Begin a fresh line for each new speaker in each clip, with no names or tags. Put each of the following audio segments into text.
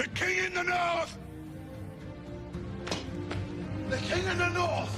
The king in the north! The king in the north!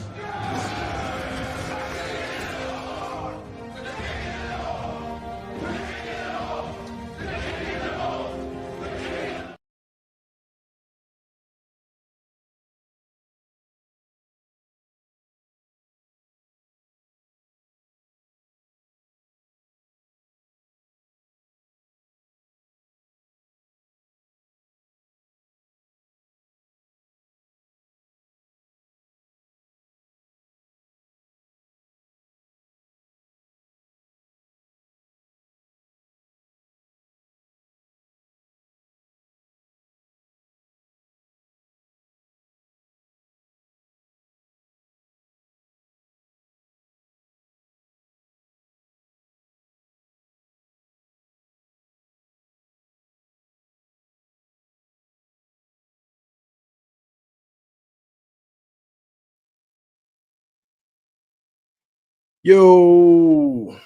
Yo,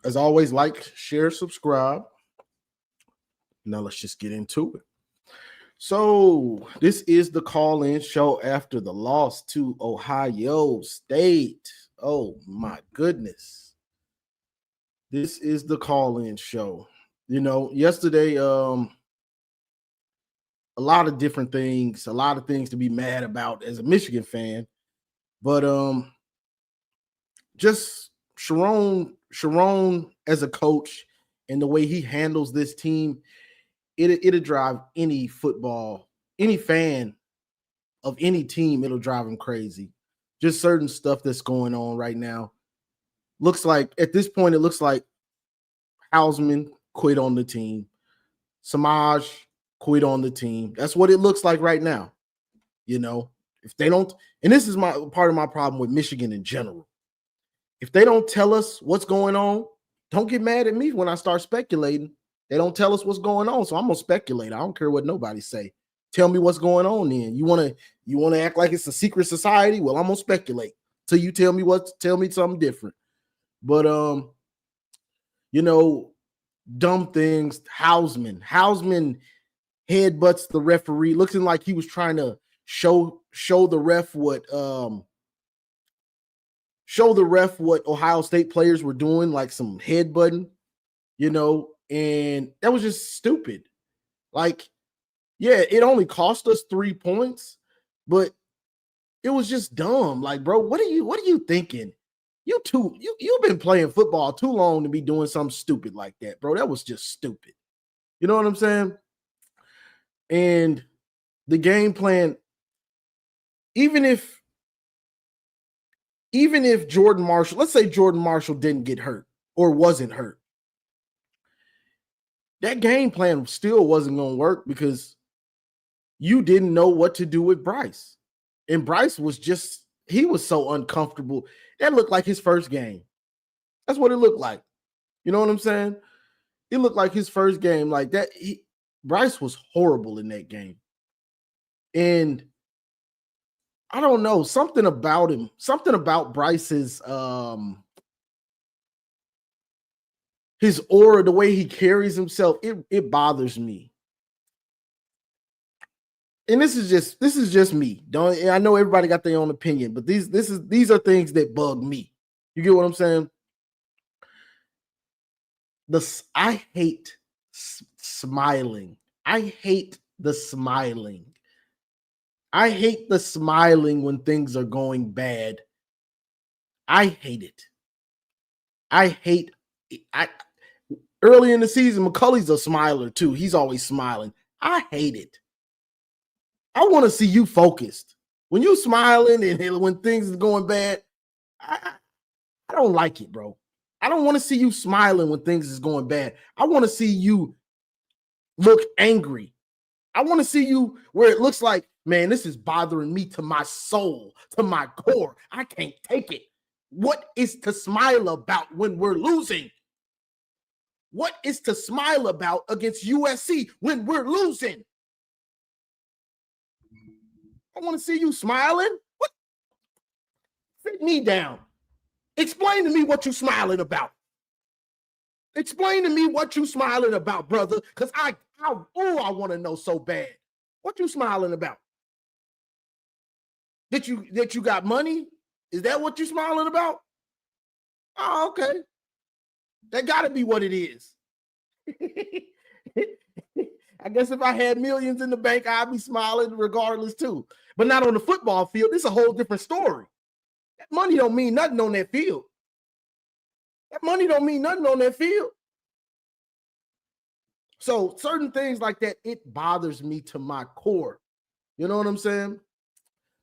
as always, like, share, subscribe. Now let's just get into it. So this is the call-in show after the loss to Ohio State. Oh my goodness. This is the call-in show. You know, yesterday, a lot of different things, a lot of things to be mad about as a Michigan fan. But just Sharon as a coach and the way he handles this team, it'll drive any fan of any team, it'll drive him crazy. Just certain stuff that's going on right now. Looks like at this point, it looks like Hausman quit on the team. Samaj quit on the team. That's what it looks like right now. You know, if they don't, and this is part of my problem with Michigan in general. If they don't tell us what's going on, don't get mad at me when I start speculating. They don't tell us what's going on, so I'm gonna speculate. I don't care what nobody say. Tell me what's going on. Then you wanna act like it's a secret society. Well, I'm gonna speculate till you tell me something different. But you know, dumb things. Hausman headbutts the referee, looking like he was trying to show the ref what Ohio State players were doing, like some headbutting, you know, and that was just stupid. Like, yeah, it only cost us 3 points, but it was just dumb. Like, bro, what are you thinking? You've been playing football too long to be doing something stupid like that, bro. That was just stupid. You know what I'm saying? And the game plan, even if Jordan Marshall, let's say Jordan Marshall didn't get hurt or wasn't hurt, that game plan still wasn't going to work because you didn't know what to do with Bryce. And Bryce he was so uncomfortable. That looked like his first game. That's what it looked like. You know what I'm saying? It looked like his first game like that. Bryce was horrible in that game. And I don't know, something about him, something about Bryce's his aura, the way he carries himself, it bothers me. And this is just me. I know everybody got their own opinion, but these are things that bug me. You get what I'm saying? I hate smiling. I hate the smiling. I hate the smiling when things are going bad. I hate it. Early in the season, McCulley's a smiler too. He's always smiling. I hate it. I want to see you focused. When you smiling and when things are going bad, I don't like it, bro. I don't want to see you smiling when things is going bad. I want to see you look angry. I want to see you where it looks like, man, this is bothering me to my soul, to my core. I can't take it. What is to smile about when we're losing? What is to smile about against USC when we're losing? I want to see you smiling. What? Sit me down. Explain to me what you're smiling about. Explain to me what you're smiling about, brother, because I I want to know so bad. What you smiling about? That you got money? Is that what you smiling about? Oh, okay. That got to be what it is. I guess if I had millions in the bank, I'd be smiling regardless too. But not on the football field. This is a whole different story. That money don't mean nothing on that field. That money don't mean nothing on that field. So certain things like that, it bothers me to my core. You know what I'm saying?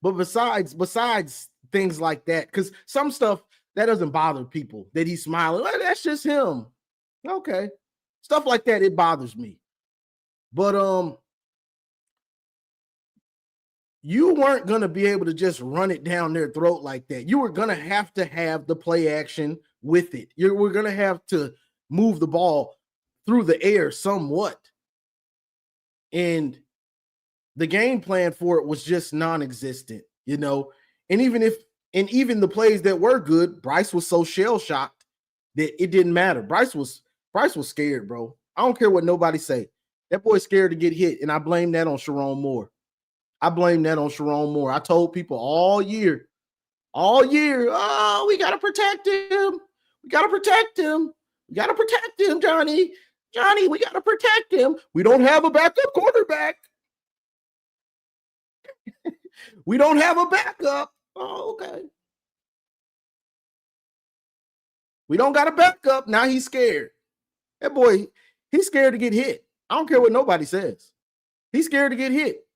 But besides things like that, because some stuff that doesn't bother people, that he's smiling, well, that's just him. Okay. Stuff like that, it bothers me. But you weren't going to be able to just run it down their throat like that. You were going to have the play action with it. We're going to have to move the ball through the air somewhat. And the game plan for it was just non-existent, you know. And even the plays that were good, Bryce was so shell-shocked that it didn't matter. Bryce was scared, bro. I don't care what nobody say. That boy's scared to get hit, and I blame that on Sharon Moore. I told people all year, oh, we got to protect him. We got to protect him. Johnny. We got to protect him. We don't have a backup quarterback. We don't have a backup. Oh, okay. We don't got a backup. Now he's scared. That boy, he's scared to get hit. I don't care what nobody says. He's scared to get hit.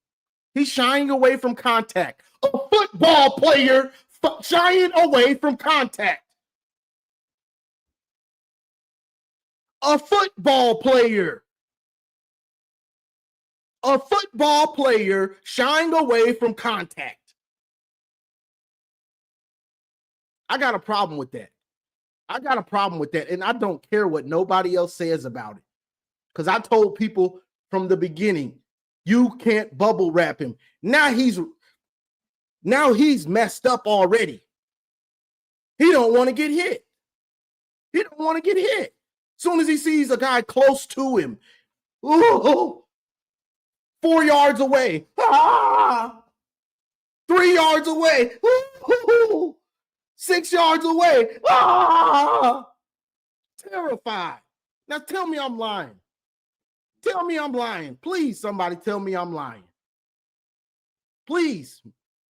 He's shying away from contact. A football player shying away from contact. A football player shying away from contact. I got a problem with that. And I don't care what nobody else says about it. Because I told people from the beginning, you can't bubble wrap him. Now he's messed up already. He don't want to get hit. Soon as he sees a guy close to him, 4 yards away, 3 yards away, 6 yards away, terrified. Now tell me I'm lying. Please, somebody tell me I'm lying. Please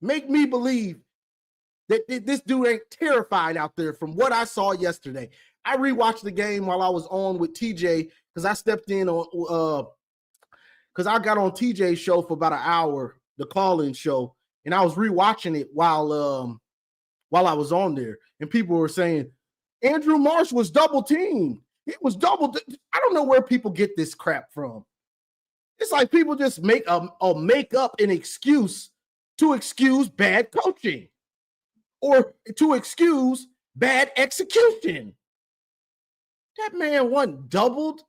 make me believe that this dude ain't terrified out there from what I saw yesterday. I rewatched the game while I was on with TJ because I stepped in on because I got on TJ's show for about an hour, the call-in show, and I was rewatching it while I was on there, and people were saying Andrew Marsh was double teamed. He was I don't know where people get this crap from. It's like people just make up an excuse to excuse bad coaching or to excuse bad execution. That man wasn't doubled.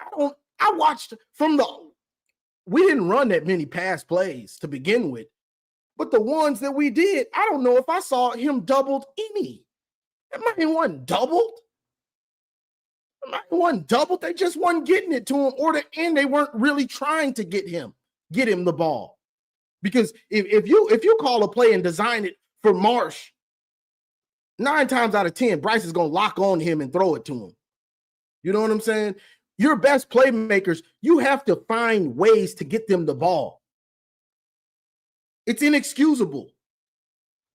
I watched we didn't run that many pass plays to begin with, but the ones that we did, I don't know if I saw him doubled any. That man wasn't doubled. They just weren't getting it to him, and they weren't really trying to get him the ball. Because if you call a play and design it for Marsh, 9 times out of 10, Bryce is going to lock on him and throw it to him. You know what I'm saying? Your best playmakers, you have to find ways to get them the ball. It's inexcusable.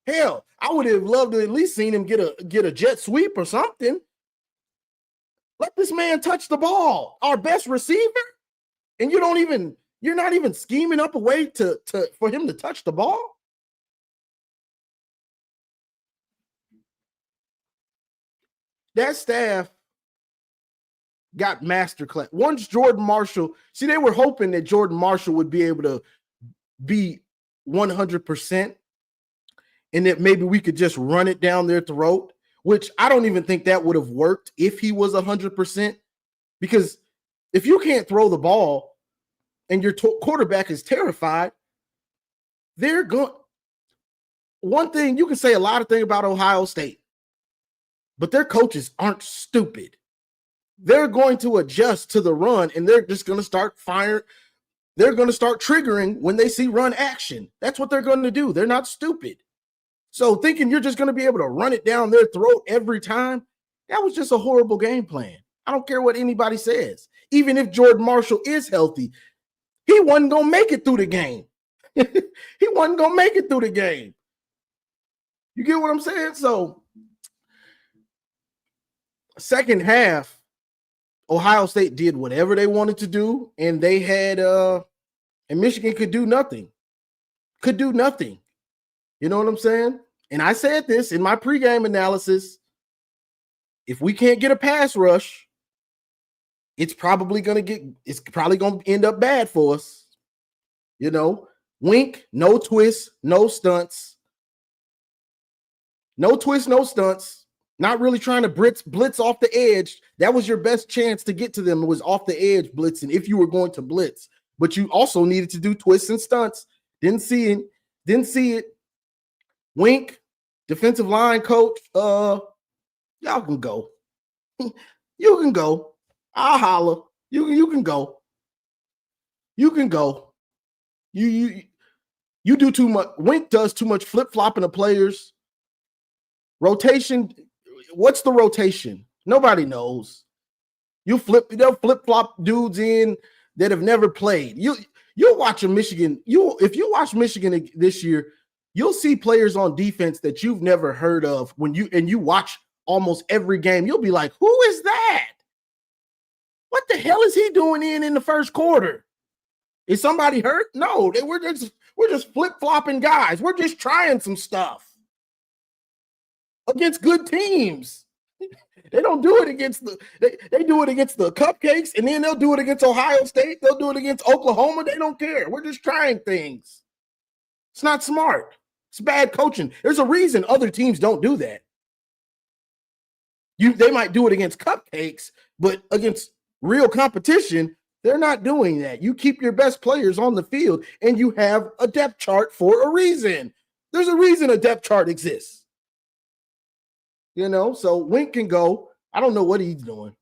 Hell, I would have loved to at least seen him get a jet sweep or something. Let this man touch the ball, our best receiver, and you're not even scheming up a way for him to touch the ball. That staff got masterclass. Once Jordan Marshall, they were hoping that Jordan Marshall would be able to be 100% and that maybe we could just run it down their throat, which I don't even think that would have worked if he was 100%, because if you can't throw the ball and your quarterback is terrified, they're going. One thing, you can say a lot of things about Ohio State, but their coaches aren't stupid. they're going to adjust to the run, and they're just going to start firing. They're going to start triggering when they see run action. That's what they're going to do. They're not stupid. So thinking you're just going to be able to run it down their throat every time, that was just a horrible game plan. I don't care what anybody says. Even if Jordan Marshall is healthy, he wasn't going to make it through the game. He wasn't going to make it through the game. You get what I'm saying? So, second half, Ohio State did whatever they wanted to do, and they had and Michigan could do nothing. Could do nothing. You know what I'm saying? And I said this in my pregame analysis. If we can't get a pass rush, it's probably going to end up bad for us. You know, wink, no twists, no stunts. No twists, no stunts. Not really trying to blitz off the edge. That was your best chance to get to them. It was off the edge blitzing if you were going to blitz. But you also needed to do twists and stunts. Didn't see it. Wink, defensive line coach. Y'all can go. You can go. I'll holler. You can go. You can go. You do too much. Wink does too much flip-flopping of players. Rotation. What's the rotation? Nobody knows. They'll flip-flop dudes in that have never played. You'll watch Michigan. If you watch Michigan this year, you'll see players on defense that you've never heard of when you watch almost every game. You'll be like, who is that? What the hell is he doing in the first quarter? Is somebody hurt? No, we're just flip-flopping guys. We're just trying some stuff against good teams. They don't do it against they do it against the cupcakes, and then they'll do it against Ohio State. They'll do it against Oklahoma. They don't care. We're just trying things. It's not smart. It's bad coaching. There's a reason other teams don't do that. They might do it against cupcakes, but against real competition, they're not doing that. You keep your best players on the field, and you have a depth chart for a reason. There's a reason a depth chart exists. You know, so Wink can go. I don't know what he's doing.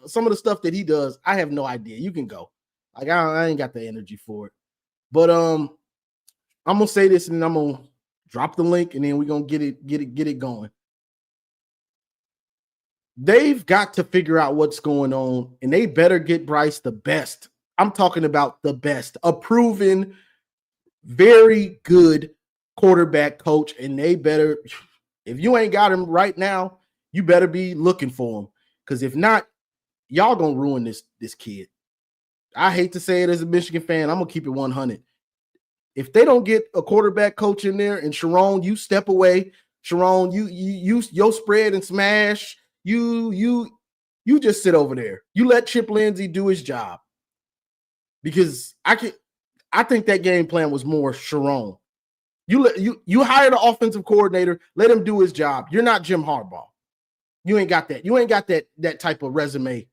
Some of the stuff that he does, I have no idea. You can go. Like I ain't got the energy for it. But I'm gonna say this, and then I'm gonna drop the link, and then we're gonna get it going. They've got to figure out what's going on, and they better get Bryce the best. I'm talking about the best, a proven, very good quarterback coach, and they better. If you ain't got him right now, you better be looking for him. Because if not, y'all gonna ruin this kid. I hate to say it as a Michigan fan. I'm gonna keep it 100. If they don't get a quarterback coach in there, and Sharon, you step away. Sharon, you spread and smash. You just sit over there. You let Chip Lindsey do his job. Because I think that game plan was more Sharon. You hire the offensive coordinator, let him do his job. You're not Jim Harbaugh. You ain't got that. You ain't got that type of resume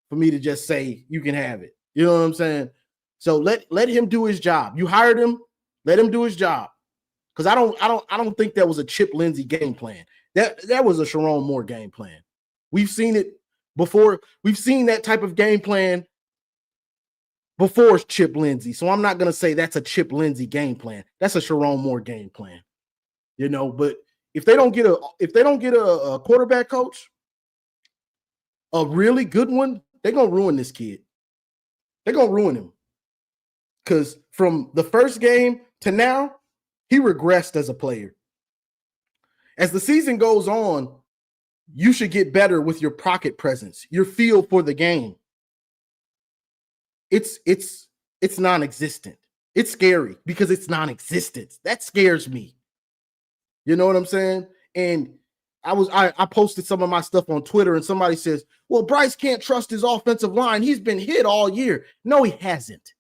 for me to just say you can have it. You know what I'm saying? So let him do his job. You hired him, let him do his job. Because I don't think that was a Chip Lindsey game plan. That was a Sharon Moore game plan. We've seen it before. We've seen that type of game plan before Chip Lindsey. So I'm not going to say that's a Chip Lindsey game plan. That's a Sharon Moore game plan. You know, but if they don't get a quarterback coach, a really good one, they're going to ruin this kid. They're going to ruin him. Because from the first game to now, he regressed as a player. As the season goes on, you should get better with your pocket presence, your feel for the game. It's non-existent. It's scary because it's non-existent. That scares me. You know what I'm saying? And I posted some of my stuff on Twitter, and somebody says, well, Bryce can't trust his offensive line. He's been hit all year. No, he hasn't.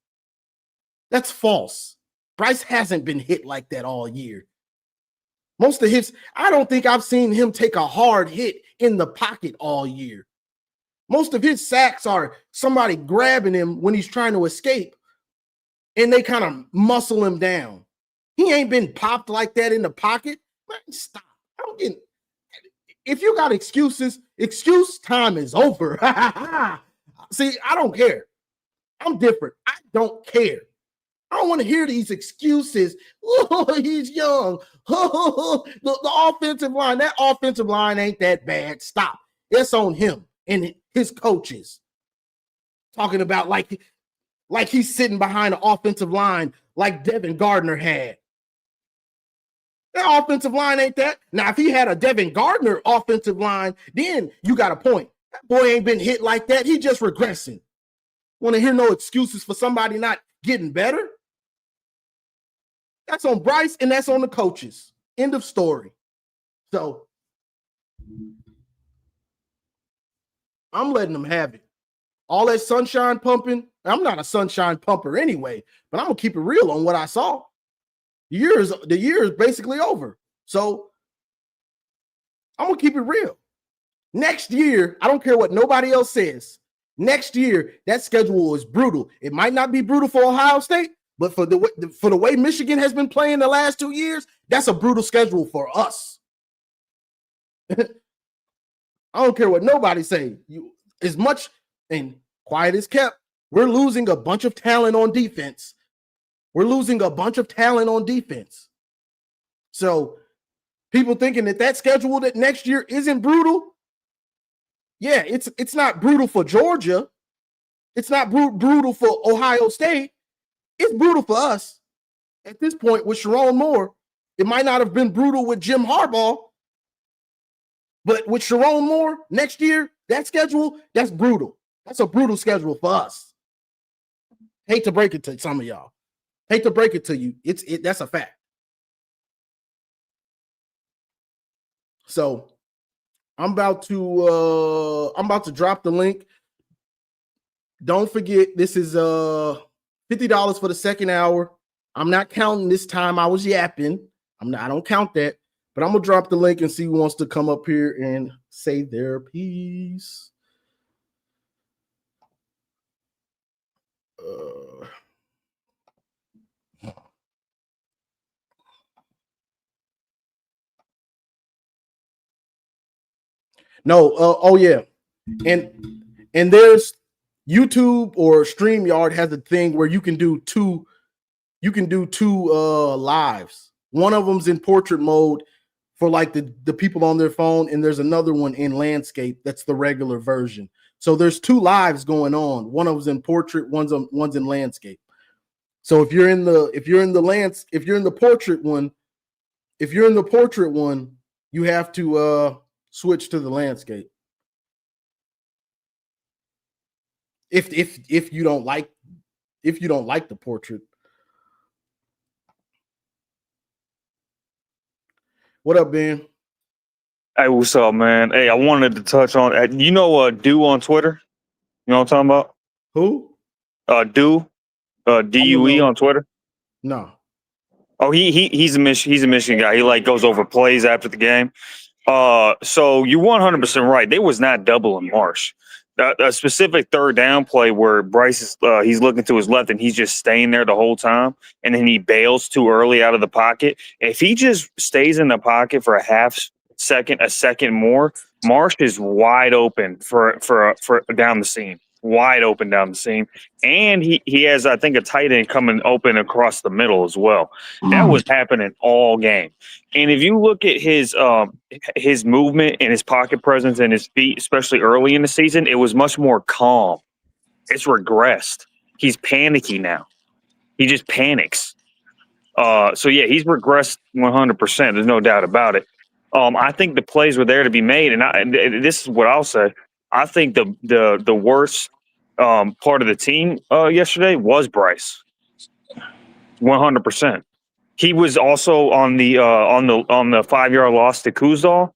That's false. Bryce hasn't been hit like that all year. Most of his, I don't think I've seen him take a hard hit in the pocket all year. Most of his sacks are somebody grabbing him when he's trying to escape, and they kind of muscle him down. He ain't been popped like that in the pocket. Man, stop. if you got excuses, excuse time is over. See, I don't care. I'm different. I don't care. I don't want to hear these excuses. Oh, he's young. The offensive line, that offensive line ain't that bad. Stop. It's on him and his coaches. Talking about like he's sitting behind the offensive line like Devin Gardner had. That offensive line ain't that. Now, if he had a Devin Gardner offensive line, then you got a point. That boy ain't been hit like that. He just regressing. Want to hear no excuses for somebody not getting better? That's on Bryce and that's on the coaches. End of story. So I'm letting them have it. All that sunshine pumping. I'm not a sunshine pumper anyway, but I'm going to keep it real on what I saw. The year is basically over. So I'm going to keep it real. Next year, I don't care what nobody else says. Next year, that schedule is brutal. It might not be brutal for Ohio State, but for the way Michigan has been playing the last 2 years, that's a brutal schedule for us. I don't care what nobody say. As much and quiet is kept, we're losing a bunch of talent on defense. So people thinking that schedule that next year isn't brutal. Yeah, it's not brutal for Georgia. It's not brutal for Ohio State. It's brutal for us. At this point with Sharon Moore, it might not have been brutal with Jim Harbaugh, but with Sharon Moore next year, that schedule, that's brutal. That's a brutal schedule for us. Hate to break it to some of y'all. Hate to break it to you. That's a fact. So I'm about to drop the link. Don't forget, this is $50 for the second hour. I'm not counting this time I was yapping. I don't count that, but I'm gonna drop the link and see who wants to come up here and say their piece. Oh yeah. And there's YouTube or StreamYard has a thing where you can do two lives. One of them's in portrait mode for like the people on their phone, and there's another one in landscape that's the regular version. So there's two lives going on. One of them's in portrait, one's in landscape. So if you're in the portrait one, you have to switch to the landscape. If you don't like the portrait. What up, Ben?
Hey, what's up, man? Hey, I wanted to touch on Do on Twitter. You know what I'm talking about?
Who?
Do DUE on Twitter.
No.
Oh, he's a Michigan guy. He like goes over plays after the game. So you're 100% right. They was not doubling Marsh. A specific third down play where Bryce is he's looking to his left and he's just staying there the whole time, and then he bails too early out of the pocket. If he just stays in the pocket for a second more, Marsh is wide open for down the seam. Wide open down the seam. And he has, I think, a tight end coming open across the middle as well. That was happening all game. And if you look at his movement and his pocket presence and his feet, especially early in the season, it was much more calm. It's regressed. He's panicky now. He just panics. So yeah, he's regressed 100%. There's no doubt about it. I think the plays were there to be made, and this is what I'll say. I think the worst part of the team yesterday was Bryce. 100%. He was also on the 5-yard loss to Kuzdal.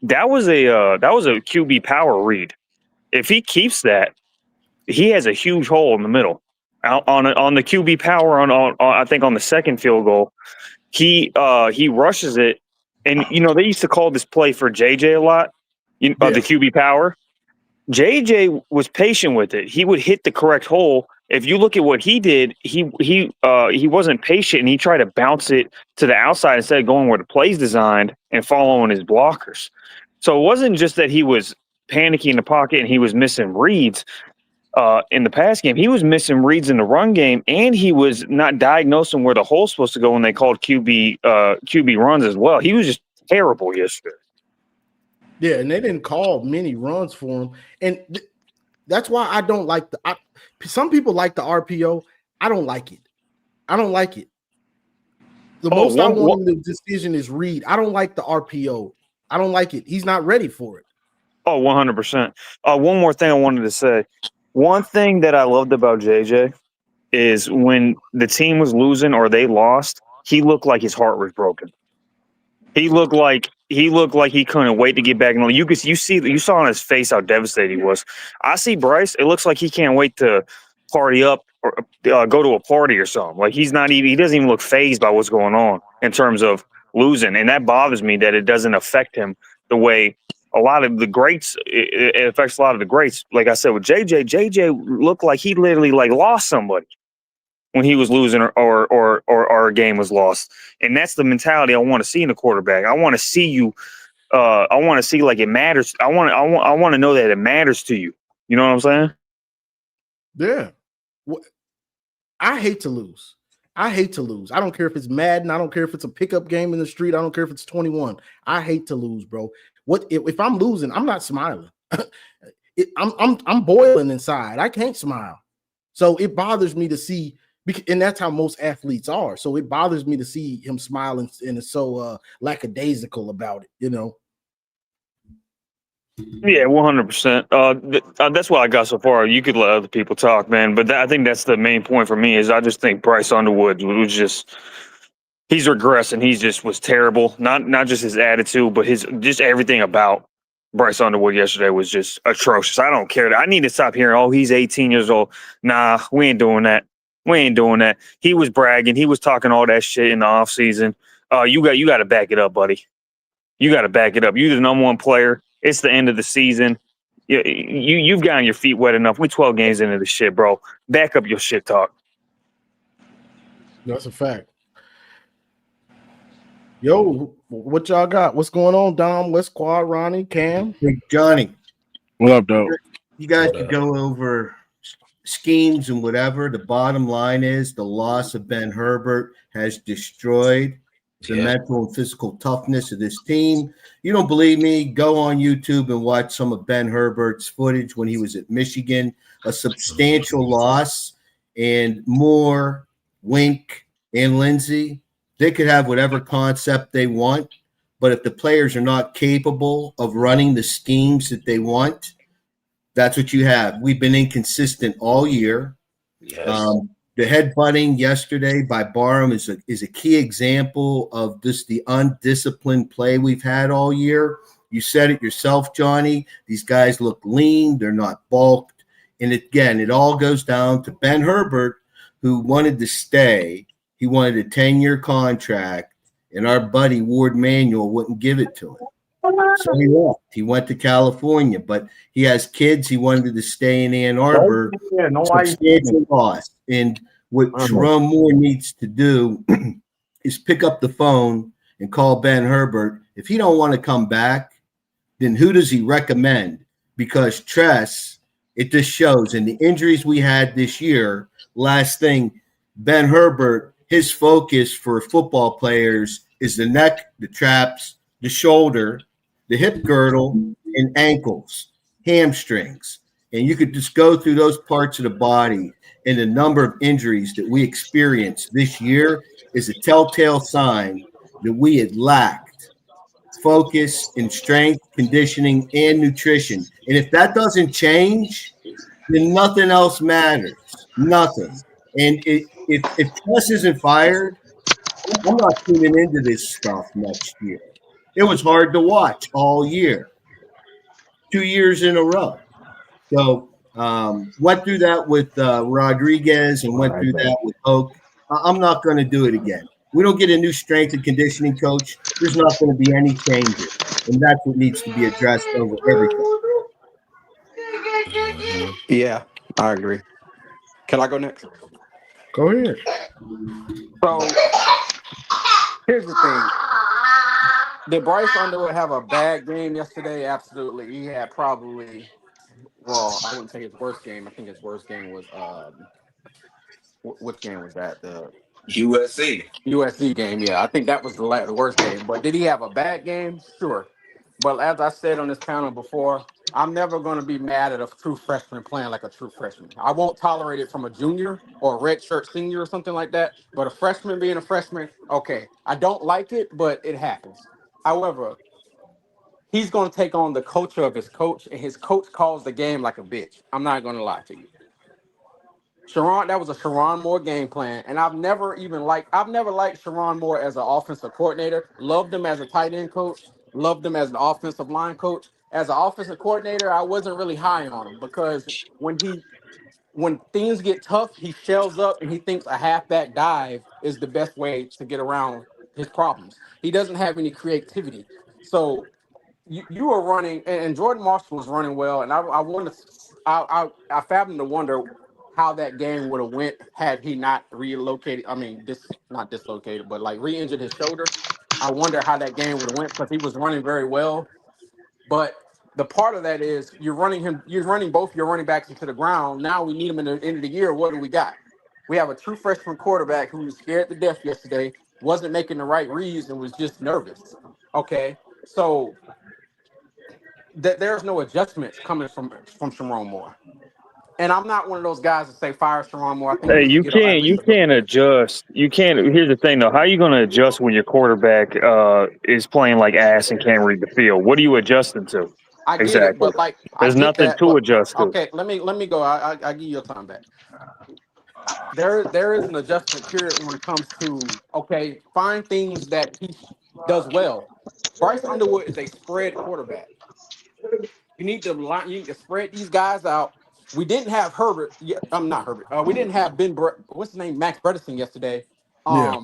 That was a QB power read. If he keeps that, he has a huge hole in the middle. On the QB power on I think on the second field goal, he rushes it, and they used to call this play for JJ a lot. The QB power. JJ was patient with it. He would hit the correct hole. If you look at what he did, he wasn't patient, and he tried to bounce it to the outside instead of going where the play's designed and following his blockers. So it wasn't just that he was panicking in the pocket and he was missing reads in the pass game. He was missing reads in the run game, and he was not diagnosing where the hole's supposed to go when they called QB runs as well. He was just terrible yesterday.
Yeah, and they didn't call many runs for him, and that's why I don't like some people like the RPO. I don't like it. I don't like it. The most I want in the decision is read. I don't like the RPO. I don't like it. He's not ready for it.
Oh, 100%. One more thing I wanted to say. One thing that I loved about JJ is when the team was losing or they lost, he looked like his heart was broken. He looked like he couldn't wait to get back. You saw on his face how devastated he was. I see Bryce. It looks like he can't wait to party up or go to a party or something. Like he doesn't even look fazed by what's going on in terms of losing, and that bothers me that it doesn't affect him the way a lot of the greats. It affects a lot of the greats. Like I said with JJ looked like he literally like lost somebody when he was losing or our game was lost. And that's the mentality I want to see in a quarterback. I want to see you. I want to see like it matters. I want to know that it matters to you. You know what I'm saying?
Yeah. I hate to lose. I don't care if it's Madden. I don't care if it's a pickup game in the street. I don't care if it's 21. I hate to lose, bro. If I'm losing, I'm not smiling. I'm boiling inside. I can't smile. So it bothers me to see, and that's how most athletes are. So it bothers me to see him smiling and is so lackadaisical about it, you know.
Yeah, 100%. That's what I got so far. You could let other people talk, man. But I think that's the main point for me is I just think Bryce Underwood was just he's regressing. He just was terrible. Not just his attitude, but his just everything about Bryce Underwood yesterday was just atrocious. I don't care. I need to stop hearing, oh, he's 18 years old. Nah, we ain't doing that. We ain't doing that. He was bragging. He was talking all that shit in the offseason. You got to back it up, buddy. You got to back it up. You're the number one player. It's the end of the season. You've gotten your feet wet enough. We 12 games into the shit, bro. Back up your shit talk.
That's a fact. Yo, what y'all got? What's going on, Dom, West Quad, Ronnie, Cam?
Hey, Johnny.
What up, though?
You guys could go over schemes and whatever. The bottom line is the loss of Ben Herbert has destroyed the mental and physical toughness of this team. You don't believe me? Go on YouTube and watch some of Ben Herbert's footage when he was at Michigan. A substantial loss, and Moore, Wink, and Lindsey, they could have whatever concept they want, but if the players are not capable of running the schemes that they want, that's what you have. We've been inconsistent all year.
Yes.
The headbutting yesterday by Barham is a key example of just the undisciplined play we've had all year. You said it yourself, Johnny. These guys look lean. They're not bulked. And again, it all goes down to Ben Herbert, who wanted to stay. He wanted a 10-year contract, and our buddy Ward Manuel wouldn't give it to him. So he left. He went to California, but he has kids. He wanted to stay in Ann Arbor. Substantial loss. And what Jerome Moore needs to do is pick up the phone and call Ben Herbert. If he don't want to come back, then who does he recommend? Because Tress, it just shows in the injuries we had this year. Last thing, Ben Herbert, his focus for football players is the neck, the traps, the shoulder, the hip girdle, and ankles, hamstrings. And you could just go through those parts of the body, and the number of injuries that we experienced this year is a telltale sign that we had lacked focus in strength, conditioning, and nutrition. And if that doesn't change, then nothing else matters. Nothing. And if Tress isn't fired, I'm not tuning into this stuff next year. It was hard to watch all year, 2 years in a row. So went through that with Rodriguez and went through that with Oak. I'm not going to do it again. We don't get a new strength and conditioning coach. There's not going to be any changes. And that's what needs to be addressed over everything.
Yeah, I agree. Can I go next?
Go ahead.
So here's the thing. Did Bryce Underwood have a bad game yesterday? Absolutely. He had probably, well, I wouldn't say his worst game. I think his worst game was which game was that? The
USC.
USC game. Yeah, I think that was the worst game. But did he have a bad game? Sure. But as I said on this panel before, I'm never going to be mad at a true freshman playing like a true freshman. I won't tolerate it from a junior or a redshirt senior or something like that. But a freshman being a freshman, okay. I don't like it, but it happens. However, he's going to take on the culture of his coach, and his coach calls the game like a bitch. I'm not going to lie to you. Sharon, that was a Sharon Moore game plan, and I've never liked Sharon Moore as an offensive coordinator. Loved him as a tight end coach. Loved him as an offensive line coach. As an offensive coordinator, I wasn't really high on him because when things get tough, he shells up and he thinks a halfback dive is the best way to get around his problems. He doesn't have any creativity. So you were running, and Jordan Marshall was running well, and I wanted to, I fathomed to wonder how that game would have went had he not relocated. I mean, not dislocated, but like re-injured his shoulder. I wonder how that game would have went because he was running very well. But the part of that is you're running both your running backs into the ground. Now we need him in the end of the year. What do we got? We have a true freshman quarterback who was scared to death yesterday, wasn't making the right reads, and was just nervous. Okay, so there's no adjustments coming from Sharon Moore. And I'm not one of those guys that say fire Sharon Moore. I think he
Hey,
needs to get at least
you
a little
can't
bit.
adjust. You can't. Here's the thing, though. How are you going to adjust when your quarterback is playing like ass and can't read the field? What are you adjusting to?
I get it,
Exactly.
but like I
There's
get
nothing
that,
to
but
adjust to.
okay, let me go. I give you your time back. There is an adjustment period when it comes to okay, find things that he does well. Bryce Underwood is a spread quarterback. You need to spread these guys out. We didn't have Herbert. Yeah, I'm not Herbert. We didn't have what's his name, Max Bredesen yesterday.
Yeah.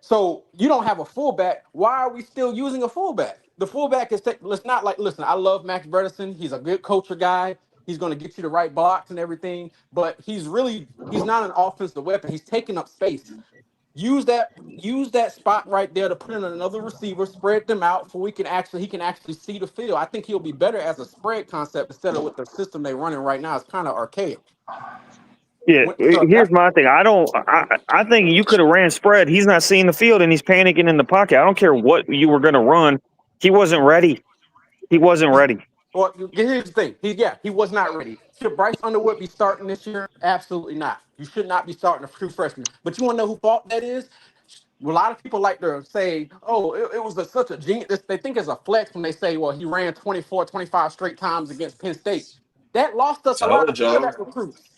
So you don't have a fullback. Why are we still using a fullback? The fullback is. Let's not like. Listen, I love Max Bredesen. He's a good culture guy. He's going to get you the right blocks and everything. But he's not an offensive weapon. He's taking up space. Use that spot right there to put in another receiver, spread them out so he can actually see the field. I think he'll be better as a spread concept instead of with the system they're running right now. It's kind of archaic.
Yeah.
So
Here's my thing. I think you could have ran spread. He's not seeing the field and he's panicking in the pocket. I don't care what you were going to run. He wasn't ready. He wasn't ready.
well, here's the thing. He was not ready. Should Bryce Underwood be starting this year? Absolutely not. You should not be starting a true freshman. But you want to know who fault that is? A lot of people like to say, oh, it was such a genius. They think it's a flex when they say, well, he ran 24, 25 straight times against Penn State. That lost us a lot of
Told y'all.
quarterback recruits.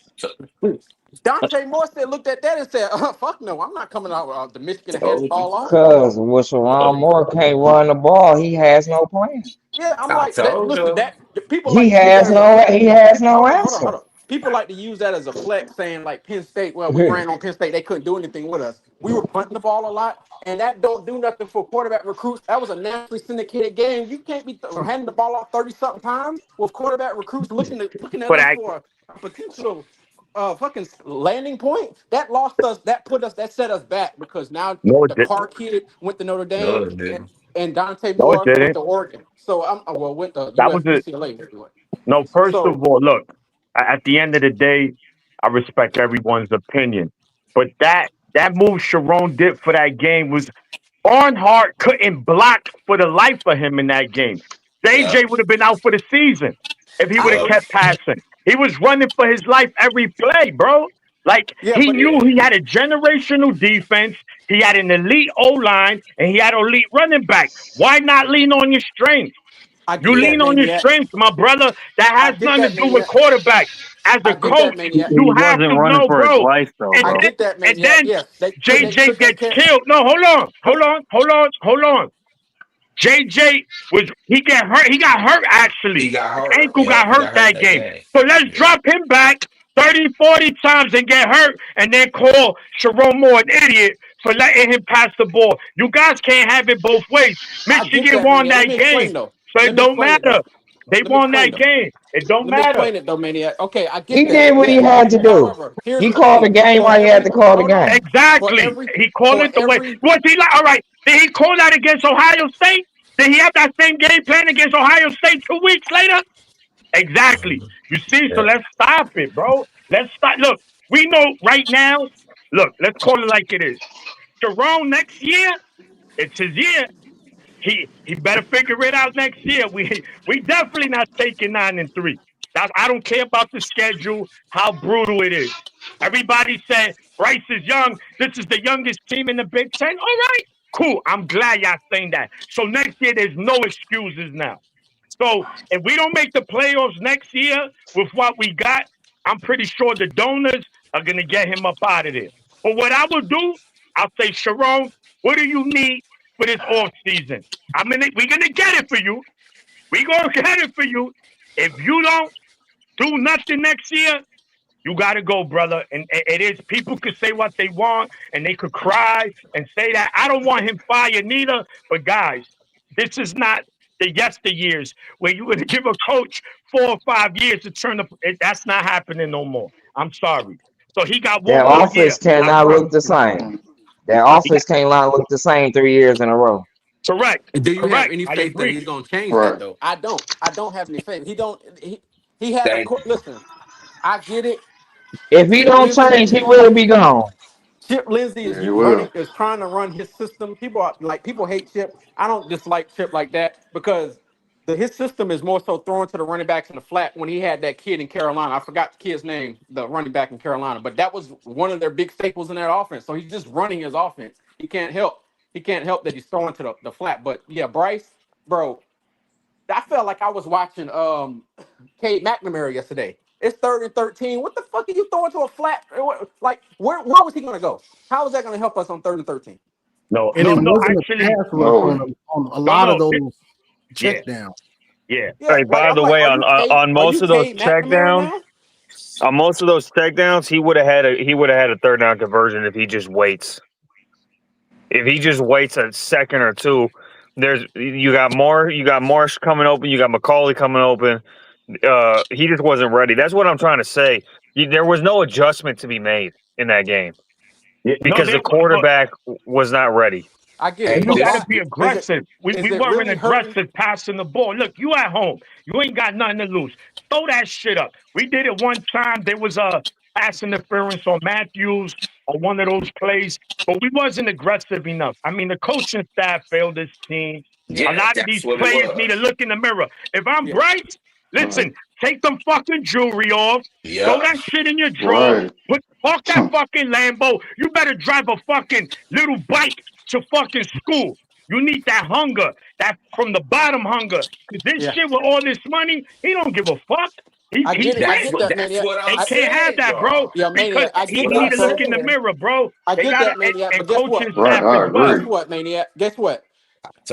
Dante Moore looked at that and said, fuck no, I'm not coming out the Michigan hands
Told you.
fall off.
Cause when Sharon
Told you.
Moore can't run the ball, he has no plan.
Yeah, I'm
I
like that.
told
Listen,
you.
that people like to use that as a
He has no
hold
answer.
on. People like to use that as a flex, saying like Penn State. Well, we ran on Penn State; they couldn't do anything with us. We were punting the ball a lot, and that don't do nothing for quarterback recruits. That was a nationally syndicated game. You can't be handing the ball off 30-something times with quarterback recruits looking at
But
us for a potential fucking landing point. That lost us. That set us back because now
no, it
the
didn't.
Carr kid went to Notre
No,
Dame.
it didn't.
And Dante
No, it
Moore went
didn't.
to Oregon. So went to
That was it.
UCLA.
No, first
So
of all, look, at the end of the day, I respect everyone's opinion. But that move Sharon did for that game was Barnhart couldn't block for the life of him in that game.
Yep.
JJ would have been out for the season if he would have
I
Yep.
kept passing. He was running for his life every play, bro. Like
yeah,
he
but
knew he had a generational defense, he had an elite O line, and he had an elite running back. Why not lean on your strengths?
I
You
get that
lean on your
maniac.
strengths, my brother. That
I
has
get
nothing to
that
do with
maniac.
quarterbacks. As
I
a
get that
coach,
maniac.
you have to
running
know,
for his
bro.
life, though,
I
bro.
get that
And
maniac.
then
Yes, they
JJ
took that
gets
care.
killed. No, hold on. JJ he got hurt. He got hurt
He
actually.
got
His
hurt.
ankle
Yep.
got
He
hurt
got hurt
that
that
game.
game.
So let's
Yeah.
drop him back 30, 40 times and get hurt and then call Sharon Moore an idiot for letting him pass the ball. You guys can't have it both ways.
I get
Michigan
that
won
maniac. Let
that
me
game.
explain though.
So
Let
it
me
don't
explain it
matter.
though.
They
Let me
won
explain
that
though.
game. It don't
Let me
matter.
explain it though, maniac. Okay, I get
He
that.
did what he
Yes.
had to do.
However, here's
He
the
called the
thing.
game
For
while he had to
every
call the
hold on.
game.
For
Exactly.
every
He called
for
it the way.
every
Was he like, all right, did he call that against Ohio State?
Did he have that same game plan against Ohio State 2 weeks later? Exactly. You see, so let's stop it, bro. Let's stop. Look, we know right now. Look, let's call it like it is. Jerome next year, it's his year. He better figure it out next year. We definitely not taking 9-3. I don't care about the schedule, how brutal it is. Everybody said Bryce is young. This is the youngest team in the Big Ten. All right, cool. I'm glad y'all saying that. So next year, there's no excuses now. So if we don't make the playoffs next year with what we got, I'm pretty sure the donors are gonna get him up out of there. But what I will do, I'll say, Sharon, what do you need for this off season? We're gonna get it for you. We're gonna get it for you. If you don't do nothing next year, you gotta go, brother. And it is people could say what they want and they could cry and say that. I don't want him fired neither. But guys, this is not the yesteryears where you would give a coach 4 or 5 years to turn that's not happening no more. I'm sorry. So he got
That
one more year.
offense cannot look the same. That offense cannot look the same 3 years in a row.
Correct.
Do you have
Correct.
any
I
faith that
agree.
he's gonna change
Right.
that though? I don't. I don't have any faith. He had a
Thank you.
listen. I get it.
If he
Chip
don't
Lindsey,
change, he will be gone.
Chip Lindsey
Yeah, he will.
is trying to run his system. People hate Chip. I don't dislike Chip like that because his system is more so throwing to the running backs in the flat. When he had that kid in Carolina, I forgot the kid's name, the running back in Carolina, but that was one of their big staples in that offense. So he's just running his offense. He can't help that he's throwing to the flat. But yeah, Bryce, bro, I felt like I was watching Cade McNamara yesterday. It's 3rd and 13. What the fuck are you throwing to a flat? Like, where was he gonna go? How is that gonna help us on 3rd and 13?
No,
And
no,
it
no.
wasn't a
Actually,
pass rush
No.
on a lot of
no.
those
Yeah,
check downs.
yeah.
Yeah,
Hey,
like
by
I'm
the
like,
way, on
are
most
you
of those
Cade
check
McNamara
downs,
now?
on most of those check downs, he would have had a 3rd down conversion if he just waits. If he just waits a second or two, you got Marsh coming open, you got McCauley coming open. He just wasn't ready. That's what I'm trying to say. There was no adjustment to be made in that game
No,
because the quarterback was not ready.
I get
Hey,
it,
and you
but
got to
why
this
be aggressive.
is
We
it
weren't
really hurting?
aggressive passing the ball. Look, you at home. You ain't got nothing to lose. Throw that shit up. We did it one time. There was a pass interference on Matthews on one of those plays, but we wasn't aggressive enough. I mean, the coaching staff failed this team. A
yeah,
lot of these
that's what it
players need to
was.
look in the mirror. If I'm
Yeah,
Bryce, listen, take them fucking jewelry off. Throw
Yep.
that shit in your drawer.
Right.
Park that fucking Lambo. You better drive a fucking little bike to fucking school. You need that hunger, that from the bottom hunger. Cause this
yeah,
shit with all this money, he don't give a fuck.
I
He
get it. I
That's
dead.
get
what
that,
that's
Maniac.
what I'm
They
I
can't have
saying,
that, bro.
dog.
Yeah,
Because
Maniac. I
That's
get
what
he need
I'm
that,
to look
bro.
in the
saying.
mirror, bro.
I
They
get
gotta
that, Maniac.
and
But guess
coaching
what?
Right,
staff as
I
well.
Guess
agree.
what, Maniac? Guess what?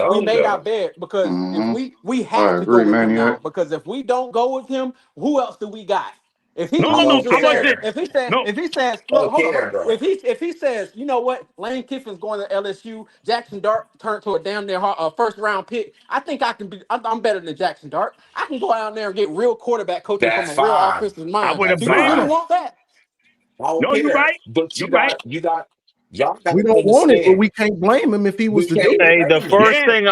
We
Told
made our
you.
bed because if
Mm-hmm.
we have
I
to go
agree,
with him now.
Maniac.
Because if we don't go with him, who else do we got? If he
No,
I
no, no.
don't
loses
I
saying,
wasn't.
care.
No,
if he says,
I
look,
don't
hold on,
care, bro.
if he says, you know what, Lane Kiffin's going to LSU, Jackson Dart turned to a damn near first round pick. I think I can be. I'm better than Jackson Dart. I can go out there and get real quarterback coaching from
That's
a real
fine.
offensive
I
mind.
wouldn't
That's
Do you
blame
really
him.
fine.
want that?
I don't
No, you're
care.
right.
But
You're right.
y'all got
We
to
don't want it, but
understand.
we can't blame him if he was
We
to do
can't
it.
Hey,
blame him.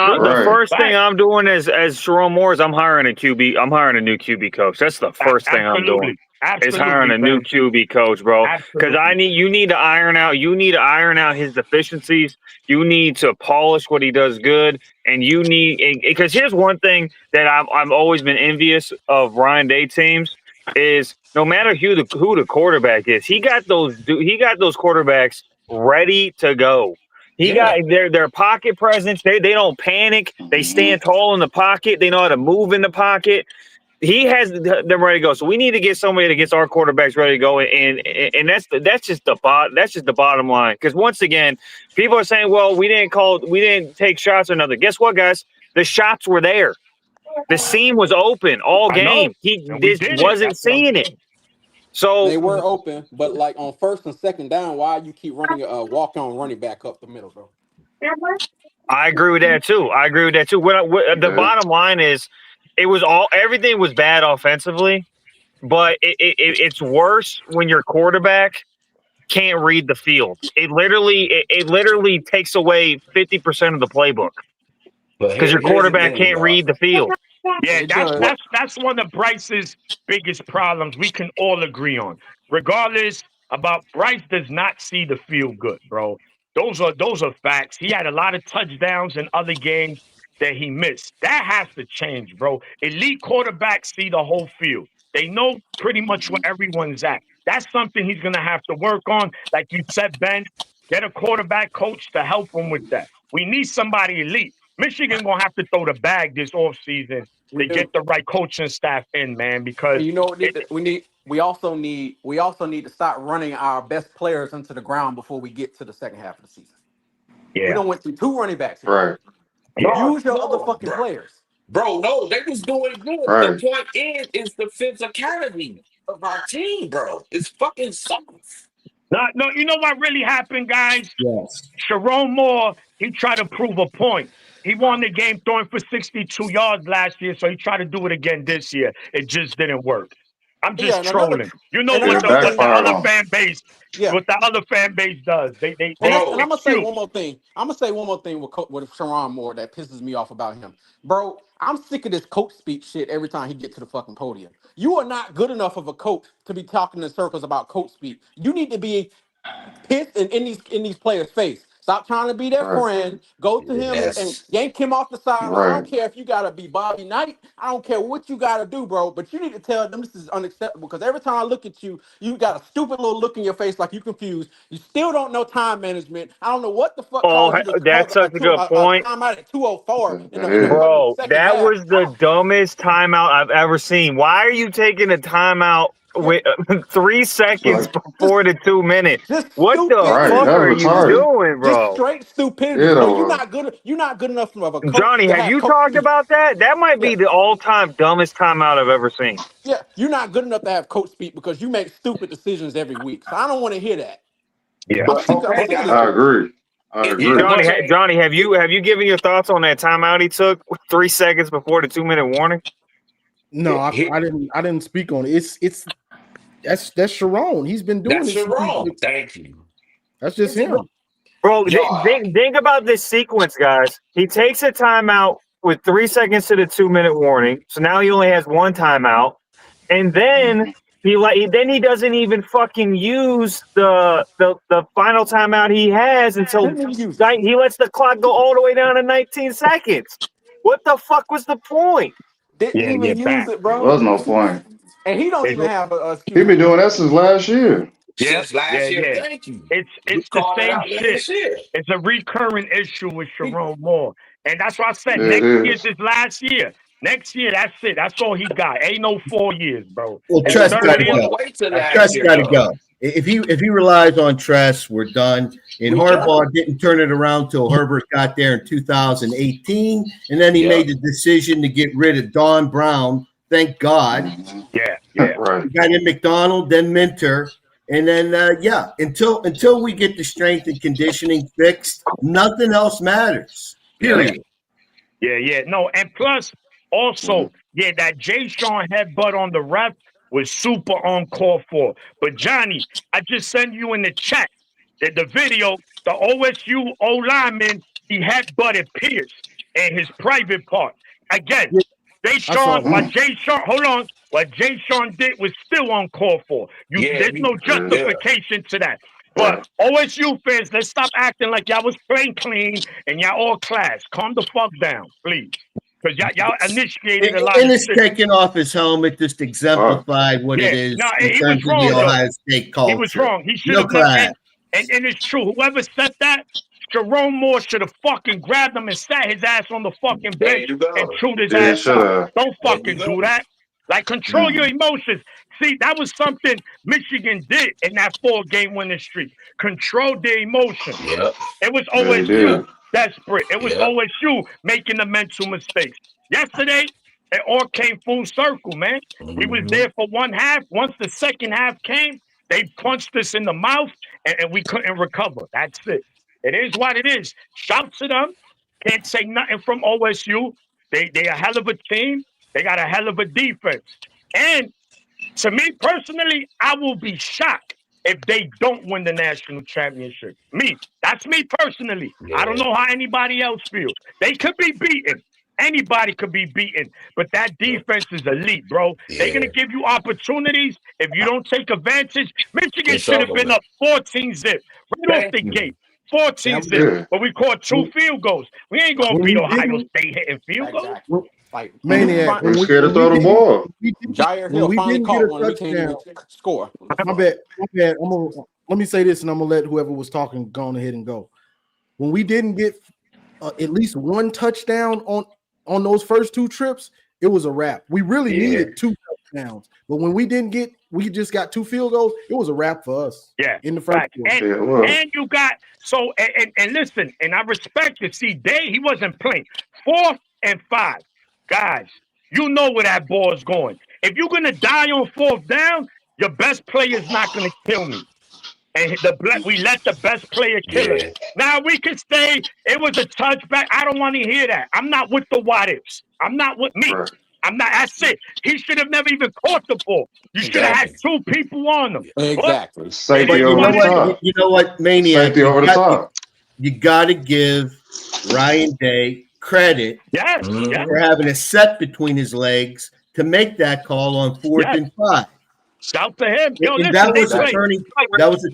Yeah,
the
true.
Right.
first thing
Right.
I'm doing is as Sharon Moore is I'm hiring a QB. I'm hiring a new QB coach. That's the first thing I'm doing.
Absolutely.
Is hiring
Absolutely,
a new
man.
QB coach, bro. Because
Absolutely.
you need to iron out his deficiencies. You need to polish what he does good, and you need because here's one thing that I've always been envious of Ryan Day teams is no matter who the quarterback is, he got those quarterbacks ready to go. He got
Yeah.
their pocket presence. They don't panic. They
Mm-hmm.
stand tall in the pocket. They know how to move in the pocket. He has them ready to go. So we need to get somebody that gets our quarterbacks ready to go, and that's just the bottom line. Because once again, people are saying, "Well, we didn't take shots or nothing." Guess what, guys? The shots were there. The seam was open all
I know.
game. He
And we
just
did it.
wasn't
That's what I'm
seeing it.
saying.
So
They were open, but like on first and second down, why you keep running a walk on running back up the middle, bro?
I agree with that too. What the
Okay.
bottom line is, everything was bad offensively, but it's worse when your quarterback can't read the field. It literally takes away 50% of the playbook. because your
here's the
quarterback
thing,
can't
y'all.
read the field.
Yeah,
It does.
that's one of Bryce's biggest problems. We can all agree on. Regardless about Bryce does not see the field good, bro. Those are facts. He had a lot of touchdowns in other games that he missed. That has to change, bro. Elite quarterbacks see the whole field. They know pretty much where everyone's at. That's something he's gonna have to work on. Like you said, Ben, get a quarterback coach to help him with that. We need somebody elite. Michigan gonna have to throw the bag this offseason
We
to get
do.
the right coaching staff in, man, because
And you know what we also need to start running our best players into the ground before we get to the second half of the season. We
yeah,
don't went through 2 running backs here.
Right.
yeah.
No,
Use your other
no,
fucking players.
no, they was doing good. The
Right.
point is the physicality of our team, bro. It's fucking soft.
No, you know what really happened, guys?
Yes.
Sharon Moore, he tried to prove a point. He won the game throwing for 62 yards last year, so he tried to do it again this year. It just didn't work. I'm
Yeah,
just trolling. You know
and
It
another
what the
thing,
backfired
other
on.
fan base
yeah.
what the other fan base does. They
And
Bro,
I'm gonna say
excuse.
one more thing. I'm gonna say one more thing with Sharon Moore that pisses me off about him, bro. I'm sick of this coach speak shit every time he gets to the fucking podium. You are not good enough of a coach to be talking in circles about coach speak. You need to be pissed and in these players' face. Stop trying to be their
Right.
friend. Go to him and
yes.
yank him off the sideline. I
Right.
don't care if you gotta be Bobby Knight. I don't care what you gotta do, bro. But you need to tell them this is unacceptable. Because every time I look at you, you got a stupid little look in your face, like you confused. You still don't know time management. I don't know what the fuck
Oh,
caused you to
that's
have
such a good
a
point.
timeout at 2:04 in
It
the
is.
fucking
Bro,
second
that
half.
was the dumbest timeout I've ever seen. Why are you taking a timeout
Yeah,
with 3 seconds
Like,
just
before the 2 minute?
just
What the
right.
stupidity.
fuck
That
are
was
you
retarded.
doing,
Just
bro?
straight stupidity,
It
bro.
was.
You're not good enough of a coach
Johnny,
to
have
have
you
coach
talked
speak.
about that? That might
Yeah.
be the all-time dumbest timeout I've ever seen.
Yeah, you're not good enough to have coach speak because you make stupid decisions every week. So I don't want to hear that.
Yeah.
But
I'm
okay,
sick of
guys,
this
I
shit.
agree. I
it
agree.
But
became
Johnny, have you given your thoughts on that timeout he took 3 seconds before the 2-minute warning?
No,
it,
I didn't speak on it. It's that's Sharon. He's been doing
that's
it
your
since
wrong. Thank you.
that's just him.
Bro,
Y'all,
think about this sequence, guys. He takes a timeout with 3 seconds to the 2-minute warning. So now he only has one timeout. And then he doesn't even fucking use the final timeout he has until
Didn't even use it.
he lets the clock go all the way down to 19 seconds. What the fuck was the point?
Didn't
yeah,
even use
back.
it,
There
bro.
was no point.
And he don't even
It's,
have a
He
excuse
been
for it.
doing that since last year.
yeah,
since last year,
yeah.
thank you. You
It's the
called it
same
out
shit.
last year.
It's a recurring issue with
He,
Sharon Moore. And that's why I said
It
next year's
is.
his last year. Next year, that's it. That's all he got. Ain't no 4 years, bro.
Well,
And the
Tress
You
got
third
to
year,
want to
go.
wait till
that's
last
Tress
year,
got to
though.
go. If he relies on Tress, we're done. And
We
Harbaugh
done.
didn't turn it around till Herbert got there in 2018, and then he
Yep.
made the decision to get rid of Don Brown. Thank God.
Mhm.
yeah.
Right.
We got in McDonald, then Minter, and then until we get the strength and conditioning fixed, nothing else matters.
Yep.
Period.
Yeah. No, and plus, also, that Jay Sean headbutt on the ref was super uncalled for. But Johnny, I just sent you in the chat that the video, the OSU O lineman, he headbutted Pierce in his private part. Again,
Yeah,
Jay
I saw
Sean,
that.
hold on, what Jay Sean did was still uncalled for.
Yeah.
There's no
Yeah.
justification to that. But
Right.
OSU fans, let's stop acting like y'all was playing clean and y'all all class. Calm the fuck down, please. Because y'all initiated a lot of
Ennis
shit.
taking off his helmet just exemplified what it
Yeah.
is
No,
in
he was
terms of the
wrong, though.
Ohio State
He was
culture.
wrong. He should
No
have never.
class.
And it's true. Whoever said that, Jerome Moore should have fucking grabbed him and sat his ass on the fucking
There
bench
you
and
go.
chewed his
Yeah, he
ass
should
out.
have.
Don't
There you
fucking
go.
do that. Like, control your
Mhm.
emotions. See, that was something Michigan did in that 4-game winning streak. Control their emotions.
Yep.
It was
Yeah, he
Yep.
OSU
did.
desperate. It was
Yep.
OSU making the mental mistakes. Yesterday, it all came full circle, man. We was
Mhm.
there for one half. Once the second half came, they punched us in the mouth and we couldn't recover. That's it. It is what it is. Shout to them. Can't say nothing from OSU. They a hell of a team. They got a hell of a defense. And to me personally, I will be shocked if they don't win the national championship. That's me personally.
Yeah.
I don't know how anybody else feels. They could be beaten. Anybody could be beaten, but that defense is elite, bro. They're
Yeah.
gonna give you opportunities. If you don't take advantage, Michigan
It's
should have
over
been
with.
up 14-zip right off
Thank
the
you.
gate.
That
14-zip.
Yeah.
But we caught 2 field goals. We ain't gonna
when
beat
we
Ohio
didn't
State hitting field goals.
Exactly.
when,
Like
Maniac,
They scared to throw the
didn't,
ball.
Jair
when
Hill
we
finally
didn't get
caught
a
one and we can't even
touchdown,
score. What the
my
fuck?
bad. Let me say this, and I'm gonna let whoever was talking go on ahead and go. When we didn't get at least one touchdown on those first 2 trips, it was a wrap. We really needed 2 touchdowns, but when we just got 2 field goals. It was a wrap for us.
Yeah,
in the first
fact.
quarter.
Yeah, it was.
And you got and listen, and I respect it. See, he wasn't playing 4th and 5, guys. You know where that ball is going. If you're gonna die on 4th down, your best player is not gonna kill me. And we let the best player kill us.
Yeah.
Now we can say it was a touchback. I don't want to hear that. I'm not with the what ifs. I'm not with me.
Right.
I'm not. That's it. He should have never even caught the ball. You should have had
Exactly.
2 people on him.
Exactly.
But
Safety
it is
over
what
the
it is.
top.
You know what, Maniac?
Safety over the top.
You got to give Ryan Day credit
Yes,
Mhm.
yes.
for having a set between his legs to make that call on 4th
Yes.
and 5.
Shout to him. Yo,
And
listen,
that
they
was a
played.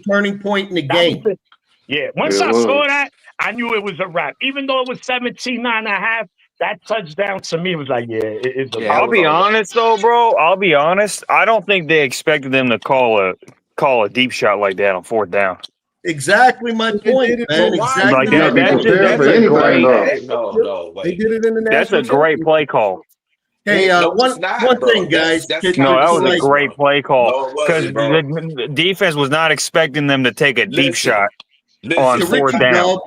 turning point in the
That was
game.
it. Yeah, once
Yeah, it
I
was.
saw that, I knew it was a wrap. Even though it was 17-9.5, that touchdown to me was like, yeah, it is a
Yeah,
wrap.
I'll be honest though, bro. I'll be honest. I don't think they expected them to call a deep shot like that on 4th down.
Exactly my
They
point,
did it.
man.
But why
Exactly.
You gotta be prepared for
That's a
anything,
great.
though.
No,
They
wait.
did it in the
That's
national
a great play
championship.
call.
Hey,
No, it's
one
not, bro.
thing, guys.
That's
No, that was a
tactics,
great
bro.
play call
No, it
because
wasn't, bro.
the defense was not expecting them to take a deep
Listen,
shot on
To
listen.
4th down.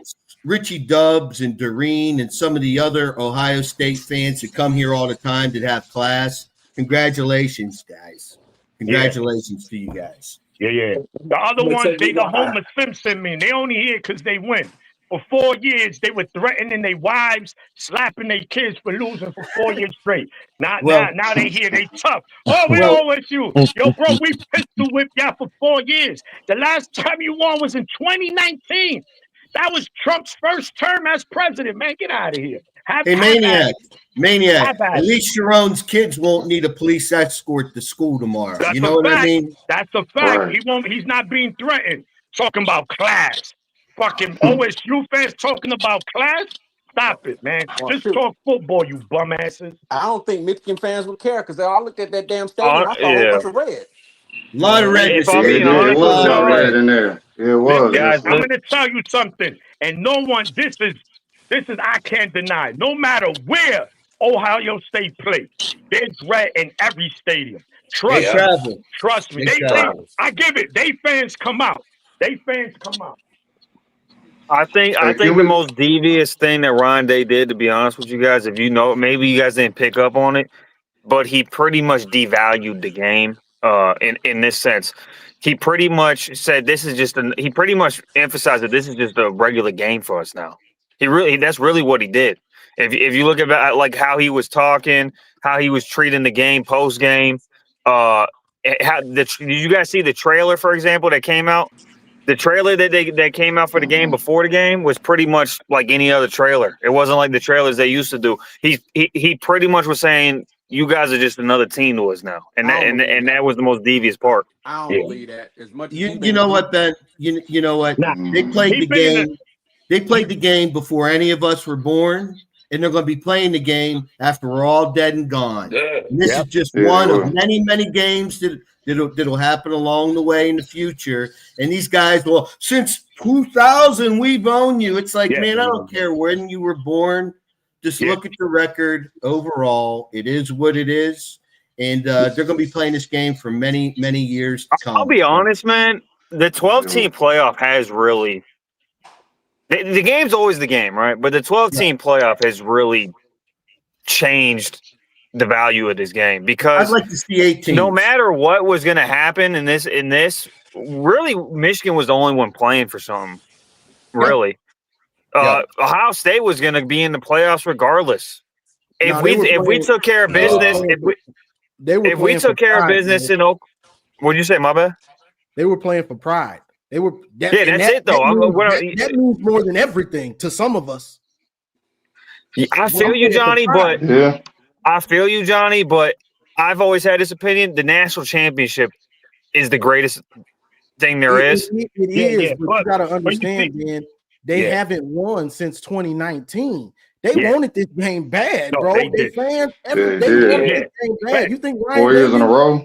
Richie Dubs and Doreen and some of the other Ohio State fans that come here all the time that have class. Congratulations, guys. Congratulations to you guys.
Yeah. The other
I'ma
ones,
tell
they
you
the
why.
Homer Simpson men. They only here because they win. For 4 years, they were threatening their wives, slapping their kids for losing for 4 years straight. Now they here, they tough. Oh, we
Well-
always you. Yo, bro, we pistol whipped y'all for 4 years. The last time you won was in 2019. That was Trump's first term as president. Man, get out of here.
Hey, Maniac.
Have at
At
it.
least Sharon's kids won't need a police escort to school tomorrow.
That's
You know
a
what I
fact.
mean?
That's a fact.
Right.
He's not being threatened. Talking about class. Fucking OSU fans talking about class. Stop it, man.
Well,
Just
shoot.
talk football, you bum asses.
I don't think Michigan fans would care because I looked at that damn stadium. I saw a whole
Yeah.
bunch of red.
A lot of red.
If I'm
Yeah,
being
it
honest
was
with
a lot of
y'all,
red in there. Yeah, it was.
Listen,
guys,
I'm going to tell you something, and no one. This is I can't deny. No matter where Ohio State plays, there's red in every stadium.
They
Yeah.
travel.
Trust me.
They
They
travel.
I give it. They fans come out.
I think
Hey,
the most devious thing that Ryan Day did, to be honest with you guys, if you know, maybe you guys didn't pick up on it, but he pretty much devalued the game. In this sense, he pretty much said this is just he pretty much emphasized that this is just a regular game for us now. That's really what he did. If you look at like how he was talking, how he was treating the game post game, did you guys see the trailer, for example, that came out? The trailer that came out for the game before the game was pretty much like any other trailer. It wasn't like the trailers they used to do. He pretty much was saying, "You guys are just another team to us now," and that was the most devious part.
I don't believe that as much.
You know what, Ben? You know what?
Nah.
They played
He
the
been in
game. They played the game before any of us were born, and they're going to be playing the game after we're all dead and gone.
Yeah.
And this is just one of many games that'll happen along the way in the future. And these guys, well, since 2000, we've owned you. It's like, man, I don't care when you were born. Just look at the record overall. It is what it is. And they're going to be playing this game for many, many years to come.
I'll be honest, man. The 12-team playoff has really the game's always the game, right? But the 12-team playoff has really changed the value of this game because
I'd like to see 8 teams.
No matter what was going to happen in this, really, Michigan was the only one playing for something. Really, Ohio State was going to be in the playoffs regardless. If we took care of business, if we took care of business in Oak, what did you say, my bad?
They were playing for pride. They were.
That's it, though.
That means more than everything to some of us.
I feel you, Johnny, but I've always had this opinion: the national championship is the greatest thing there is.
It is, but you got to understand, man. They haven't won since 2019. They wanted this game bad, bro. They fans, they wanted this game bad. You think Ryan
4 years in a row?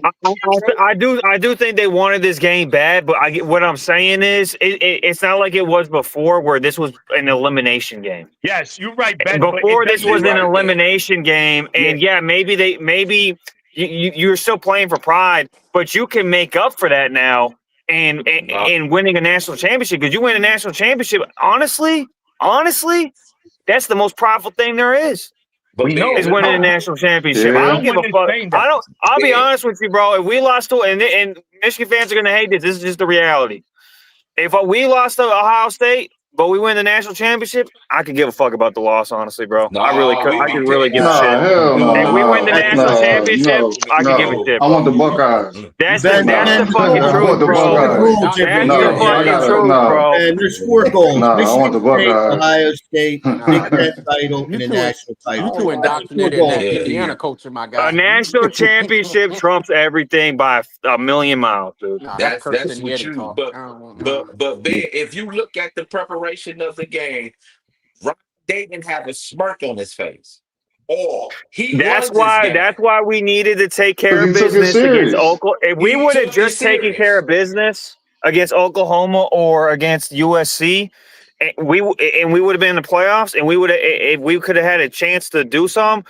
I do think they wanted this game bad, but what I'm saying is it's not like it was before, where this was an elimination game.
Yes, you're right, Ben.
Before this was an elimination game, and maybe you're still playing for pride, but you can make up for that now and winning a national championship, because you win a national championship. Honestly, that's the most prideful thing there is. Is winning a national championship.
Yeah.
I don't give a fuck. I'll be honest with you, bro. If we lost to, and Michigan fans are gonna hate this. This is just the reality. If we lost to Ohio State, but we win the national championship, I could give a fuck about the loss, honestly, bro.
No,
I really could. I could really give a shit.
Hell no.
If we win the national championship, I could give a shit.
I want the Buckeyes.
That's the fucking
I
truth,
want the
bro.
Buckeyes.
That's the fucking truth, bro.
And there's 4 goals.
No, I
Michigan
want the
State,
Buckeyes.
Ohio State, Big Ten title, and a national
You
title.
too indoctrinated in that Indiana culture, my guy.
A national championship trumps everything by a million miles, dude.
Nah,
That's
Kirsten
what
Yeti
you.
talk.
But Ben, if you look at the preparation of the game, Ryan Dayton had a smirk on his face.
That's why we needed to take care of
Because he took it
business
serious.
against Oklahoma. If we would have just taken care of business against Oklahoma or against USC, we would have been in the playoffs, and if we could have had a chance to do some,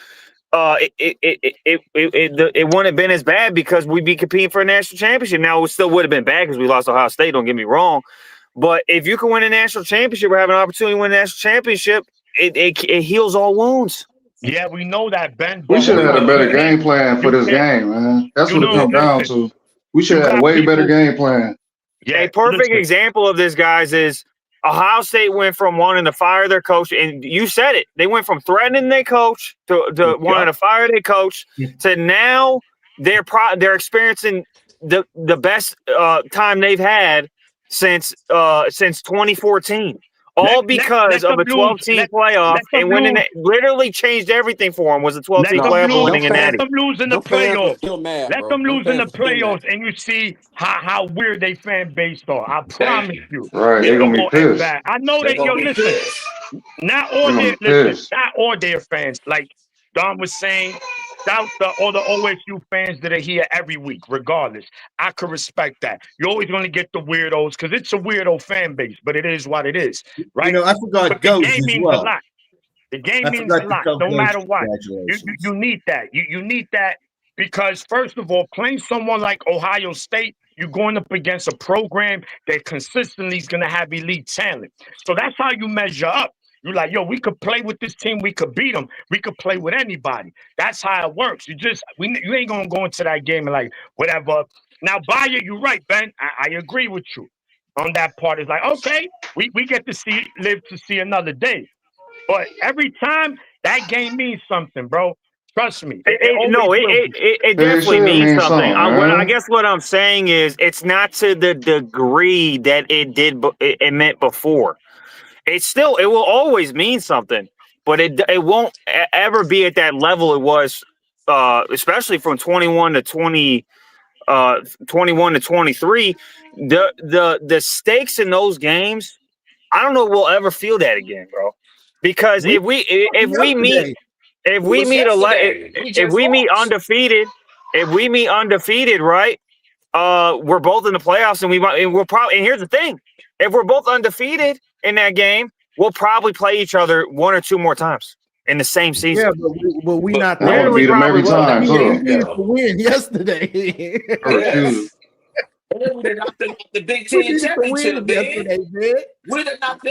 it wouldn't have been as bad, because we'd be competing for a national championship. Now it still would have been bad because we lost to Ohio State. Don't get me wrong, but if you can win a national championship or have an opportunity to win a national championship, it heals all wounds.
Yeah, we know that, Ben.
We should have had a better game plan for this game, man. That's what it comes down to. We should have had a way better game plan.
Yeah,
a perfect example of this, guys, is Ohio State went from wanting to fire their coach, and you said it. They went from threatening their coach to wanting to fire their coach to now they're experiencing the best time they've had since 2014. All because of a 12-team playoff, and winning it literally changed everything for them. Was a 12-team playoff winning a natty.
Let them lose in the playoffs. Let them lose in the
playoffs.
playoffs, and you see how weird they fan base are. I promise you.
Right, they're gonna be pissed.
I know that. Yo, listen. Not all their fans. Like Don was saying, shout to all the OSU fans that are here every week, regardless. I could respect that. You're always going to get the weirdos, because it's a weirdo fan base, but it is what it is, right?
You know, I forgot
but
Ghost
the game
as
means
well.
a lot. The game means a lot, no matter what. You need that. You need that, because, first of all, playing someone like Ohio State, you're going up against a program that consistently is going to have elite talent. So that's how you measure up. You're like, yo, we could play with this team. We could beat them. We could play with anybody. That's how it works. You ain't going to go into that game and like, whatever. Now, Bayer, you're right, Ben. I agree with you on that part. It's like, okay, we get to live to see another day. But every time, that game means something, bro. Trust me. It
definitely means something.
I
guess what I'm saying is it's not to the degree that it meant before. It will always mean something, but it won't ever be at that level it was, especially from 21 to 23. The stakes in those games, I don't know if we'll ever feel that again, bro. Because if we meet undefeated, right? We're both in the playoffs, and we're probably. And here's the thing: if we're both undefeated in that game, we'll probably play each other one or two more times in the same season.
Yeah, but we not
I would beat them every time.
We needed to win yesterday.
The Big Ten championship, man.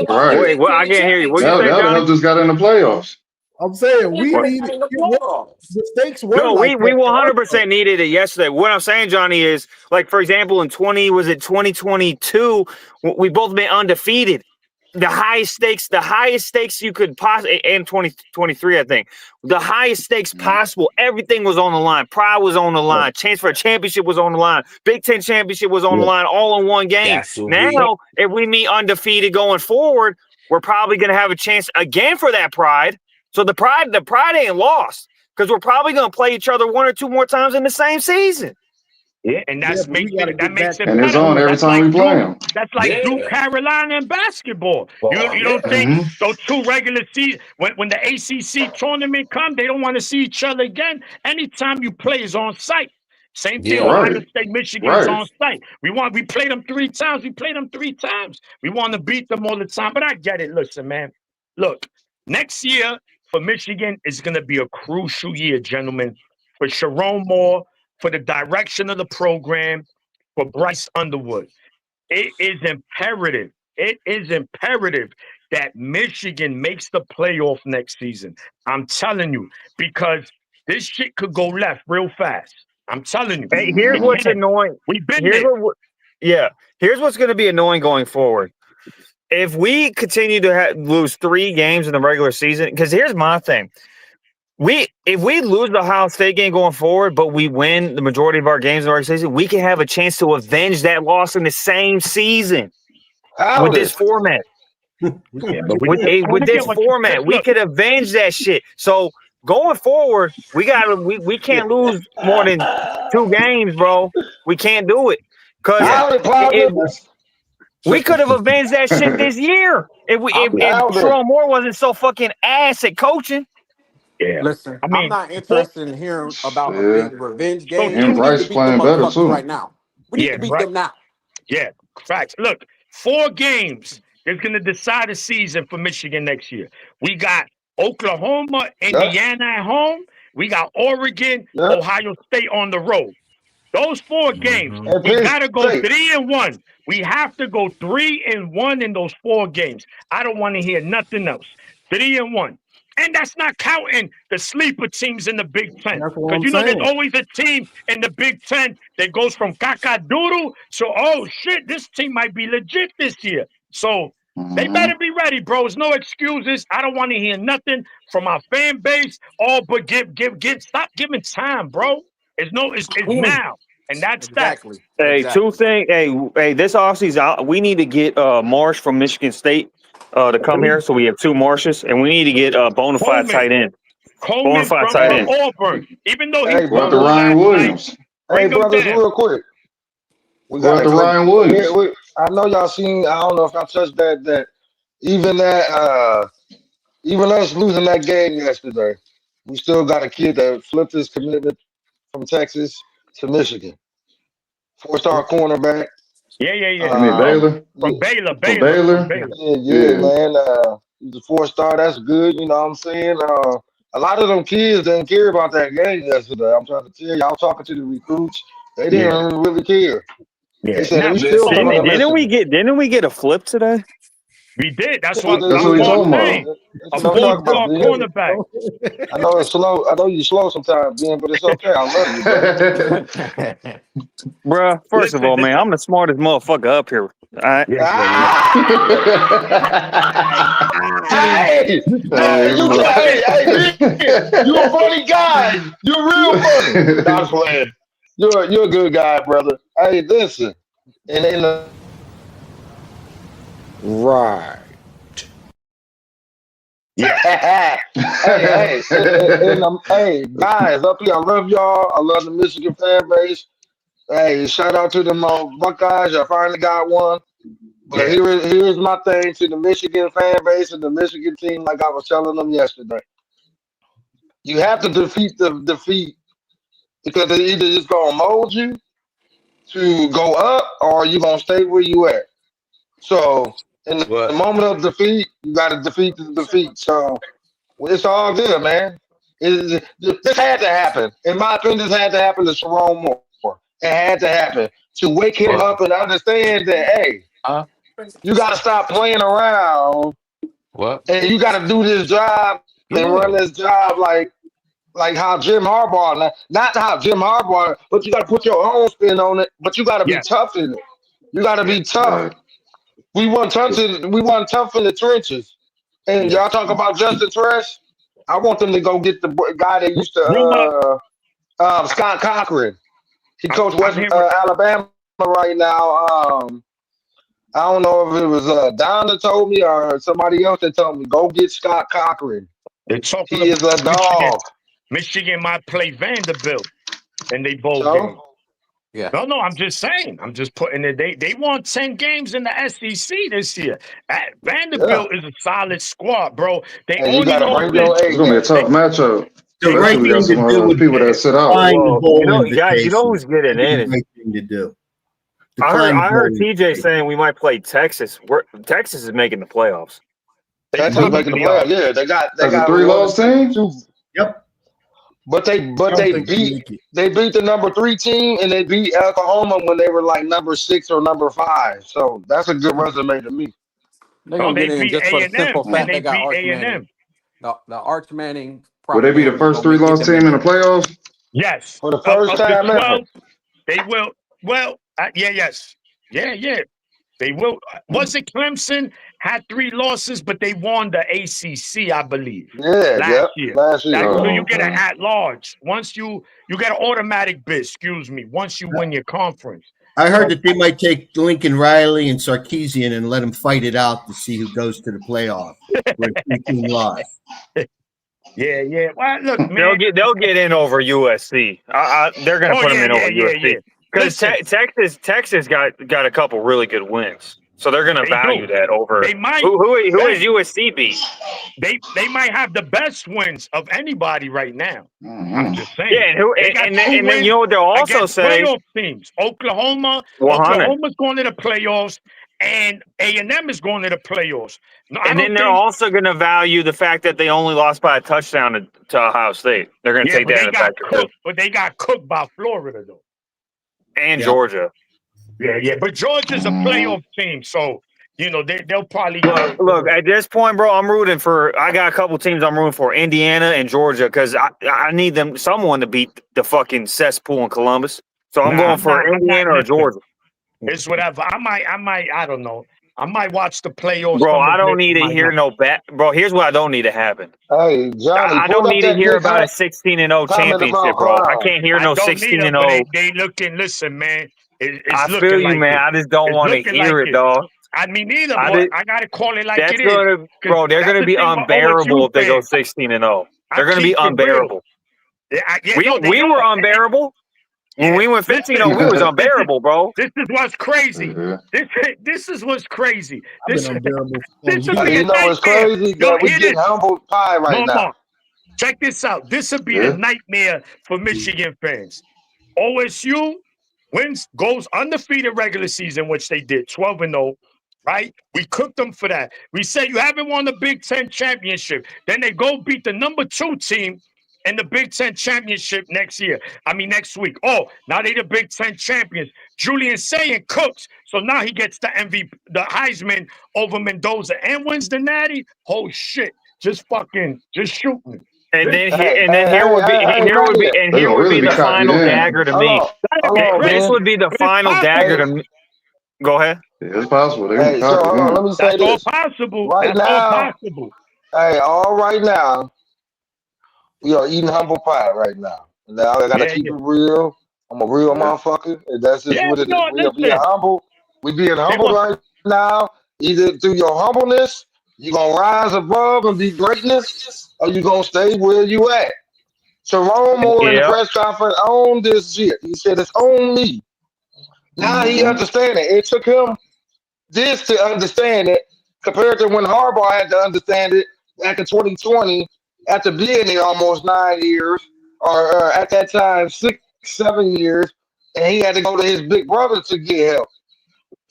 Right.
Wait, I can't hear you. What you say,
That
Johnny?
just got in the playoffs.
I'm saying we needed the stakes were.
No, we 100% needed it yesterday. What I'm saying, Johnny, is like, for example, in 2022, we both been undefeated. the highest stakes you could possibly, and 2023, I think, the highest stakes possible. Everything was on the line. Pride was on the line. Chance for a championship was on the line. Big Ten championship was on the line, all in one game. Now, if we meet undefeated going forward, we're probably going to have a chance again for that pride. So the pride ain't lost because we're probably going to play each other one or two more times in the same season.
Yeah, and that makes it
And it's on every time we play them.
That's like Duke, Carolina, and basketball. You don't think those two regular seasons, when the ACC tournament come, they don't want to see each other again. Anytime you play is on site. Same thing, Ohio State, Michigan is on site. We played them 3 times. We played them 3 times. We want to beat them all the time. But I get it. Listen, man. Look, next year for Michigan is going to be a crucial year, gentlemen. For Sharon Moore, for the direction of the program, for Bryce Underwood. It is imperative that Michigan makes the playoff next season. I'm telling you, because this shit could go left real fast. I'm telling you.
Hey, here's what's annoying.
We've been there.
Here's what's going to be annoying going forward. If we continue to lose 3 games in the regular season, because here's my thing. If we lose the Ohio State game going forward, but we win the majority of our games in the regular season, we can have a chance to avenge that loss in the same season with this format. With this format, we could avenge that shit. So going forward, we can't lose more than 2 games, bro. We can't do it because we could have avenged that shit this year if Sharon Moore wasn't so fucking ass at coaching.
Yeah. Listen, I'm not interested in hearing about a big revenge game.
And Bryce playing better too
right now. We need to beat them now.
Yeah, facts. Look, 4 games is going to decide the season for Michigan next year. We got Oklahoma, Indiana at home. We got Oregon, Ohio State on the road. Those 4 games, we got to go 3-1. We have to go 3-1 in those 4 games. I don't want to hear nothing else. 3-1. And that's not counting the sleeper teams in the Big Ten. Because there's always a team in the Big Ten that goes from caca-doodle to, oh, shit, this team might be legit this year. So they better be ready, bro. There's no excuses. I don't want to hear nothing from our fan base. But stop giving time, bro. It's now. And that's
exactly.
Hey, 2 things. Hey, this offseason, we need to get Marsh from Michigan State to come here, so we have 2 Marshes, and we need to get a bona fide tight end.
Coleman from Auburn, even though he's
brought the Ryan Williams.
Hey, brothers, real quick. We
got the Ryan Williams.
I know y'all seen. I don't know if I touched that even us losing that game yesterday, we still got a kid that flipped his commitment from Texas to Michigan. 4-star cornerback.
Yeah.
Baylor.
From Baylor.
Yeah, man. He's a 4-star. That's good. You know what I'm saying? A lot of them kids didn't care about that game yesterday. I'm trying to tell you. I was talking to the recruits. They didn't really care.
Yeah.
They said,
didn't we get a flip today?
We did. That's what
we talking about.
A 4-star cornerback.
I know it's slow. I know you're slow sometimes, Ben, but it's okay. I love you,
bro. First of all, man, I'm the smartest motherfucker up here. All right.
Hey, you a funny guy. You're real funny. Not playing. You're a good guy, brother. Hey, listen. Right.
Yeah.
Hey, guys, up here, I love y'all. I love the Michigan fan base. Hey, shout out to them Buckeyes. I finally got one. But here's my thing to the Michigan fan base and the Michigan team, like I was telling them yesterday. You have to defeat the defeat because they either just gonna mold you to go up or you're gonna stay where you at. So in the moment of defeat, you gotta defeat the defeat. So it's all good, man. This had to happen. In my opinion, this had to happen to Sharon Moore. It had to happen to wake him up and understand that, hey, you gotta stop playing around. And you gotta do this job and run this job like how Jim Harbaugh, not how Jim Harbaugh, but you gotta put your own spin on it. But you gotta be tough in it. You gotta be tough. We want tough in the trenches. And
Yeah.
y'all talk about Justin Trash. I want them to go get the guy that used
Rumor,
to Scott Cochran. He coached
I'm hearing
Alabama right now. I don't know if it was Don that told me or somebody else that told me go get Scott Cochran.
they're talking
He is a
about Michigan.
dog.
Michigan might play Vanderbilt in they bowl game.
So
Yeah.
No, I'm just saying. I'm just putting it. They won 10 games in the SEC this year.
yeah,
Vanderbilt is a solid squad, bro. They
and you
only
got to
lost
bring your
It's
A
gonna be a
game.
tough matchup,
The
they
right
especially we got
thing
some
to do would
people
be
that sit out.
decline the
Well,
bowl
guys, you know
invitation.
who's getting
That'd
in?
be the
Is
right thing to do.
I heard
Decline the
I
bowl
heard TJ
invitation.
saying we might play Texas. Texas is making the playoffs.
they
Texas making the
probably are.
playoffs. Yeah, they got
As a
one of
3-loss
the
team,
two,
Yep.
but
I don't think they make it.
they beat the number 3 team and they beat Oklahoma when they were like number 6 or number 5. So that's a good resume to me.
They're
No,
gonna
they
get in
beat
just for the
A&M,
simple
and
fact
they
they got
beat
Arch
A&M.
Manning. The Arch Manning
would they be the
propaganda is
first
gonna get
3-loss
them in
team in the
there.
playoffs?
Yes.
For the first
Of the
time ever.
12, they will. Well, yes. Yeah. They will. Was it Clemson had 3 losses, but they won the ACC, I believe,
Yeah,
last
yep.
year.
Last year.
So
Oh,
you get an
okay.
at-large. Once you get an automatic bid, excuse me, once you win your conference.
I heard
So,
that they might take Lincoln Riley and Sarkeesian and let them fight it out to see who goes to the playoff with a 3-team loss.
yeah. Well, look, man.
They'll get in over USC. They're going to
Oh,
put them in over
yeah.
USC because
Listen,
Texas got a couple really good wins, so they're going to
they
value
do.
that over
They might.
who
Hey,
is USC beat.
They might have the best wins of anybody right now. I'm just saying.
Yeah,
They got
and
2
then
wins
you know what they'll also
against
say.
playoff teams.
100.
Oklahoma's going to the playoffs, and A&M is going to the playoffs. No, I
And then
don't
they're
think.
also going to value the fact that they only lost by a touchdown to Ohio State. They're going to
Yeah,
take
but
that
they
into
got
factor too.
cooked. But they got cooked by Florida, though.
And
Yeah.
Georgia.
Yeah. But Georgia's a playoff team, so they'll probably.
Look, at this point, bro, I'm rooting for. I got a couple teams I'm rooting for: Indiana and Georgia, because I need someone to beat the fucking cesspool in Columbus. So I'm going for Indiana or Georgia.
It's whatever. I might. I don't know. I might watch the playoffs.
Bro,
from a
I don't
bit,
need to
might
hear
not.
Bro, here's what I don't need to happen.
Hey, Johnny,
I
pull
don't
up
need to
that
hear
big
about a 16-0
comment
championship,
about
bro. I
Crown.
can't hear
I
no
don't need them,
16-0.
but they looking. Listen, man, it's
I
looking
feel you,
like
man.
it.
I just don't
It's
want to
looking
hear
like
it,
it.
dog.
I mean, neither, but I gotta call it like
That's
it is.
gonna, bro. They're
That's
gonna
the
be
thing with
unbearable
OSU
if they go
fans.
16-0.
I
They're gonna be
keep it real.
unbearable.
They
We were
are.
unbearable. When we went 15-0, we was unbearable, bro.
This is what's crazy.
Yeah.
This is what's crazy.
I've been unbearable for
This would
years.
be a
You know what's
nightmare.
crazy?
Yo,
That we
hear
getting
this.
humbled pie right now.
Mark, check this out. This would be the nightmare for Michigan fans. OSU goes undefeated regular season, which they did 12-0. Right? We cooked them for that. We said you haven't won the Big Ten championship. Then they go beat the number 2 team in the Big Ten championship next week. Oh, now they the Big Ten champions. Julian Sayin cooks. So now he gets the MVP, the Heisman over Mendoza and wins the Natty. Oh shit. Just shoot me.
And then
Hey,
here would be
really be
the
copied
final
in.
dagger to
hold
me.
on,
This
man.
would be the final dagger to me. Go ahead.
Yeah, it's possible. They
Hey,
gonna
so
copy
hold on, let
him.
me say
That's all
this.
possible.
Right
That's all
now,
possible.
hey, all right now, we are eating humble pie right now. Now I gotta keep it real. I'm a real motherfucker. And that's just what it is.
No,
We are being
listen.
humble. We being humble
want-
right now. Either through your humbleness, you gonna rise above and be greatness, or you gonna stay where you at. Jerome Moore in the press conference on this shit. He said it's on me. Now he understand it. It took him this to understand it compared to when Harbaugh had to understand it back in 2020 after being there almost 9 years, or at that time 6, 7 years, and he had to go to his big brother to get help.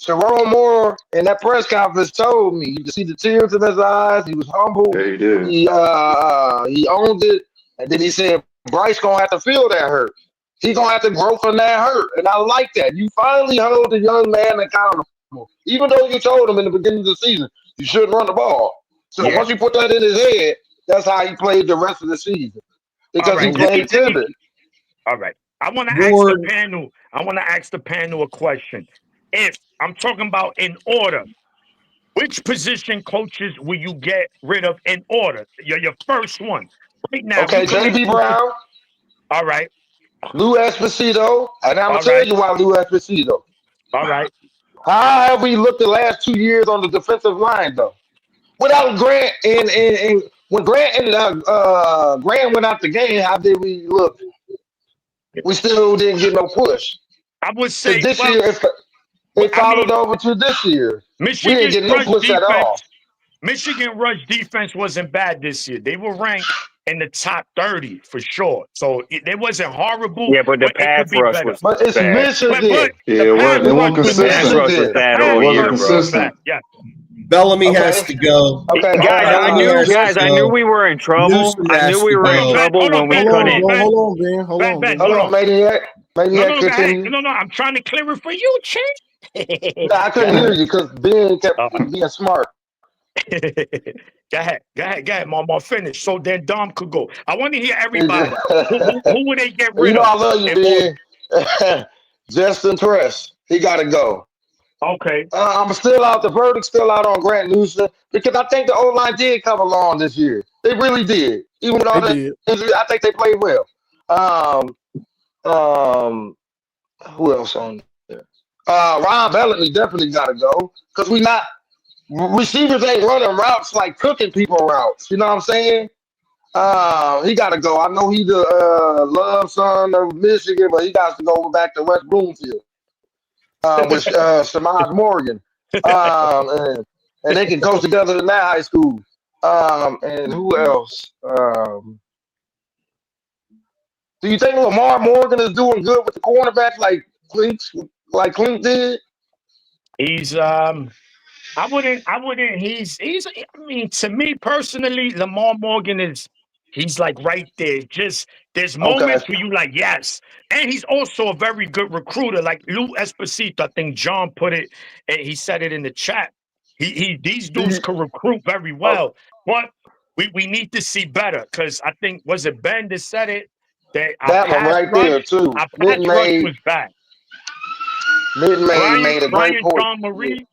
Jerome Moore in that press conference told me, you could see the tears in his eyes. He was humble.
Yeah, he did.
He owned it, and then he said Bryce gonna have to feel that hurt. He gonna have to grow from that hurt, and I like that. You finally hold the young man accountable, even though you told him in the beginning of the season you shouldn't run the ball. So once you put that in his head, that's how he played the rest of the season because he played timid.
All right. I want to ask the panel a question. If I'm talking about in order, Which position coaches will you get rid of in order? Your first one right now.
Okay, J.B. Brown.
All right.
Lou Esposito, and I'm gonna tell you why Lou Esposito.
All right.
How have we looked the last 2 years on the defensive line though? Without Grant and when Grant and Grant went out the game, how did we look? We still didn't get no push.
I would say
this year it followed over to this year.
Michigan
we didn't get no push at all.
Michigan rush defense wasn't bad this year. They were ranked in the top 30 for sure. So it wasn't horrible.
Yeah, but the pass rush was
but it's
bad.
Michigan.
It wasn't consistent.
Pass rush was bad
It
all
wasn't
year,
consistent.
Yeah.
Bellamy has to go.
Okay,
guys, I knew we were in trouble. I knew we were in trouble when we couldn't.
Hold on, Ben. Hold on,
Maniac.
No, I'm trying to clear it for you, Chick.
I couldn't hear you because Ben kept being smart.
Go ahead, Mama. Finish. So then Dom could go. I want to hear everybody. Who would they get rid of?
I love you, Ben. Justin Press. He got to go.
Okay.
I'm still out. The verdict's still out on Grant Newsom because I think the O-line did come along this year. They really did. Even with all that injury, I think they played well. Who else on there? Ron Bellamy definitely got to go because receivers ain't running routes like cooking people routes. You know what I'm saying? He got to go. I know he's the love son of Michigan, but he got to go back to West Bloomfield. With Samaj Morgan, and they can coach together in that high school. And who else? Do you think Lamar Morgan is doing good with the cornerbacks like Clint did?
He's I wouldn't. He's. I mean, to me personally, Lamar Morgan he's like right there. Just there's moments where you like, yes. And he's also a very good recruiter. Like Lou Esposito, I think John put it, and he said it in the chat. These dudes can recruit very well. But we need to see better because I think, was it Ben that said it?
That one right there, too.
Our pass rush was bad.
Mid-May made a great point.
John Marie,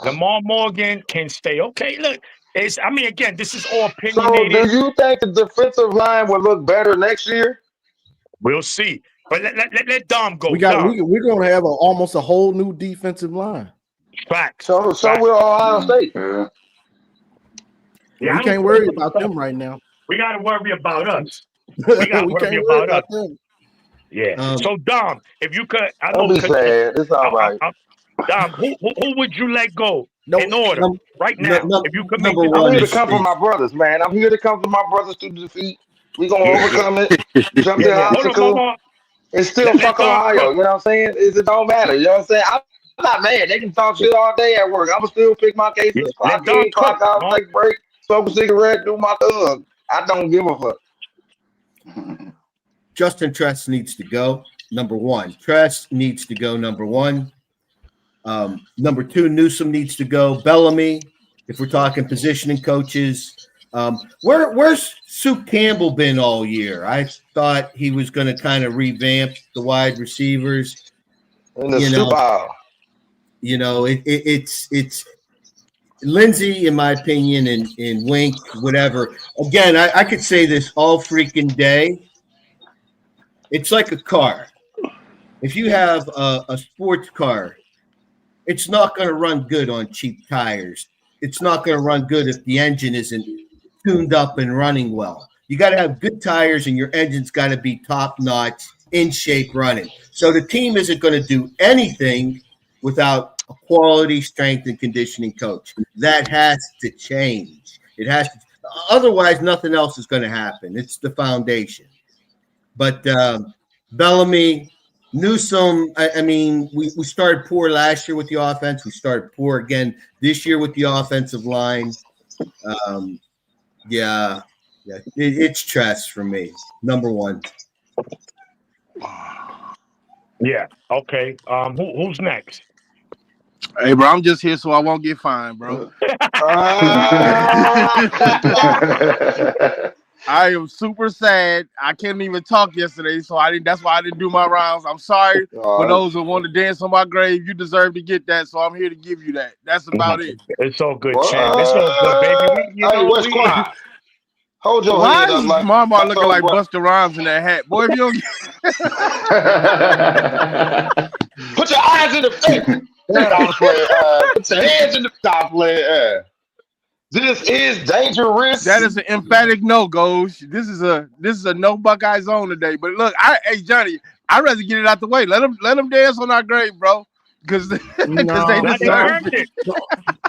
Lamar Morgan can stay. Okay, look. Again, this is all opinionated.
So, do you think the defensive line will look better next year?
We'll see. But let Dom go.
We're going to have almost a whole new defensive line.
Facts.
So will Ohio State.
Yeah, we can't worry about them right now.
We got to worry about us. We got to worry about us. Them. Yeah. So Dom, if you could,
don't be sad. It's all right.
Dom, who would you let go in order right now? If you could make it,
I'm here to come for my brothers, man. I'm here to come for my brothers to defeat. We're going to overcome it, jump the obstacle, and still fuck Ohio. You know what I'm saying? It don't matter. You know what I'm saying? I'm not mad. They can talk shit all day at work. I'm going to still pick my cases, clock in, clock out, take a break, smoke a cigarette, do my thug. I don't give a fuck.
Justin Tress needs to go, number one. Tress needs to go, number one. Number two, Newsom needs to go. Bellamy, if we're talking positioning coaches. Where's Sue Campbell been all year? I thought he was going to kind of revamp the wide receivers. It's Lindsey, in my opinion, and Wink, whatever. Again, I could say this all freaking day. It's like a car. If you have a sports car, it's not going to run good on cheap tires. It's not going to run good if the engine isn't tuned up and running well. You got to have good tires, and your engine's got to be top-notch, in shape, running. So the team isn't going to do anything without a quality strength and conditioning coach. That has to change. It has to. Otherwise, nothing else is going to happen. It's the foundation. But Bellamy, Newsom, I mean, we started poor last year with the offense. We started poor again this year with the offensive line. It's Tress for me, number one.
Yeah. Okay. Who's next?
Hey, bro, I'm just here so I won't get fined, bro. I am super sad. I couldn't even talk yesterday, so I didn't. That's why I didn't do my rounds. I'm sorry for those who want to dance on my grave. You deserve to get that, so I'm here to give you that. That's about it.
It's all good, champ. It's all good, baby.
Hey, what's quiet? Hold your
Why
head up,
is
like
Mama looking like Busta Rhymes in that hat? Boy, if you don't
put your eyes in the face. Put your hands in the top play. This is dangerous.
That is an emphatic no, Gosh. This is a no Buckeye zone today. But look, hey Johnny, I'd rather get it out the way. Let them dance on our grave, bro. Because they deserve it.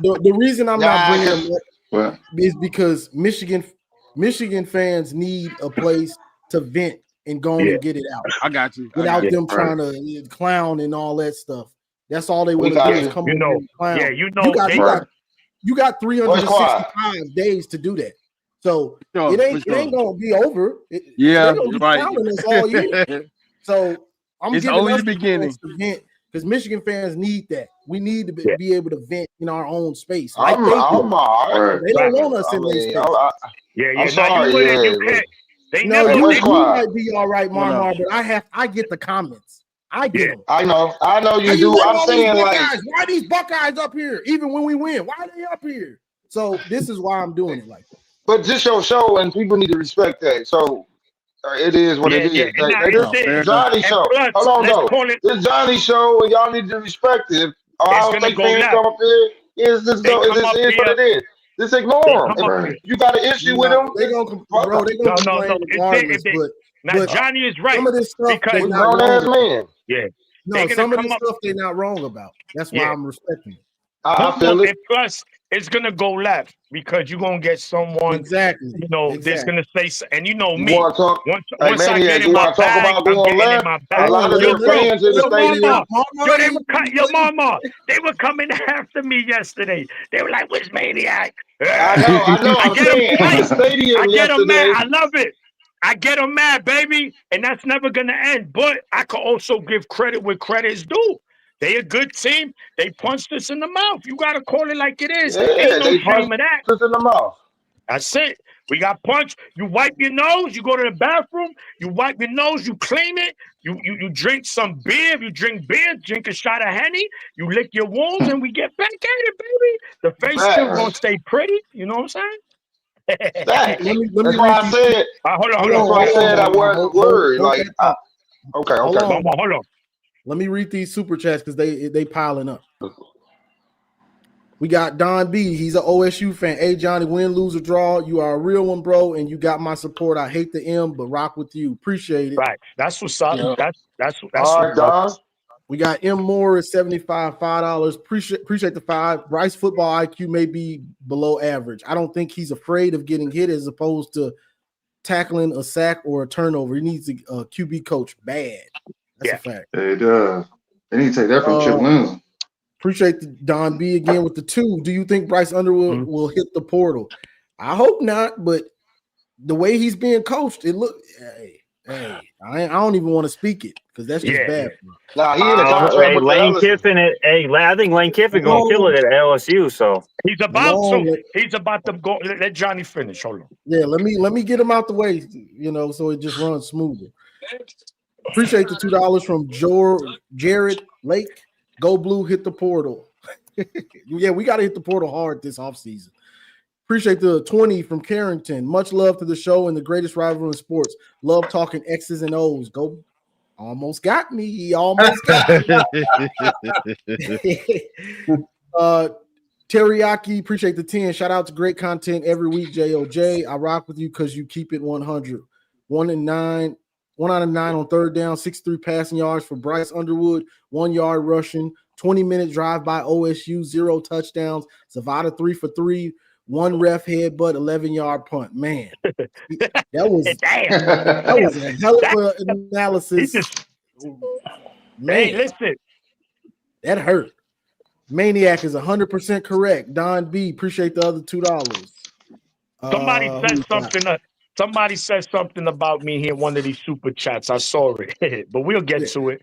The reason I'm not bringing them up is because Michigan fans need a place to vent and go and get it out.
I got you.
Without them trying to clown and all that stuff. That's all they want to do is come over and clown.
Yeah,
you got 365 days to do that. So it ain't gonna be over. They're gonna be clowning us all year. So
it's only the beginning.
Because Michigan fans need that. We need to be able to vent in our own space.
They don't
want us in their space.
I'm sorry.
You might be all right, Marmar, but I get the comments. I get them.
I know you do. I'm saying
why are these Buckeyes up here? Even when we win, why are they up here? So this is why I'm doing it like that.
But this your show, and people need to respect that. So it is what it is. This Johnny show. Hold on, though. This Johnny show, and y'all need to respect it. Ohio State fans come up here. Is what it is. Just ignore them. If you got an issue with them,
they're gonna complain regardless. But
Johnny is right.
Some of this stuff
because
they're not wrong about.
Yeah.
No, some of this stuff they're not wrong about. That's why I'm respecting it.
I feel it.
Plus, it's gonna go left because you're gonna get someone that's gonna say, and you know me. Once I get in my bag, I'm getting in my bag.
A lot of their fans in the stadium.
They were coming after me yesterday. They were like, "Where's Maniac?"
I know. I'm saying at the stadium
I get them
yesterday.
mad. I love it. I get them mad, baby, and that's never gonna end. But I could also give credit where credit is due. They a good team. They punched us in the mouth. You gotta call it like it is.
Yeah,
ain't no
they
shame of that.
punched us in the mouth.
That's it. We got punched. You wipe your nose. You go to the bathroom. You wipe your nose. You clean it. You drink some beer. If you drink beer, drink a shot of Henny. You lick your wounds, and we get back at it, baby. The face still gonna stay pretty. You know what I'm saying?
That's why I said.
Hold on.
That's why I said I wasn't worried. Like, okay.
Hold on.
Let me read these super chats because they piling up. We got Don B. He's an OSU fan. Hey, Johnny, win, lose, or draw. You are a real one, bro, and you got my support. I hate the M, but rock with you. Appreciate it.
Right. That's what's up.
Yeah.
That's
all right, Don.
We got M. Moore at $75, $5. Appreciate the $5. Bryce football IQ may be below average. I don't think he's afraid of getting hit as opposed to tackling a sack or a turnover. He needs a QB coach bad. That's a fact.
It does. They need to take that from Chip Lindsey.
Appreciate the Don B again with the 2. Do you think Bryce Underwood will hit the portal? I hope not, but the way he's being coached, it look. Hey, I don't even want to speak it because that's just bad.
Nah, he in the contract with
Lane Kiffin. I think Lane Kiffin gonna kill it at LSU. So
he's about to go. Let Johnny finish. Hold on.
Yeah, let me get him out the way. So it just runs smoother. Appreciate the $2 from Jared Lake. Go Blue, hit the portal. Yeah, we got to hit the portal hard this offseason. Appreciate the 20 from Carrington. Much love to the show and the greatest rivalry in sports. Love talking X's and O's. Go. Almost got me. Almost got me. Teriyaki, appreciate the 10. Shout out to great content every week, JOJ. I rock with you because you keep it 100. 1 out of 9 on third down, 63 passing yards for Bryce Underwood, 1 yard rushing, 20-minute drive by OSU, 0 touchdowns. Zavada 3 for 3, 1 ref headbutt, 11-yard punt. Man, that was a hell of an analysis.
Man, listen,
that hurt. Maniac is 100% correct. Don B, appreciate the other $2.
Somebody said something about me here in one of these super chats. I saw it, but we'll get to it.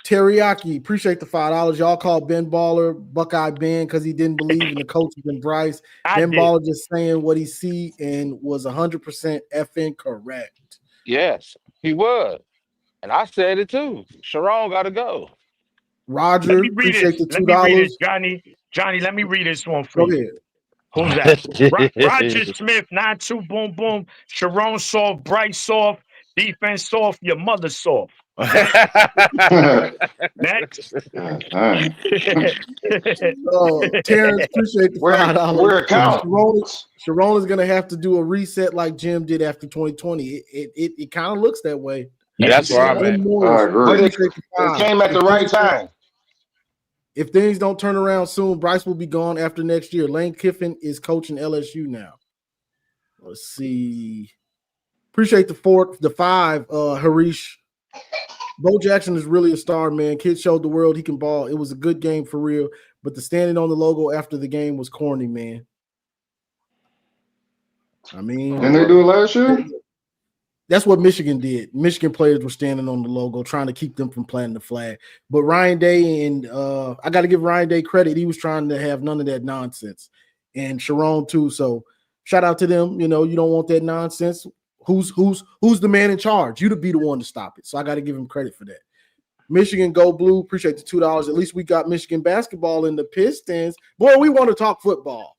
Teriyaki, appreciate the $5. Y'all called Ben Baller Buckeye Ben because he didn't believe in the coaches and Bryce. Ben Baller just saying what he see and was 100% effing correct.
Yes, he was. And I said it too. Sharon got to go.
Roger,
Let me read
appreciate
this.
the
Let me read
$2.
this, Johnny. Johnny, let me read this one for
Go
you.
ahead.
Who's that? Roger Smith, 9-2, boom, boom. Sharon soft, Bryce soft, defense soft, your mother soft. Next.
Terrence, appreciate the $5.
Where it counts.
Sharon is gonna have to do a reset like Jim did after 2020. It kind of looks that way.
That's where I'm at.
I agree.
But it came at the right time.
If things don't turn around soon, Bryce will be gone after next year. Lane Kiffin is coaching LSU now. Let's see. Appreciate the 5, Harish. Bo Jackson is really a star, man. Kid showed the world he can ball. It was a good game for real, but the standing on the logo after the game was corny, man. I mean,
didn't they do it last year?
That's what Michigan did. Michigan players were standing on the logo, trying to keep them from planting the flag. But Ryan Day and I got to give Ryan Day credit. He was trying to have none of that nonsense, and Sharon too. So shout out to them. You know, you don't want that nonsense. Who's the man in charge? You to be the one to stop it. So I got to give him credit for that. Michigan go blue. Appreciate the $2. At least we got Michigan basketball in the Pistons. Boy, we want to talk football.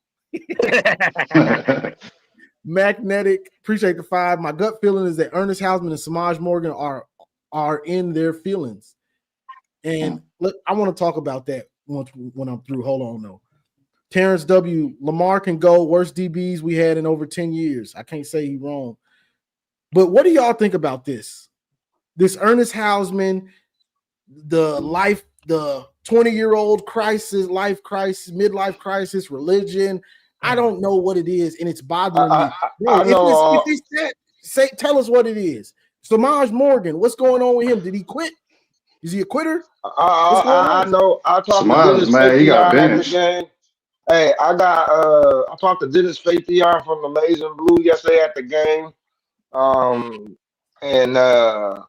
Magnetic, appreciate the 5. My gut feeling is that Ernest Hausman and Samaj Morgan are in their feelings. And look, I want to talk about that when I'm through. Hold on, though. Terrence W. Lamar can go. Worst DBs we had in over 10 years. I can't say he's wrong. But what do y'all think about this? This Ernest Hausman, the 20-year-old crisis, life crisis, midlife crisis, religion. I don't know what it is, and it's bothering me. Bro, tell us what it is. Samaj Morgan, what's going on with him? Did he quit? Is he a quitter?
I know. I talked to Dennis
man, he got benched.
Hey, I talked to Dennis Faithion from Amazing Blue yesterday at the game. And I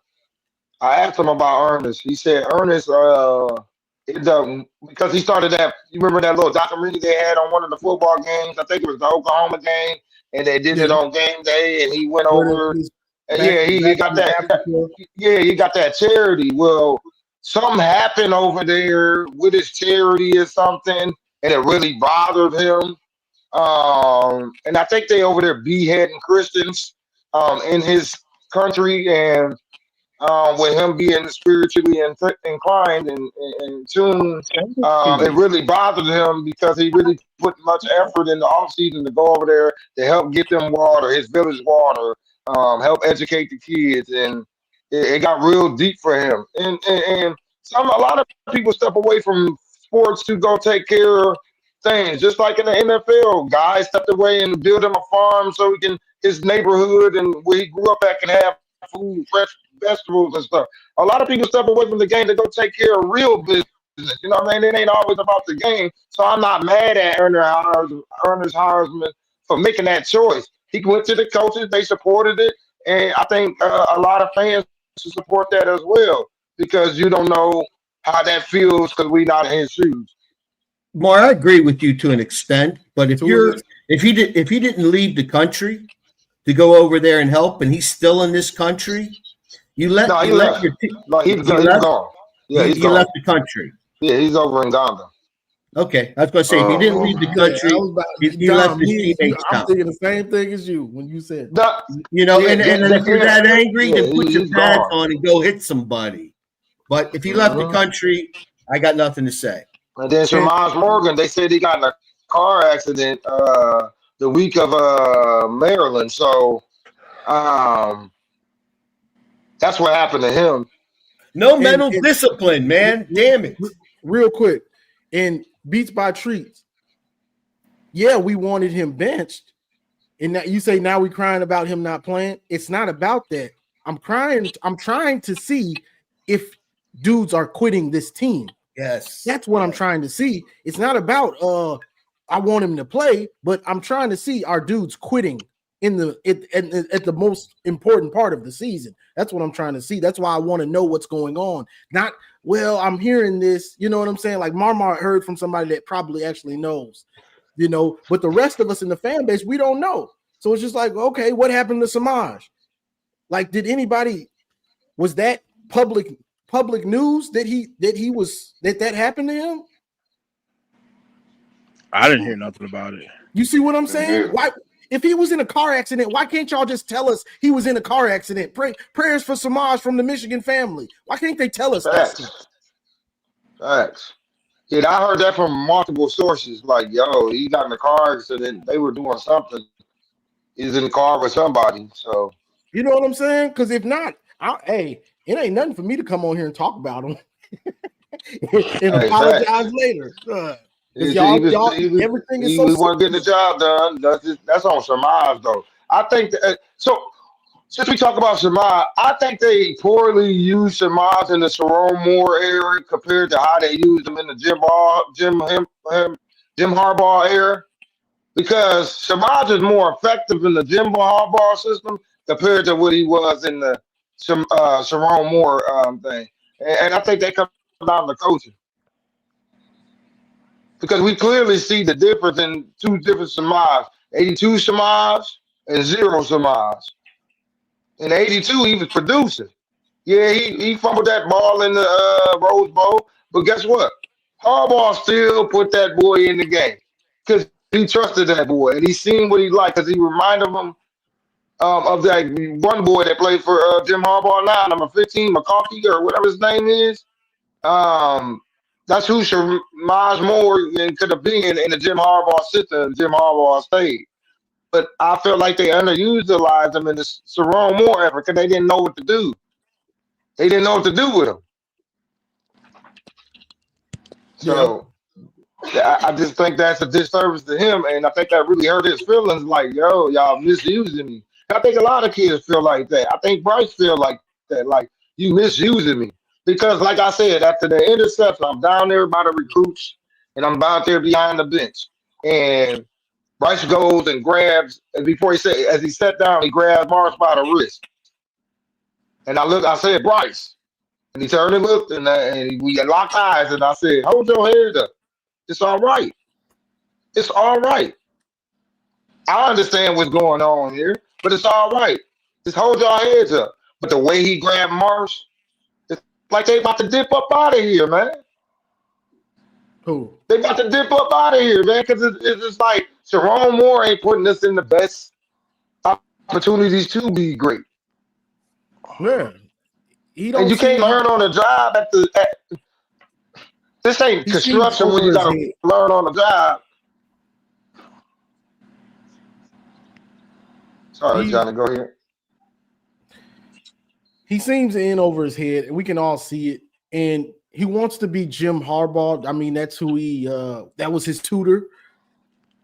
asked him about Ernest. He said Ernest because he started that. You remember that little documentary they had on one of the football games? I think it was the Oklahoma game, and they did it on game day. And he went over. He got that. He got that charity. Well, something happened over there with his charity or something, and it really bothered him. And I think they over there beheading Christians in his country, and with him being spiritually inclined and tuned, it really bothered him because he really put much effort in the offseason to go over there to help get them water, his village water, help educate the kids, and it got real deep for him. And a lot of people step away from sports to go take care of things, just like in the NFL. Guys stepped away and built him a farm so his neighborhood and where he grew up at can have food, fresh vegetables and stuff. A lot of people step away from the game to go take care of real business. You know what I mean? It ain't always about the game. So I'm not mad at Ernest Hausman for making that choice. He went to the coaches, they supported it, and I think a lot of fans should support that as well, because you don't know how that feels because we're not in his shoes.
Mar, I agree with you to an extent, but if he didn't leave the country to go over there and help, and he's still in this country, he left.
He's gone. Yeah,
he left the country.
Yeah, he's over in Ghana.
Okay, I was going to say if he didn't leave the country, he left his teammates.
I'm thinking the same thing as you when you said,
and if you're that angry, then put your pads on and go hit somebody. But if he left the country, I got nothing to say.
And then Samaj Morgan, they said he got in a car accident the week of Maryland. So that's what happened to him.
No mental discipline, man. Damn it.
Real quick, in Beats by Treats, yeah, we wanted him benched. And now you say now we crying about him not playing. It's not about that. I'm trying to see if dudes are quitting this team.
Yes.
That's what I'm trying to see. It's not about I want him to play, but I'm trying to see are dudes quitting at the most important part of the season. That's what I'm trying to see. That's why I want to know what's going on. Not, well, I'm hearing this, you know what I'm saying? Like Marmar heard from somebody that probably actually knows, but the rest of us in the fan base, we don't know. So it's just like, okay, what happened to Samaj? Like, was that public news that happened to him?
I didn't hear nothing about it.
You see what I'm saying?
Yeah.
Why, if he was in a car accident, why can't y'all just tell us he was in a car accident? Prayers for Samaj from the Michigan family. Why can't they tell us that stuff?
Facts. Yeah, I heard that from multiple sources. Like, yo, he got in a car accident. They were doing something. He's in the car with somebody. So,
you know what I'm saying? Because if not, it ain't nothing for me to come on here and talk about him and apologize later. Everything is so
we weren't getting the job done. That's on Samaj, though. I think that, so. Since we talk about Samaj, I think they poorly used Samaj in the Sharon Moore era compared to how they used him in the Jim Harbaugh era. Because Samaj is more effective in the Jim Harbaugh system compared to what he was in the Sharon Moore thing. And I think that comes down to coaching. Because we clearly see the difference in two different Samaj. 82 Samaj and 0 Samaj. In 82, he was producing. Yeah, he fumbled that ball in the Rose Bowl. But guess what? Harbaugh still put that boy in the game because he trusted that boy. And he seen what he liked because he reminded him of that one boy that played for Jim Harbaugh now, number 15, McConkey or whatever his name is. That's who Samaj Moore could have been in the Jim Harbaugh system. Jim Harbaugh stayed. But I felt like they underutilized him in the Sharon Moore effort because they didn't know what to do. They didn't know what to do with him. So I just think that's a disservice to him, and I think that really hurt his feelings. Like, yo, y'all misusing me. I think a lot of kids feel like that. I think Bryce feel like that, like you misusing me. Because, like I said, after the interception, I'm down there by the recruits, and I'm out there behind the bench, and Bryce goes and grabs, and as he sat down, he grabbed Morris by the wrist. And I said, Bryce. And he turned and looked, and we locked eyes, and I said, hold your head up. It's all right. It's all right. I understand what's going on here, but it's all right. Just hold your heads up. But the way he grabbed Morris, it's like they about to dip up out of here, man.
Who?
They about to dip up out of here, man, because it's just like Sharon Moore ain't putting us in the best opportunities to be great.
Yeah.
And you can't learn on the job this ain't construction when you gotta learn on the job. Sorry, Johnny, go ahead.
He seems in over his head, and we can all see it. And he wants to be Jim Harbaugh. I mean, that's who that was his tutor.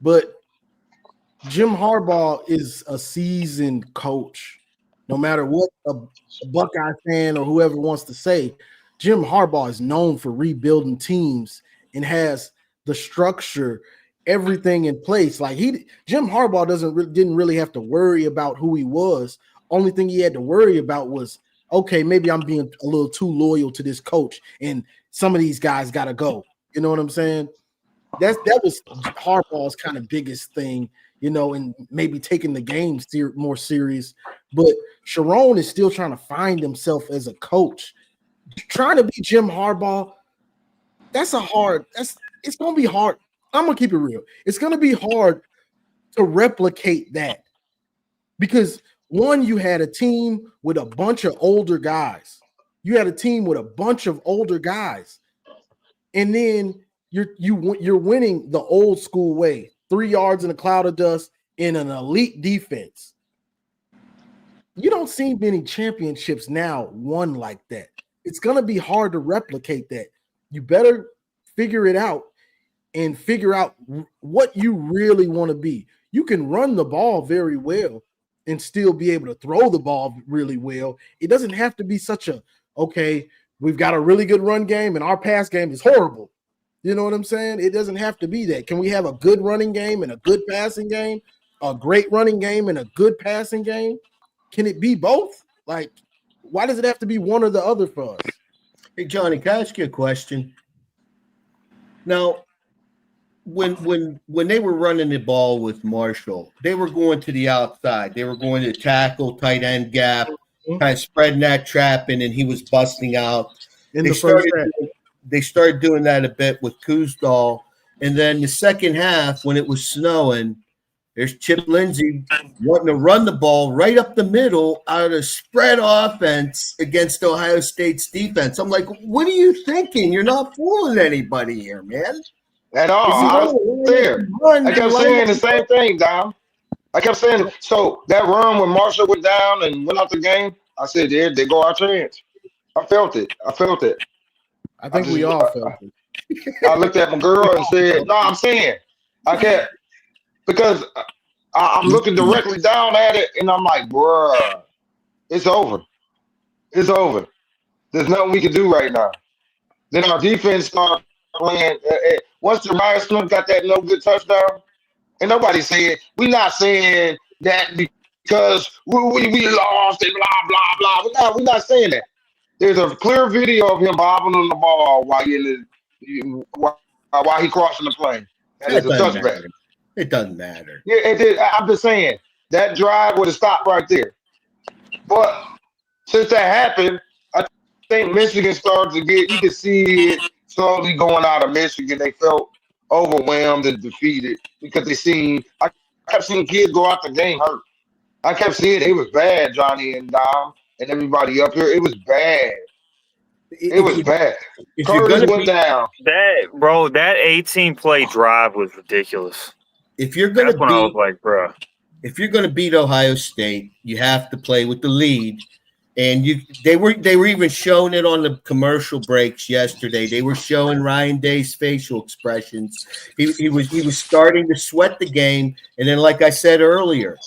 But Jim Harbaugh is a seasoned coach. No matter what a Buckeye fan or whoever wants to say, Jim Harbaugh is known for rebuilding teams and has the structure, everything in place. Like Jim Harbaugh didn't really have to worry about who he was. Only thing he had to worry about was, okay, maybe I'm being a little too loyal to this coach, and some of these guys got to go. You know what I'm saying? That was Harbaugh's kind of biggest thing, and maybe taking the game more serious. But Sharon is still trying to find himself as a coach. Trying to be Jim Harbaugh, it's going to be hard. I'm going to keep it real. It's going to be hard to replicate that because, one, you had a team with a bunch of older guys. And then you're winning the old school way, 3 yards in a cloud of dust in an elite defense. You don't see many championships now won like that. It's going to be hard to replicate that. You better figure it out and figure out what you really want to be. You can run the ball very well and still be able to throw the ball really well. It doesn't have to be okay, we've got a really good run game and our pass game is horrible. You know what I'm saying? It doesn't have to be that. Can we have a good running game and a good passing game? a great running game and a good passing game? Can it be both? Like, why does it have to be one or the other for us?
Hey, Johnny, can I ask you a question? Now, when they were running the ball with Marshall, they were going to the outside. They were going to tackle, tight end gap, kind of spreading that trap in, and he was busting out.
In the first half.
They started doing that a bit with Kuzdal. And then the second half, when it was snowing, there's Chip Lindsey wanting to run the ball right up the middle out of the spread offense against Ohio State's defense. I'm like, what are you thinking? You're not fooling anybody here, man.
At all. I was there. I kept saying the same thing, Dom. I kept saying, so that run when Marshall went down and went out the game, I said, there, they go our chance. I felt it.
I think we all felt it.
I looked at my girl and said, no, I'm saying, I can't, because I'm looking directly down at it, and I'm like, bruh, it's over. It's over. There's nothing we can do right now. Then our defense started playing. Once Jeremiah Smith got that no good touchdown, and nobody said, we're not saying that because we lost and blah, blah, blah. We're not saying that. There's a clear video of him bobbing on the ball while he crossing the plane. That is a touchback.
It doesn't matter.
Yeah, it did. I'm just saying that drive would have stopped right there. But since that happened, I think Michigan started to get. You could see it slowly going out of Michigan. They felt overwhelmed and defeated because I kept seeing kids go out the game hurt. I kept seeing it was bad, Johnny and Dom and everybody up here. It was bad. It was bad. Curtis went down.
That 18 play drive was ridiculous.
If you're gonna
That's when I was like, bro.
If you're gonna beat Ohio State, you have to play with the lead. And they were even showing it on the commercial breaks yesterday. They were showing Ryan Day's facial expressions. He was starting to sweat the game, and then, like I said earlier,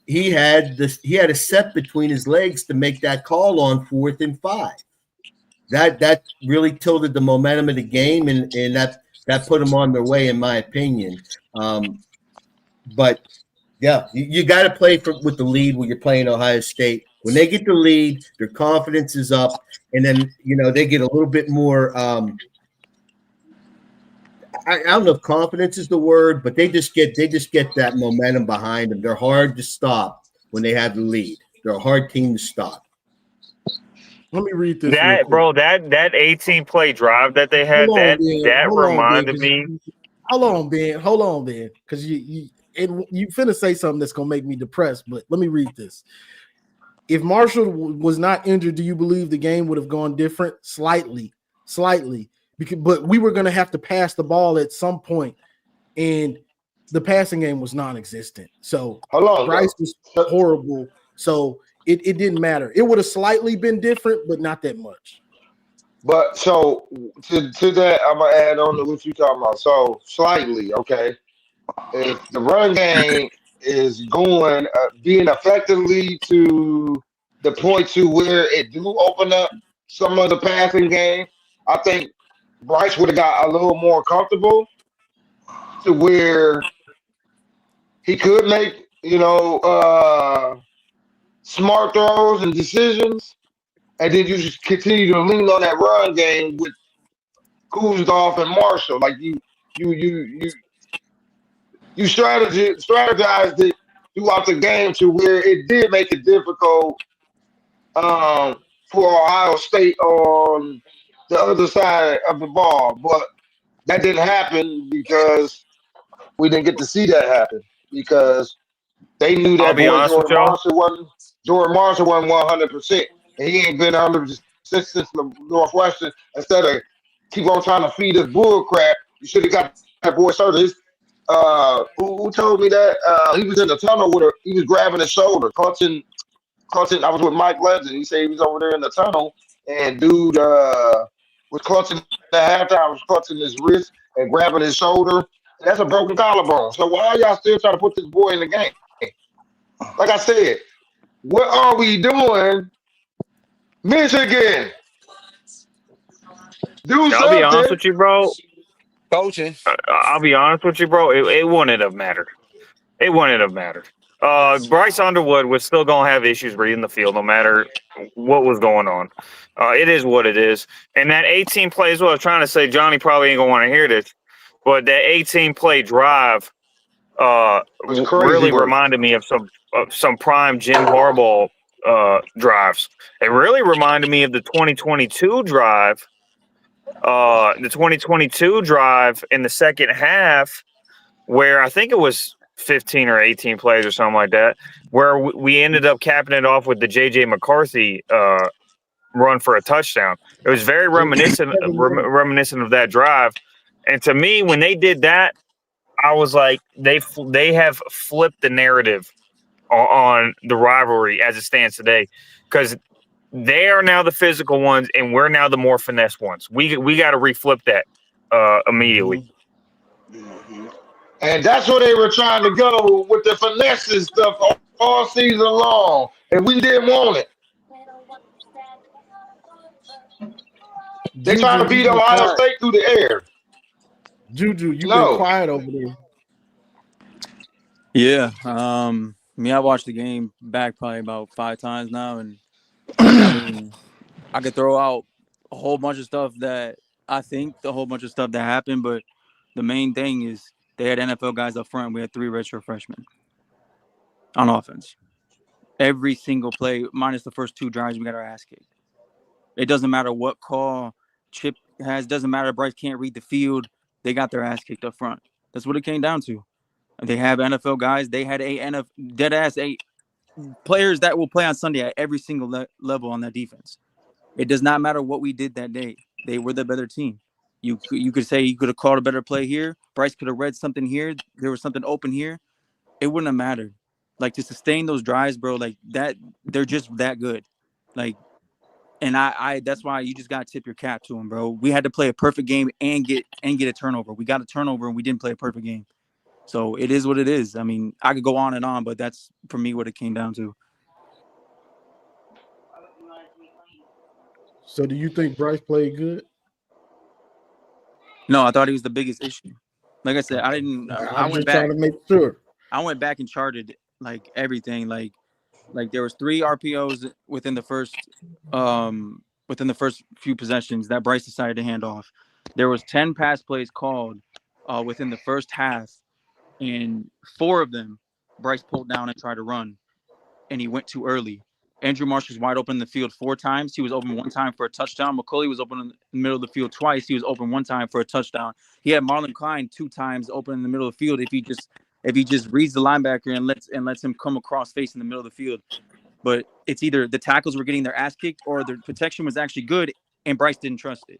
he had a set between his legs to make that call on 4th and 5. That really tilted the momentum of the game, and that put them on their way, in my opinion. But yeah, you got to play with the lead when you're playing Ohio State. When they get the lead, their confidence is up, and then they get a little bit more. I don't know if confidence is the word, but they just get that momentum behind them. They're hard to stop when they have the lead. They're a hard team to stop.
Let me read this.
That 18 play drive that they had, reminded me.
Hold on, Ben, because you finna say something that's gonna make me depressed. But let me read this. If Marshall was not injured, do you believe the game would have gone different? Slightly, but we were gonna have to pass the ball at some point, and the passing game was non-existent. So Bryce was horrible. So it didn't matter. It would have slightly been different, but not that much.
But so to that, I'm gonna add on to what you're talking about. So slightly, okay. If the run game is going being effectively to the point to where it do open up some of the passing game, I think Bryce would have got a little more comfortable to where he could make smart throws and decisions, and then you just continue to lean on that run game with Kuzdorf and Marshall. Like you strategized it throughout the game to where it did make it difficult for Ohio State on the other side of the ball. But that didn't happen because we didn't get to see that happen because they knew that Jordan Marshall wasn't 100%. And he ain't been 100% since Northwestern. Instead of keep on trying to feed us bull crap, you should have got that boy started. Who told me that? He was in the tunnel he was grabbing his shoulder. Clutching. I was with Mike Legend. He said he was over there in the tunnel, and dude was clutching at halftime. Was clutching his wrist and grabbing his shoulder. That's a broken collarbone. So why are y'all still trying to put this boy in the game? Like I said, what are we doing, Michigan?
I'll be honest with you, bro.
Coaching.
I'll be honest with you, bro. It wouldn't have mattered. It wouldn't have mattered. Bryce Underwood was still going to have issues reading the field no matter what was going on. It is what it is. And that 18 plays, what I was trying to say, Johnny probably ain't going to want to hear this, but that 18-play drive
It's crazy
really
work.
reminded me of some prime Jim Harbaugh drives. It really reminded me of the 2022 drive. The 2022 drive in the second half, where I think it was 15 or 18 plays or something like that, where we ended up capping it off with the J.J. McCarthy run for a touchdown. It was very reminiscent of that drive. And to me, when they did that, I was like, they have flipped the narrative on the rivalry as it stands today, because they are now the physical ones and we're now the more finesse ones. We got to reflip that immediately.
Mm-hmm. And that's where they were trying to go with the finesse and stuff all season long, and we didn't want it. They trying to beat Ohio State through the air.
Juju, you've been quiet over there.
Yeah. I watched the game back probably about 5 times now, and I mean, I could throw out a whole bunch of stuff that happened, but the main thing is they had NFL guys up front. We had 3 redshirt freshmen on offense. Every single play, minus the first 2 drives, we got our ass kicked. It doesn't matter what call Chip has. Doesn't matter. Bryce can't read the field. They got their ass kicked up front. That's what it came down to. They have NFL guys. They had eight players that will play on Sunday at every single level on that defense. It does not matter what we did that day. They were the better team. You could say you could have called a better play here. Bryce could have read something here. There was something open here. It wouldn't have mattered. Like, to sustain those drives, bro, like that, they're just that good. Like, and I that's why you just gotta tip your cap to them, bro. We had to play a perfect game and get a turnover. We got a turnover and we didn't play a perfect game. So it is what it is. I mean, I could go on and on, but that's for me what it came down to.
So do you think Bryce played good?
No, I thought he was the biggest issue. Like I said, I didn't. I went back.
Trying to make sure.
I went back and charted like everything. Like there was 3 RPOs within the first few possessions that Bryce decided to hand off. There was 10 pass plays called within the first half, and 4 of them Bryce pulled down and tried to run, and he went too early. Andrew Marsh was wide open in the field 4 times. He was open 1 time for a touchdown. McCulley was open in the middle of the field twice. He was open 1 time for a touchdown. He had Marlon Klein 2 times open in the middle of the field. If he just reads the linebacker and lets him come across face in the middle of the field. But it's either the tackles were getting their ass kicked or the protection was actually good and Bryce didn't trust it.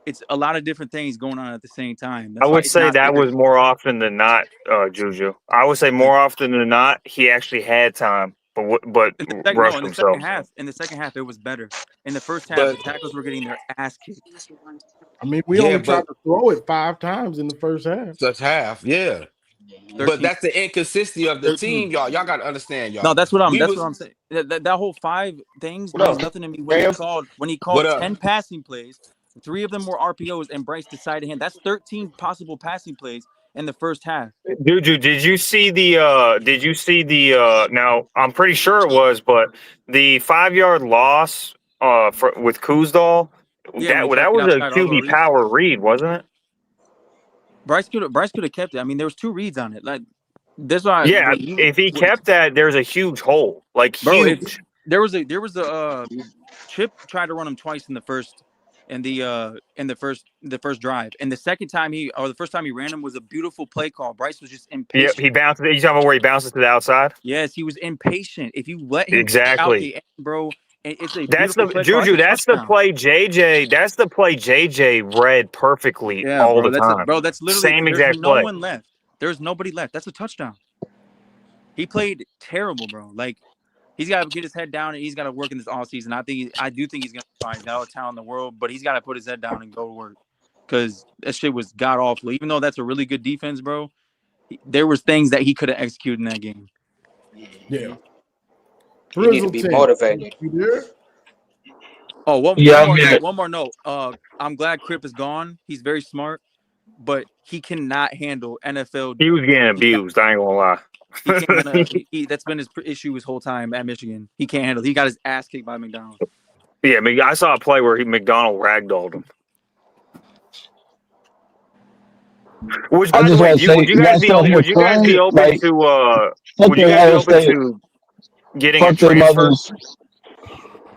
It's a lot of different things going on at the same time.
I would say that was more often than not, Juju. I would say more often than not, he actually had time, but rushed himself.
In the second half, it was better. In the first half, the tackles were getting their ass kicked.
I mean, we only tried to throw it 5 times in the first half.
That's half, yeah. 13. But that's the inconsistency of the 13. Team, y'all. Y'all got to understand, y'all.
No, that's what I'm saying. That whole 5 things means nothing to me. When he called 10 passing plays, 3 of them were RPOs, and Bryce decided to hand. That's 13 possible passing plays in the first half.
Juju, did you see the? Now I'm pretty sure it was, but the 5-yard loss with Kuzdal.
Yeah,
that was a QB power read, wasn't it?
Bryce could have kept it. I mean, there was 2 reads on it. Like, that's why.
Yeah, if he kept that, there's a huge hole. Like, huge.
There was a Chip tried to run him twice in the first. In the first drive, and the first time he ran him was a beautiful play call. Bryce was just impatient.
Yeah, he bounced. You talking about where he bounces to the outside?
Yes, he was impatient. If you let him
exactly,
out the end, bro, it's a
that's the Juju. That's the play JJ. That's the play JJ read perfectly all the time.
Bro, that's literally
same exact play.
No one left. There's nobody left. That's a touchdown. He played terrible, bro. Like, he's got to get his head down, and he's got to work in this offseason. I do think he's going to find all the talent in the world, but he's got to put his head down and go to work, because that shit was god-awful. Even though that's a really good defense, bro, there was things that he could have executed in that game.
Yeah.
You need to be motivated.
Oh, one more note. I'm glad Crip is gone. He's very smart, but he cannot handle NFL.
He was getting abused. I ain't gonna lie.
He can't handle. That's been his issue his whole time at Michigan. He can't handle. He got his ass kicked by McDonald.
Yeah, I saw a play where McDonald ragdolled him. Which, by the way, would you guys be open to? Would you guys be open to getting a transfer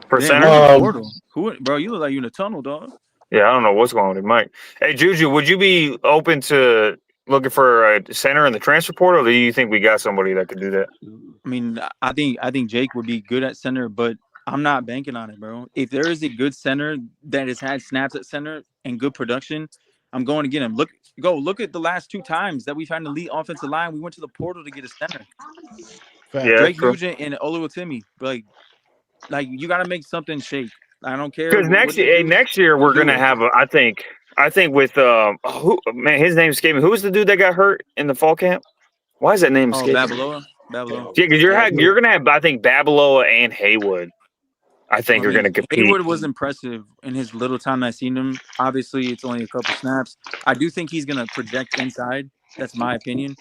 for center?
Who, bro? You look like you in a tunnel, dog.
Yeah, I don't know what's going on with Mike. Hey, Juju, would you be open to looking for a center in the transfer portal? Or do you think we got somebody that could do that?
I mean, I think Jake would be good at center, but I'm not banking on it, bro. If there is a good center that has had snaps at center and good production, I'm going to get him. Look at the last 2 times that we've had an elite offensive line. We went to the portal to get a center.
Yeah,
Drake Nugent and Oluwatimi. Like you got to make something shake. I don't care.
Because next year we're gonna have I think with his name escaped me. Who's the dude that got hurt in the fall camp? Why is that name escaping?
Babaloa.
Yeah, because you're gonna have I think Babaloa and Haywood. I think are gonna compete.
Haywood was impressive in his little time I've seen him. Obviously, it's only a couple snaps. I do think he's gonna project inside. That's my opinion,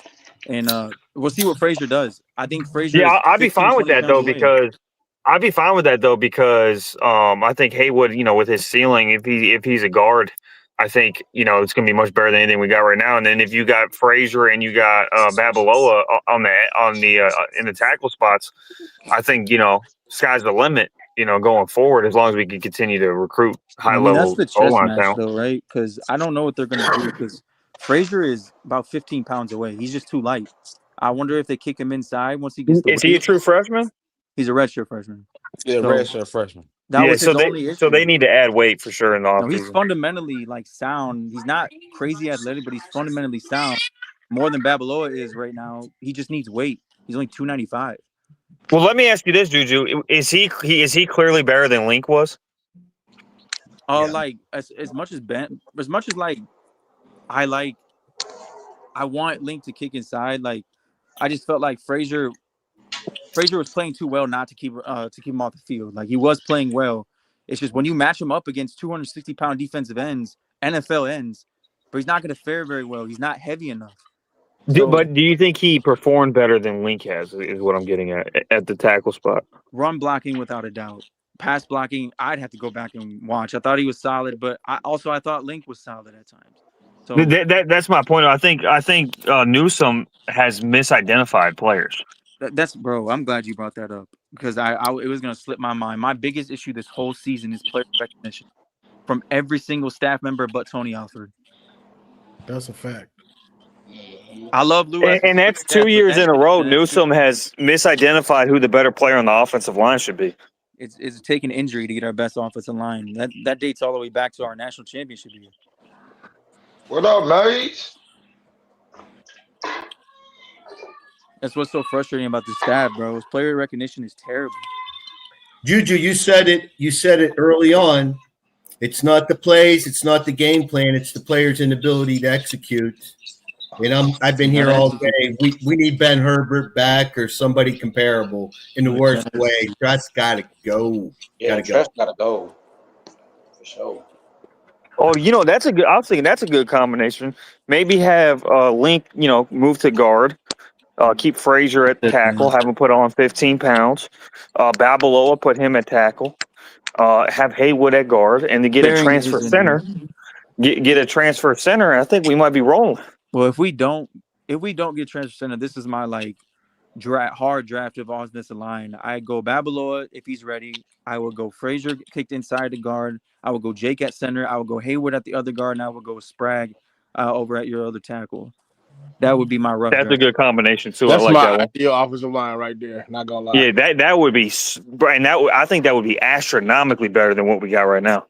and we'll see what Frazier does. I think Frazier.
Yeah, I'd be fine with that though because. I'd be fine with that though because I think Haywood, with his ceiling, if he's a guard, I think it's going to be much better than anything we got right now. And then if you got Frazier and you got Babaloa on the in the tackle spots, I think sky's the limit. Going forward, as long as we can continue to recruit high level.
That's the chess match, though, right? Because I don't know what they're going to do because Frazier is about 15 pounds away. He's just too light. I wonder if they kick him inside once he gets.
Is he a true freshman?
He's a redshirt freshman.
Yeah, redshirt freshman.
That was his only issue.
So they need to add weight for sure in the offseason.
No, he's fundamentally sound. He's not crazy athletic, but he's fundamentally sound. More than Babaloa is right now. He just needs weight. He's only 295.
Well, let me ask you this, Juju: is he clearly better than Link was?
As much as I want Link to kick inside. I just felt like Frazier was playing too well not to keep him off the field. He was playing well. It's just when you match him up against 260-pound defensive ends, NFL ends, but he's not going to fare very well. He's not heavy enough.
But do you think he performed better than Link has? Is what I'm getting at the tackle spot.
Run blocking without a doubt. Pass blocking, I'd have to go back and watch. I thought he was solid, but I thought Link was solid at times. So
that's my point. I think Newsome has misidentified players.
Bro, I'm glad you brought that up because it was going to slip my mind. My biggest issue this whole season is player recognition from every single staff member but Tony Alford.
That's a fact.
I love Lewis.
And that's 2 years in a row. Newsome has misidentified who the better player on the offensive line should be.
It's taken injury to get our best offensive line. That dates all the way back to our national championship year.
What up, mates?
That's what's so frustrating about the staff, bro. His player recognition is terrible.
Juju, you said it early on. It's not the plays, it's not the game plan, it's the players' inability to execute. I've been here all day. We need Ben Herbert back or somebody comparable in the worst way. Trust gotta go.
Yeah, Trust gotta go. For sure.
Oh, that's a good. I was thinking that's a good combination. Maybe have Link, move to guard. Keep Frazier at tackle. Have him put on 15 pounds. Babaloa, put him at tackle. Have Haywood at guard, and to get a transfer center. Get a transfer center. I think we might be rolling.
Well, if we don't get transfer center, this is my hard draft of offensive line. I go Babaloa if he's ready. I will go Frazier kicked inside the guard. I will go Jake at center. I will go Haywood at the other guard, and I will go Sprague over at your other tackle. That would be my rough.
That's draft. A good combination too.
That's
I like
my
that one.
ideal offensive line right there. Not gonna lie.
Yeah, that would be, and I think that would be astronomically better than what we got right now.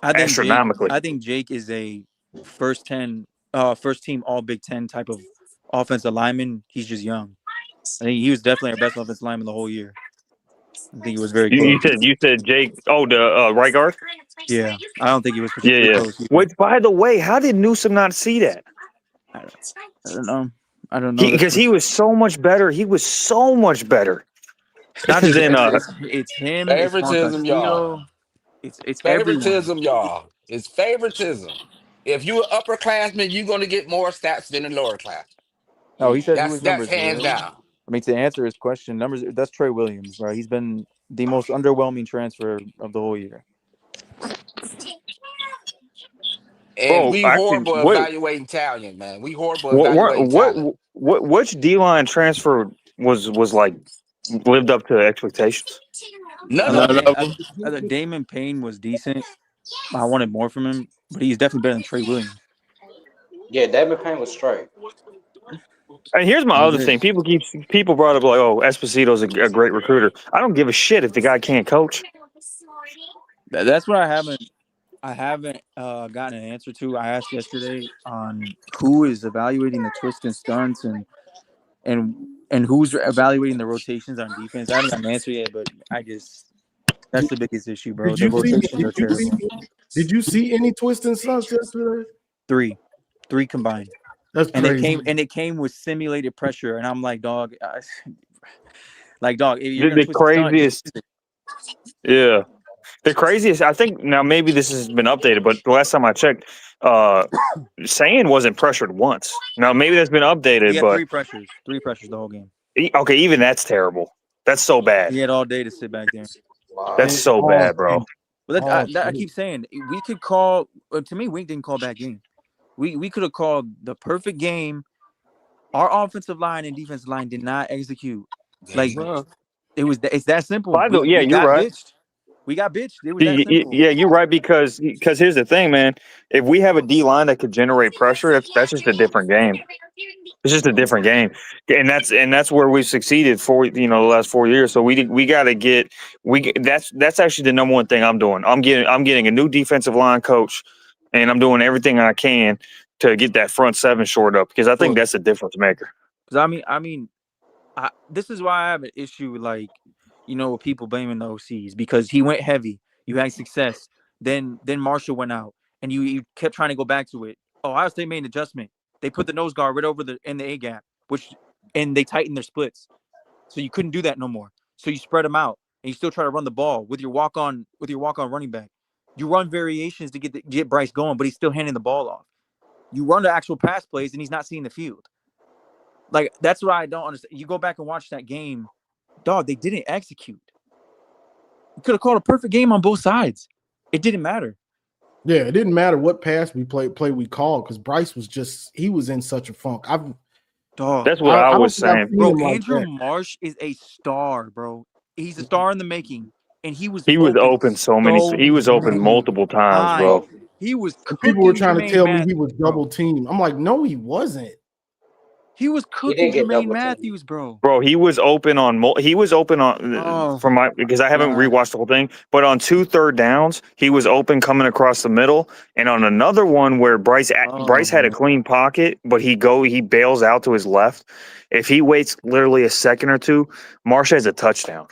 Astronomically.
I think Jake is a first team All Big Ten type of offensive lineman. He's just young. I think he was definitely our best offensive lineman the whole year. I think he was very close.
You said Jake. Oh, the right guard.
Yeah, I don't think he was particularly close.
Which, by the way, how did Newsome not see that?
I don't know.
Because he was so much better. He was so much better.
Not just it's him.
Favoritism, y'all.
It's
favoritism, y'all. It's favoritism. If you're an upperclassman, you're going to get more stats than a lower class.
Oh, he said who
That's
his numbers
hands
were.
down.
I mean, to answer his question, numbers. That's Trey Williams, bro. He's been the most underwhelming transfer of the whole year.
And
Bro,
we
actually,
horrible
what
evaluating talent, man. We horrible
what
evaluating talent.
which D line transfer was like lived up to expectations?
None of
None
them.
of them.
Damon Payne was decent. I wanted more from him, but he's definitely better than Trey Williams.
Yeah, David Payne was straight.
And here's my other thing: people brought up like, "Oh, Esposito's a great recruiter." I don't give a shit if the guy can't coach.
That's what I haven't gotten an answer to. I asked yesterday on who is evaluating the twists and stunts and who's evaluating the rotations on defense. I haven't got an answer yet, but that's the biggest issue, bro.
Did
The
you see?
rotations are terrible.
Did you see any twists and stunts yesterday?
Three combined.
That's crazy.
It came with simulated pressure, and I'm like, dog, if you're gonna
The
twist the stunt,
craziest, yeah, the craziest. I think now maybe this has been updated, but the last time I checked, Sand wasn't pressured once. Now maybe that's been updated,
he had
but
three pressures the whole game.
Okay, even that's terrible. That's so bad.
He had all day to sit back there.
That's so bad, bro.
But I keep saying we could call. To me, Wink didn't call bad game. We could have called the perfect game. Our offensive line and defensive line did not execute. Like it's that simple.
You're right.
Bitched. We got bitched. It was that simple.
Yeah, you're right because here's the thing, man. If we have a D line that could generate pressure, that's just a different game. It's just a different game, and that's where we've succeeded for the last 4 years. So we got to get that's actually the number one thing I'm doing. I'm getting a new defensive line coach, and I'm doing everything I can to get that front seven shored up because I think that's a difference maker.
Because this is why I have an issue with with people blaming the OCs because he went heavy. You had success. Then Marshall went out, and you kept trying to go back to it. Ohio State made an adjustment. They put the nose guard right over in the A gap, and they tightened their splits, so you couldn't do that no more. So you spread them out, and you still try to run the ball with your walk on running back. You run variations to get Bryce going, but he's still handing the ball off. You run the actual pass plays, and he's not seeing the field. Like that's what I don't understand. You go back and watch that game, dog. They didn't execute. You could have called a perfect game on both sides. It didn't matter.
Yeah, it didn't matter what pass we we called because Bryce was in such a funk.
That's what I was saying.
Bro, Andrew Marsh is a star, bro. He's a star in the making. And he was
open he was open multiple times, bro.
He was
people were trying to tell me he was double teamed. I'm like, no, he wasn't.
He was cooking Jermaine Matthews, bro.
Bro, he was open on because I haven't rewatched the whole thing, but on 2 third downs, he was open coming across the middle, and on another one where Bryce had a clean pocket, but he bails out to his left. If he waits literally a second or two, Marsh has a touchdown.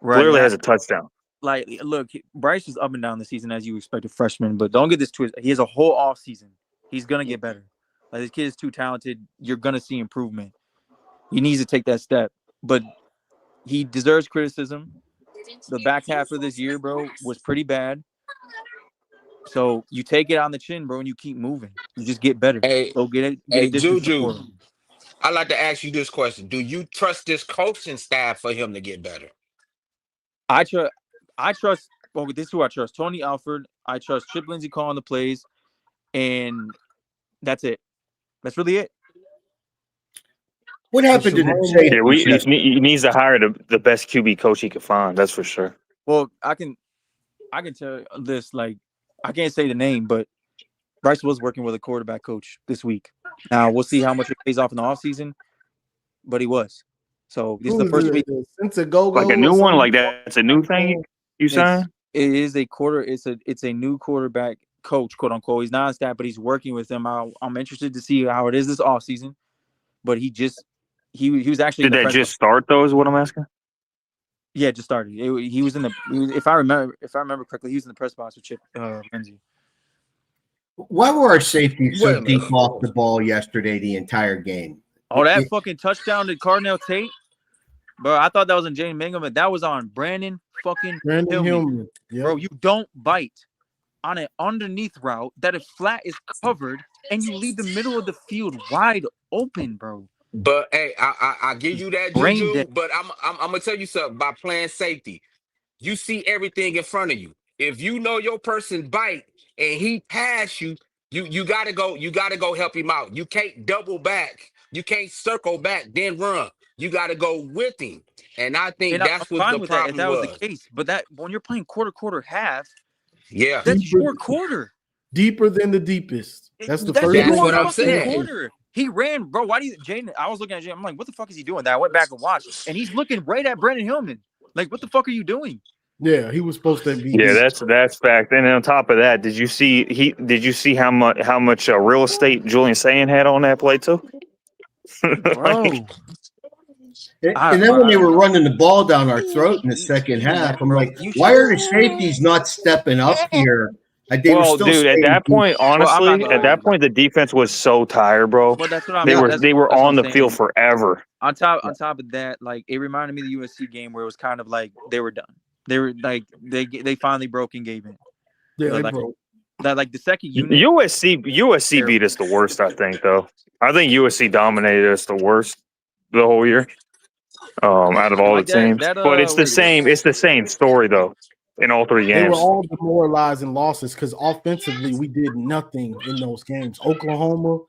Right,
literally has a touchdown.
Like, look, Bryce is up and down the season as you expect a freshman, but don't get this twisted. He has a whole off season. He's gonna get better. Like, this kid is too talented. You're going to see improvement. He needs to take that step. But he deserves criticism. The back half of this year, bro, was pretty bad. So you take it on the chin, bro, and you keep moving. You just get better. So get
Juju, I'd like to ask you this question. Do you trust this coaching staff for him to get better?
I trust – well, this is who I trust. Tony Alford. I trust Chip Lindsey calling the plays. And that's it. That's really it.
What happened to the safety?
He needs to hire the best QB coach he could find. That's for sure.
Well, I can tell you this. Like, I can't say the name, but Bryce was working with a quarterback coach this week. Now we'll see how much it pays off in the offseason, but he was. So this is the first week.
Since a go
like a new one, like that's a new thing. You saying?
It is a It's a new quarterback coach, quote unquote. He's not on staff, but he's working with them. I'm interested to see how it is this offseason. But he was actually.
Did that just start though? Is what I'm asking.
Yeah, it just started. He was if I remember correctly, he was in the press box with Chip Lindsey.
Why were our safeties so deep off the ball yesterday the entire game?
Oh, that fucking touchdown to Cardinal Tate, bro! I thought that was on Jane Mangum, but that was on Brandon Hillman.
Yep.
Bro, you don't bite. on an underneath route that if flat is covered and you leave the middle of the field wide open, bro.
But hey, I give you that,
Brain
Juju.
dead.
But I'm gonna tell you something. By playing safety, you see everything in front of you. If you know your person bite and he pass you, you gotta go. You gotta go help him out. You can't double back. You can't circle back then run. You gotta go with him. And I think
And I'm
that's what
fine
the
with that if
problem
that was the
was.
case. But that when you're playing quarter, half,
Yeah,
that's
Deeper,
your quarter.
deeper than the deepest. That's the
That's
first
that's
thing
what
your
I
I'm
fucking
said.
saying.
quarter. He ran, bro. Why do you, Jaden? I was looking at Jaden. I'm like, what the fuck is he doing? That I went back and watched, and he's looking right at Brandon Hillman. Like, what the fuck are you doing?
Yeah, he was supposed to be
Yeah,
deep.
that's fact. And on top of that, did you see how much real estate Julian Sand had on that play too?
Bro.
And then when they were running the ball down our throat in the second
Even
half,
that,
I'm
bro.
like, why are the safeties not stepping up here? They were
Well,
still
dude, at
staying
that
deep.
point,
Well, I'm not
honestly,
gonna
at
lie.
that point, the defense was so tired, bro.
Well, that's what I'm.
They were
That's
they were
what I'm
on the
saying.
field forever.
On top of that, like it reminded me of the USC game where it was kind of like they were done. They were like they finally broke and gave in.
Yeah, they
Like
broke.
that, like the second unit.
USC beat us the worst, I think. Though I think USC dominated us the worst the whole year. Out of all the
Like that.
teams, but it's the
What is it?
same. It's the same story though in all three
They were
games.
all demoralizing losses because offensively we did nothing in those games. Oklahoma,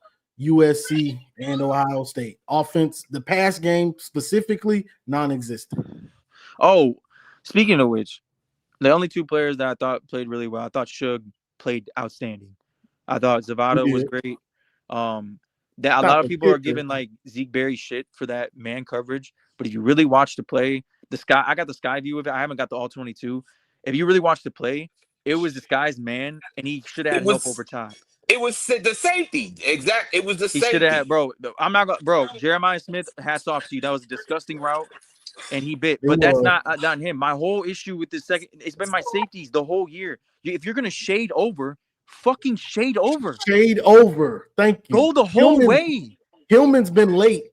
USC, and Ohio State. Offense, the pass game specifically, non-existent.
Oh, speaking of which, the only two players that I thought played really well, I thought Suge played outstanding. I thought Zavada was great. That a lot of people are giving like Zeke Berry shit for that man coverage, but if you really watch the play, I got the sky view of it. I haven't got the all 22. If you really watch the play, it was this guy's man, and he should have had help over top.
It was the safety. Exact. It was the
He
safety.
should have had, bro. I'm not gonna, bro. Jeremiah Smith, hats off to you. That was a disgusting route, and he bit. But that's not him. My whole issue with this second, it's been my safeties the whole year. If you're gonna shade over, fucking shade over.
Shade over. Thank you.
Go the whole way.
Hillman's been late.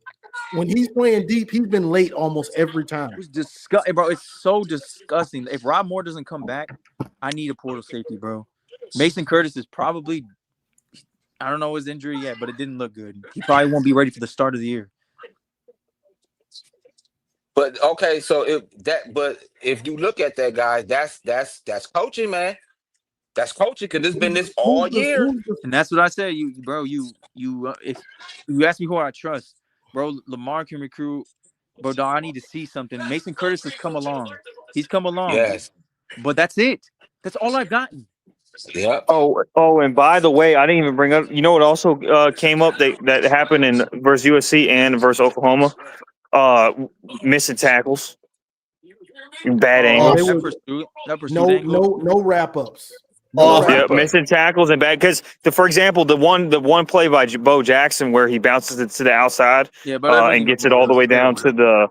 When he's playing deep, he's been late almost every time.
It's disgusting, bro. It's so disgusting. If Rob Moore doesn't come back, I need a portal safety, bro. Mason Curtis is probably, I don't know his injury yet, but it didn't look good. He probably won't be ready for the start of the year.
But okay, so if you look at that, guys, that's coaching, man. That's coaching because it's been this all year.
And that's what I said. If you ask me who I trust, bro, Lamar can recruit. Bro, dog, I need to see something. Mason Curtis has come along. He's come along.
Yes.
But that's it. That's all I've gotten.
Yeah.
Oh, and by the way, I didn't even bring up. You know what also came up that happened in versus USC and versus Oklahoma? Missing tackles, bad angles.
No wrap ups.
Missing tackles and bad because for example, the one play by Bo Jackson where he bounces it to the outside and gets it all the way down to the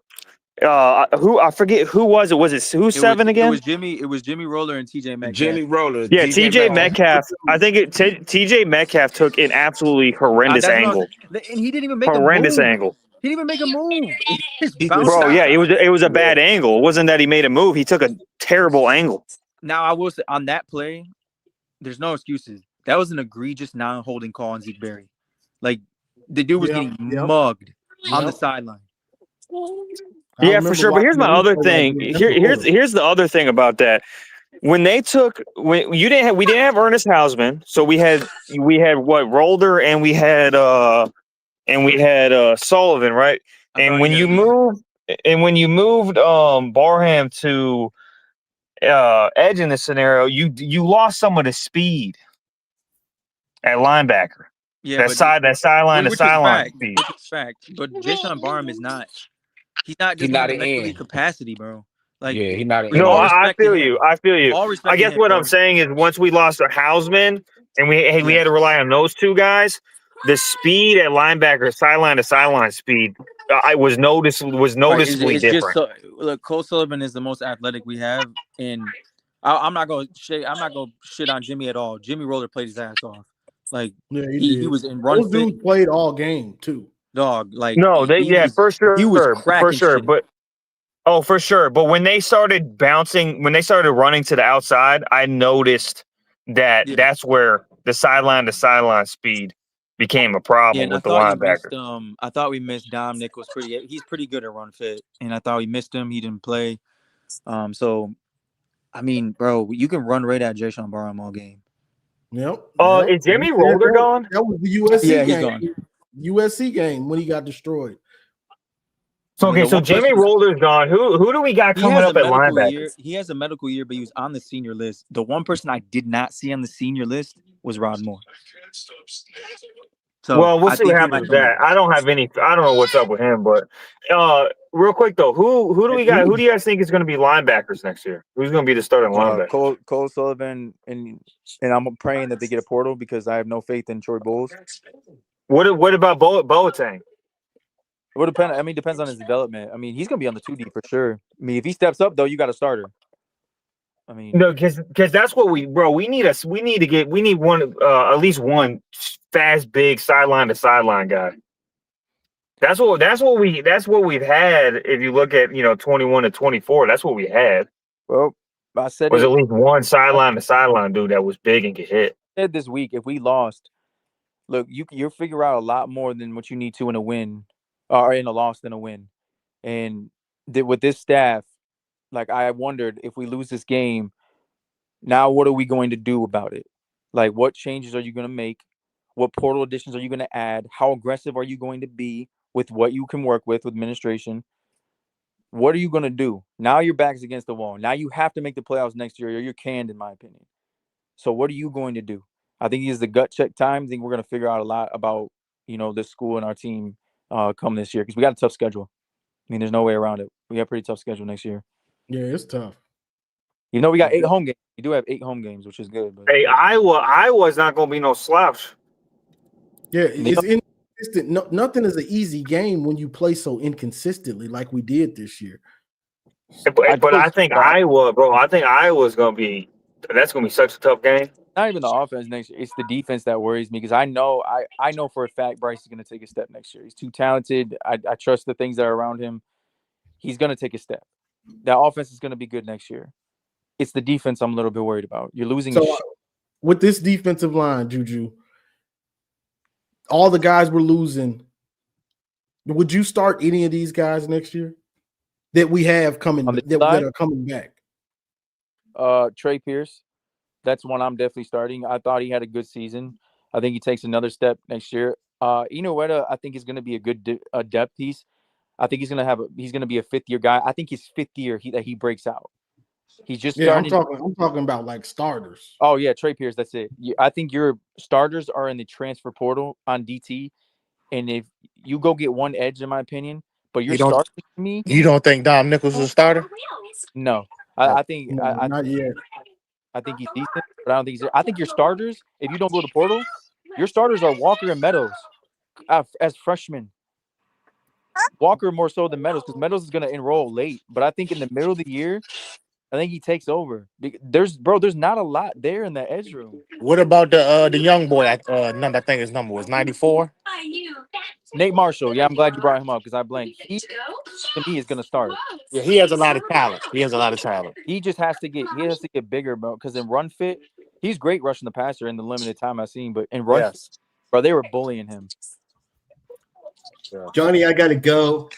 who I forget who was it? Was it who's seven again?
It was Jimmy Roller and TJ Metcalf.
Jimmy Roller.
Yeah, TJ Metcalf. I think TJ Metcalf took an absolutely horrendous angle.
And he didn't even make
horrendous
a move.
angle.
He didn't even make a move.
Bro, yeah, it was a bad angle. It wasn't that he made a move. He took a terrible angle.
Now I will say on that play, there's no excuses. That was an egregious non-holding call on Zeke Berry. Like the dude was getting mugged on the sideline.
Yeah, for sure. But here's my other thing. Here's the other thing about that. We didn't have Ernest Hausman, so we had what Rolder and we had Sullivan, right? And when you moved Barham to edge in this scenario, you lost some of the speed at linebacker.
Yeah,
that sideline to sideline speed.
Which is fact. But Jason Barham is not. He's not just mentally capacity, bro. Like
he's not.
No, I feel you. I guess what I'm saying is once we lost Hausman and we had to rely on those two guys, the speed at linebacker, sideline to sideline speed, was noticeably different.
Look, Cole Sullivan is the most athletic we have, and I'm not going to shit on Jimmy at all. Jimmy Roller played his ass off. Like he was in run.
Those dudes played all game too.
Dog, like
for sure.
He was
for sure,
shit.
but for sure. But when they started running to the outside, I noticed that
Yeah.
that's where the sideline to sideline speed became a
Yeah,
problem
and I
with the
thought you missed
linebackers.
I thought we missed Dom Nichols pretty. He's pretty good at run fit, and I thought we missed him. He didn't play. So I mean, bro, you can run right at Jason Barham all game.
Yep.
Is
We
Jimmy
said
Rolder gone?
that was the USC
Yeah, he's
game.
gone.
USC game when he got destroyed.
So
I mean,
okay,
the
so
one
Jimmy
person
Rolder's gone. Who do we got
he
coming
has a
up at
medical year.
linebackers?
He has a medical year, but he was on the senior list. The one person I did not see on the senior list was Rod Moore. So
Well, we'll
I
see what
think he
happens
might
with
come back.
that. I don't know what's up with him, but real quick though, who do we got? Who do you guys think is going to be linebackers next year? Who's going to be the starting linebacker?
Cole Sullivan, and I'm praying that they get a portal because I have no faith in Troy Bowles.
What about Boateng?
It would depend. I mean, depends on his development. I mean, he's gonna be on the 2D for sure. I mean, if he steps up though, you got a starter. I mean,
No, because that's what we need one at least one fast, big sideline to sideline guy. That's what we've had. If you look at 21 to 24, that's what we had.
well, I said
Was
it.
at least one sideline to sideline dude that was big and could hit.
I said this week, if we lost, look, you'll figure out a lot more than what you need to in a win, or in a loss than a win. And with this staff, like I wondered if we lose this game, now what are we going to do about it? Like, what changes are you going to make? What portal additions are you going to add? How aggressive are you going to be with what you can work with administration? What are you going to do? Now your back's against the wall. Now you have to make the playoffs next year, or you're canned, in my opinion. So what are you going to do? I think it's the gut check time. I think we're going to figure out a lot about this school and our team come this year because we got a tough schedule. I mean, there's no way around it. We got a pretty tough schedule next year.
Yeah, it's tough.
We got 8 home games. We do have 8 home games, which is good. But
Hey, Iowa's not going to be no slouch.
Yeah, it's inconsistent. No, nothing is an easy game when you play so inconsistently like we did this year.
But I think Iowa, bro. I think Iowa's going to be. That's going to be such a tough game.
Not even the offense next year. It's the defense that worries me because I know for a fact Bryce is going to take a step next year. He's too talented. I trust the things that are around him. He's going to take a step. That offense is going to be good next year. It's the defense I'm a little bit worried about. You're losing.
So with this defensive line, Juju, all the guys we're losing, would you start any of these guys next year that we have coming that are coming back?
Trey Pierce, that's one I'm definitely starting. I thought he had a good season. I think he takes another step next year. Inoue, I think is going to be a good depth piece. I think he's going to be a 5th-year guy. I think his 5th year that he breaks out. He's just starting.
I'm talking about like starters.
Oh yeah, Trey Pierce. That's it. I think your starters are in the transfer portal on DT, and if you go get one edge, in my opinion, but your starters to me.
You don't think Dom Nichols is a starter?
No, I think
not yet.
I think he's decent, but I don't think I think your starters, if you don't go to portal, your starters are Walker and Meadows as freshmen. Walker more so than Meadows because Meadows is going to enroll late, but I think in the middle of the year, I think he takes over. There's not a lot there in the edge room.
What about the young boy? I think his number was 94.
Nate Marshall. Yeah, I'm glad you brought him up because I blanked. He to me is going to start.
Yeah, he has a lot of talent.
He just has to get bigger, bro. Because in run fit, he's great rushing the passer in the limited time I've seen. But in run fit, bro, they were bullying him.
Johnny, I got to go.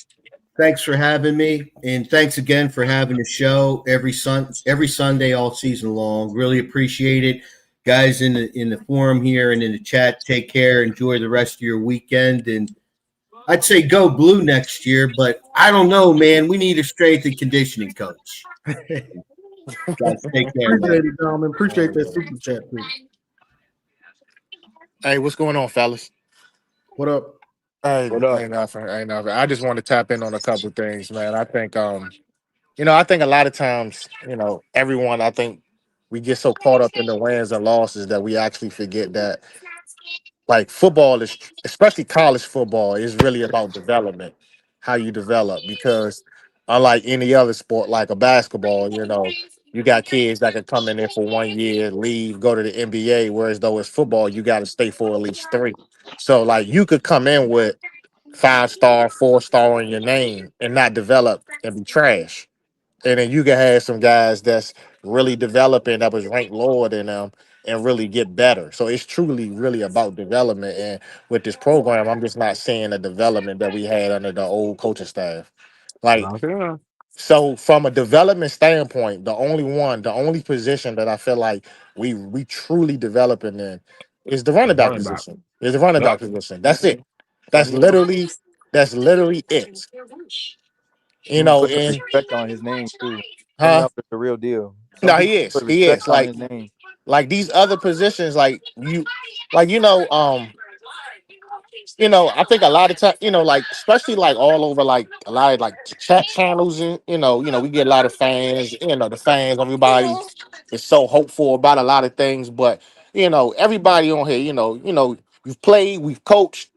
Thanks for having me, and thanks again for having the show every Sunday all season long. Really appreciate it, guys in the forum here and in the chat. Take care. Enjoy the rest of your weekend, and I'd say go blue next year, but I don't know, man. We need a strength and conditioning coach. Guys, take care.
Appreciate it, Dom. Appreciate that super chat too.
Hey, what's going on, fellas?
What up?
Hey, ain't nothing. I just want to tap in on a couple of things, man. I think, I think a lot of times, everyone, I think we get so caught up in the wins and losses that we actually forget that, like, football is, especially college football, is really about development, how you develop. Because unlike any other sport, like a basketball, you got kids that can come in there for 1 year, leave, go to the NBA. Whereas though it's football, you got to stay for at least 3. So, like, you could come in with 5-star, 4-star in your name and not develop and be trash. And then you can have some guys that's really developing that was ranked lower than them and really get better. So it's truly really about development. And with this program, I'm just not seeing the development that we had under the old coaching staff. Like,
Okay.
so from a development standpoint, the only position that I feel like we truly developing in is the running back
Running back.
position. Is the running
Yep.
back position. That's it.
And
That's literally that's literally it. You
he
know,
put some
and
respect on his name too. Tim
huh?
Melton's the real deal. Some
No,
people
he
put
is. He
respect
is.
on his name.
Like these other positions, I think a lot of time, like especially like all over like a lot of like chat channels and we get a lot of fans, the fans, everybody is so hopeful about a lot of things, but everybody on here, we've played, we've coached,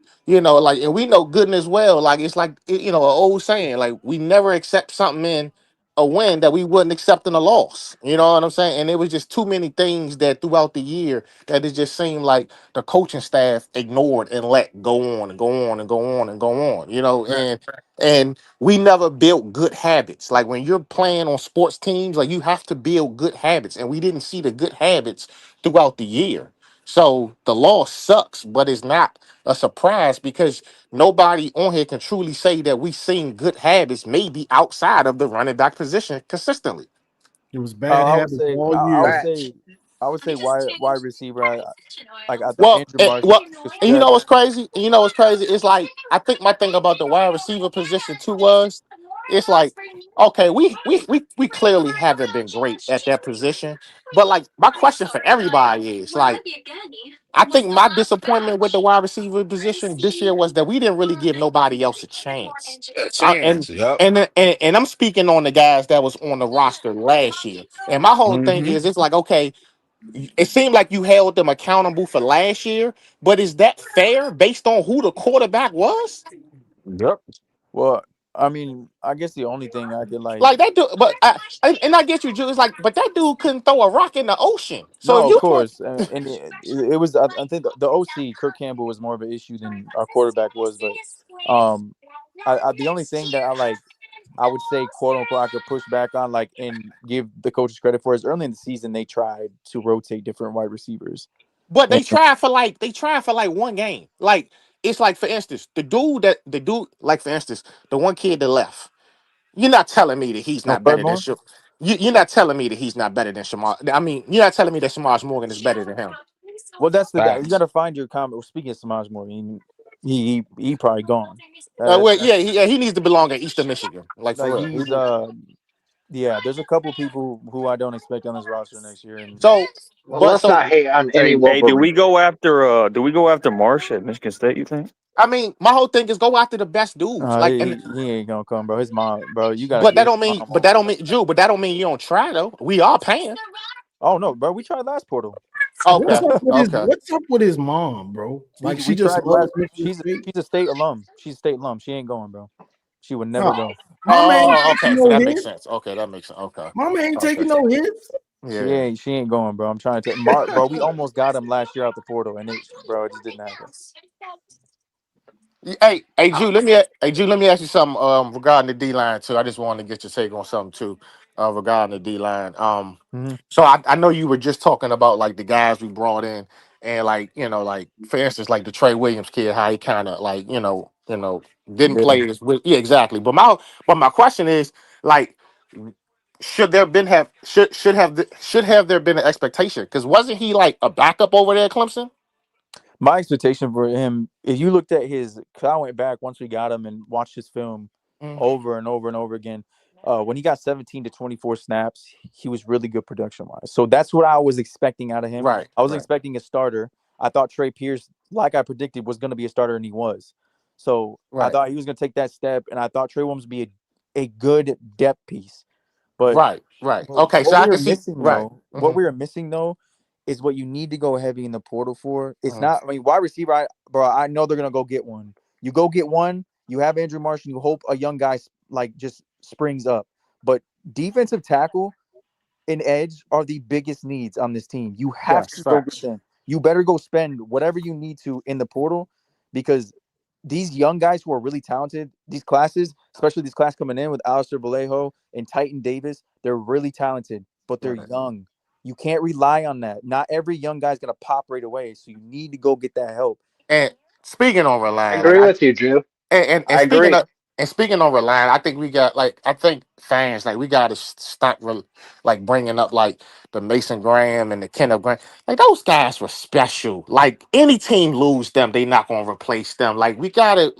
like and we know good as well. Like it's like an old saying, like we never accept something in a win that we wouldn't accept in a loss. You know what I'm saying? And it was just too many things that throughout the year that it just seemed like the coaching staff ignored and let go on and go on and go on and go on, and we never built good habits. Like when you're playing on sports teams, like you have to build good habits, and we didn't see the good habits throughout the year. So the loss sucks, but it's not a surprise because nobody on here can truly say that we've seen good habits, maybe outside of the running back position consistently.
It was bad
I would
habits
say,
all
I
year.
would say, wide receiver. Like I thought
Well,
Andrew Marsh took a
and you
step.
know what's crazy? And you know what's crazy? It's like I think my thing about the wide receiver position too was it's like okay, we clearly haven't been great at that position, but like my question for everybody is like I think my disappointment with the wide receiver position this year was that we didn't really give nobody else a chance.
A
Uh, and
chance. Yep.
and I'm speaking on the guys that was on the roster last year. And my whole thing
Mm-hmm.
is it's like okay, it seemed like you held them accountable for last year, but is that fair based on who the quarterback was?
Yep.
Well, I mean, I guess the only thing I could like.
Like that dude, and I get you, Drew. It's like, but that dude couldn't throw a rock in the ocean. So if
No, of
you put,
course, and it was. I think the OC Kirk Campbell was more of an issue than our quarterback was, but um, the only thing that I would say, quote unquote, I could push back on, like, and give the coaches credit for is early in the season they tried to rotate different wide receivers.
but
And
they tried for like one game. Like it's like for instance, the dude, like for instance, the one kid that left. You're not telling me that he's not better than
Barmore?
Sham. You're not telling me that he's not better than Shamar. I mean, you're not telling me that Shamar Morgan is better than him.
Well, that's the guy. You got
Facts.
to find your comment. Well, speaking of Samaj Morgan, he probably gone.
Well,
That's
he needs to belong at Eastern Michigan, like for
like
real.
he's yeah. There's a couple people who I don't expect on this roster next year, and
So,
Well,
but
let's
so
not hate on any
Hey, do we
Wolverine.
go after Marsh at Michigan State? You think?
I mean, my whole thing is go after the best dudes. Like, and
he ain't gonna come, bro. His mom, bro. You gotta
but
get
that
his
don't mean,
mom on board.
Drew. But that don't mean you don't try though. We are paying.
Oh no, bro. We tried last portal.
What's
Okay,
up with his
okay.
What's up with his mom, bro? Like she
We
just
tried
loves
last.
Michigan
She's
State.
a state alum. She's a state alum. She ain't going, bro. She would never
Oh,
go.
mama ain't taking
Okay. So
no
that makes
hits.
sense. Okay, that makes sense. Okay,
Mama ain't
okay.
taking no hits.
Yeah.
She ain't going, bro. I'm trying to Mark, bro. We almost got him last year out the portal, and it just didn't happen.
Hey, Drew. Let me ask you something. Regarding the D line too. I just wanted to get your take on something too. Regarding the D line.
Mhm.
So I know you were just talking about like the guys we brought in, and like like for instance, like the Trey Williams kid, how he kind of like didn't
Yeah.
play as with yeah exactly. But my question is like, should there been have should have there been an expectation? Because wasn't he like a backup over there at Clemson?
My expectation for him, if you looked at cause I went back once we got him and watched his film
Mm,
over and over and over again. When he got 17 to 24 snaps, he was really good production wise. So that's what I was expecting out of him.
right,
I was
right,
expecting a starter. I thought Trey Pierce, like I predicted, was going to be a starter, and he was. So I
right,
thought he was going to take that step, and I thought Trey Williams would be a good depth piece. But
right, right. Okay, so
what
I
we were
can see
missing
right.
though, what we were missing though, is what you need to go heavy in the portal for. It's
Mhm.
not. I mean, wide receiver, bro. I know they're gonna go get one. You go get one. You have Andrew Marsh, and you hope a young guy like just springs up. But defensive tackle and edge are the biggest needs on this team. You have
Yes,
to go get
facts.
them. You better go spend whatever you need to in the portal because these young guys who are really talented, these classes, especially this class coming in with Alistair Vallejo and Titan Davis, they're really talented, but they're
Right.
young. You can't rely on that. Not every young guy's gonna pop right away, so you need to go get that help.
And speaking on
I
relying, like
agree with you, Drew.
and
I
speaking
agree.
of relying, I think we got like I think fans like we got to stop like bringing up like the Mason Graham and the Kenneth Graham. Like those guys were special. Like any team lose them, they not gonna replace them. Like we gotta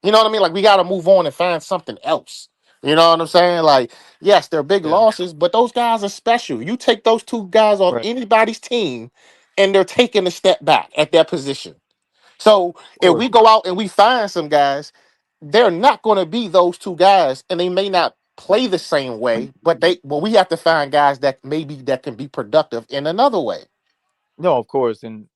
you know what I mean. Like we gotta move on and find something else. You know what I'm saying? Like yes, they're big
Yeah.
losses, but those guys are special. You take those two guys off
Right.
anybody's team, and they're taking a step back at their position. So
Of
if
course.
we go out and we find some guys, they're not going to be those two guys, and they may not play the same way. But we have to find guys that maybe that can be productive in another way.
No, of course. And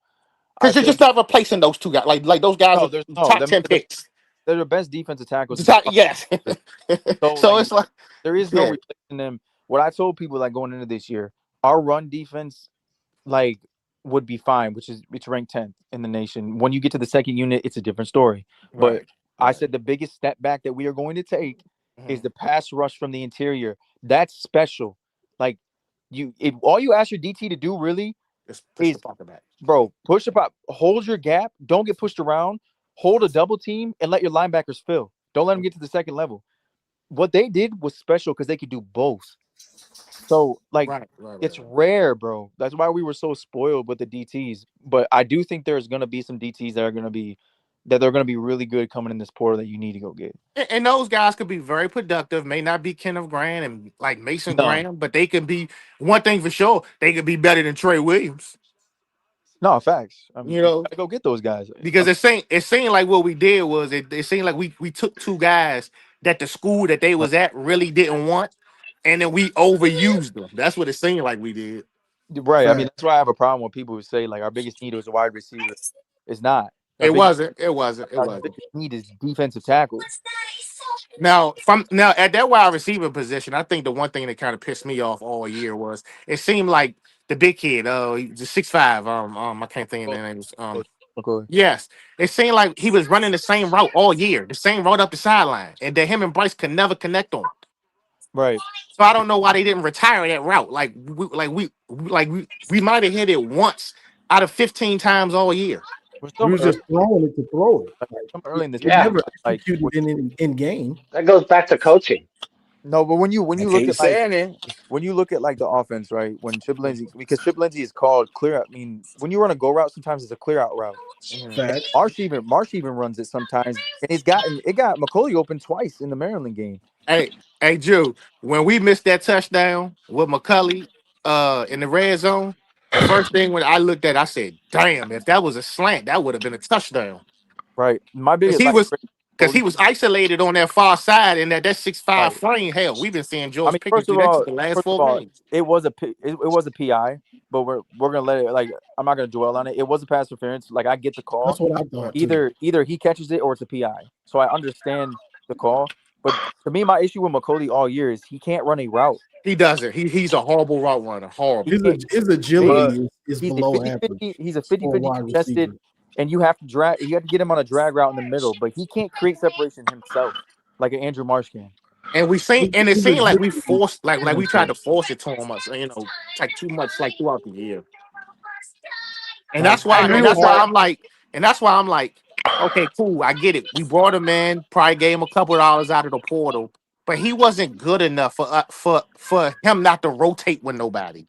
I
Because you're
said
just not replacing those two guys. Like those guys
no,
are
there's no.
top
I mean,
10 picks.
they're the best defensive tackles in the
Yes.
so
So
like
it's like
there is no
yeah,
replacing them. What I told people like going into this year, our run defense like would be fine, which is it's ranked 10th in the nation. When you get to the second unit, it's a different story. But
right,
I
right.
said the biggest step back that we are going to take is
Mhm.
the pass rush from the interior. That's special. Like all you ask your DT to do really
Just push the
is,
pocket back.
bro, push up, hold your gap, don't get pushed around, hold a double team, and let your linebackers fill. Don't let them get to the second level. What they did was special because they could do both. So like
Right, right, right,
it's
right.
rare, bro. That's why we were so spoiled with the DTs. But I do think there's gonna be some DTs that they're gonna be really good coming in this portal that you need to go get.
And those guys could be very productive. May not be Kenneth Graham and like Mason
No,
Graham, but they could be one thing for sure. They could be better than Trey Williams.
no facts.
You
You
know,
gotta go get those guys.
because it seemed like what we did was it seemed like we took two guys that the school that they was at really didn't want, and then we overused them. That's what it seemed like we did.
Right. I mean,
Fact.
that's why I have a problem when people who say like our biggest need is a wide receiver. It's not. Our
It
biggest
wasn't. It wasn't. It
our
wasn't.
biggest need is defensive tackle.
Now at that wide receiver position, I think the one thing that kind of pissed me off all year was it seemed like the big kid, he's a 6'5", I can't think of the names.
Okay.
Yes, it seemed like he was running the same route all year, the same route up the sideline, and that him and Bryce could never connect on.
Right.
So I don't know why they didn't retire that route. We might have hit it once out of 15 times all year.
We're
We
still
was
early,
just throwing it to throw it. Like,
some early in the
it
season.
Yeah,
never
Like
executed in game.
that goes back to coaching.
no, but when you
I
look
keep
at like
saying it.
when you look at like the offense, right? When Chip Lindsey, because Chip Lindsey is called clear out. I mean, when you run a go route, sometimes it's a clear out route.
Mhm.
And
Facts.
Marsh even runs it sometimes, and it got McColley open twice in the Maryland game.
Hey, hey, Drew, when we missed that touchdown with McCulley in the red zone, the first thing when I looked at, I said, "Damn! If that was a slant, that would have been a touchdown."
Right. My
Because
biggest
he
like
was because
Cody.
he was isolated on that far side in that 6'5"
Right.
frame. Hell, we've been seeing
I
George
mean,
Pickens do that to the last
first of
4
all,
games.
it was it was a PI, but we're gonna let it like I'm not gonna dwell on it. It was a pass interference. Like I get the
That's
call.
what I
Right.
thought too.
Either he catches it or it's a PI. So I understand the call. But to me, my issue with McColley all year is he can't run a route.
He doesn't. He's a horrible route runner.
He
Horrible.
can't.
His
Big.
agility is
He's a
below
50-50.
average
He's a
for a
50-50
wide
contested,
receiver.
and you have to get him on a drag route in the middle, but he can't create separation himself like an Andrew Marsh can.
And it
His
seemed like we
agility
forced, like we
isn't
tried
there.
to force it to him, like too much, like throughout the year. And
Like
that's
I
why,
agree
and
with
that's why
that.
I'm like, okay, cool, I get it. We brought him in, probably gave him a couple of dollars out of the portal, but he wasn't good enough for him not to rotate with nobody.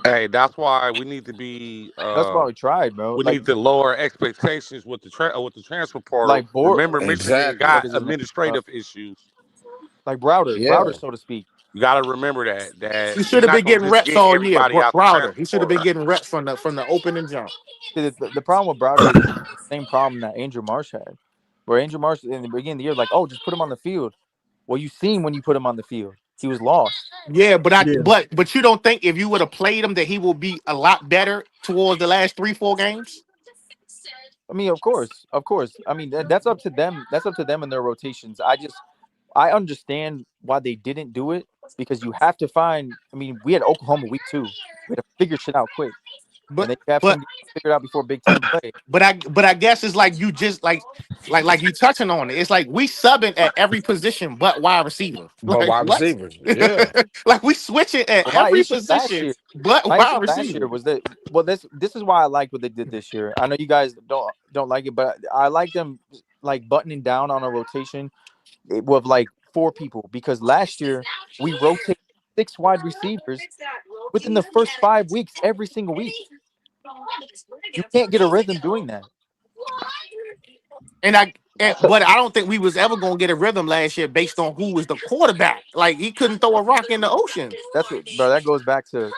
Hey, that's why we need to be.
That's why we tried, bro.
We need to lower expectations with the transfer portal.
Like Bor
Remember, Michigan
Exactly.
what
got
is his name?
administrative issues.
Like Browder,
Yeah.
so to speak.
You got to remember that
He
you're
should have
not
been
going to
getting
just
reps
get
all year,
everybody out the
Browder.
transfer
He should have been
portal.
getting reps from the opening jump.
The problem with Browder is the same problem that Andrew Marsh had, where Andrew Marsh in the beginning of the year, like, oh, just put him on the field. Well, you seen when you put him on the field, he was lost.
Yeah,
Yeah.
but you don't think if you would have played him that he will be a lot better towards the last 3-4 games?
I mean, of course, of course. I mean, that's up to them. That's up to them and their rotations. I understand why they didn't do it because you have to find. I mean, we had Oklahoma week 2. We had to figure shit out quick.
and then you have some games figured out before Big Ten play.
But I guess it's like you just like you touching on it. It's like we subbing at every position but wide receiver.
But
Like
wide
what?
receivers, yeah.
Like we switch it at
My
every
issue last
position
year,
but
my issue
wide
last year
receiver.
was that. Well, this is why I like what they did this year. I know you guys don't like it, but I like them like buttoning down on a rotation with like 4 people because last year we rotated 6 wide receivers within the first 5 weeks every single week. You can't get a rhythm doing that.
But I don't think we was ever gonna get a rhythm last year based on who was the quarterback. Like he couldn't throw a rock in the ocean.
That's what, bro. That goes back to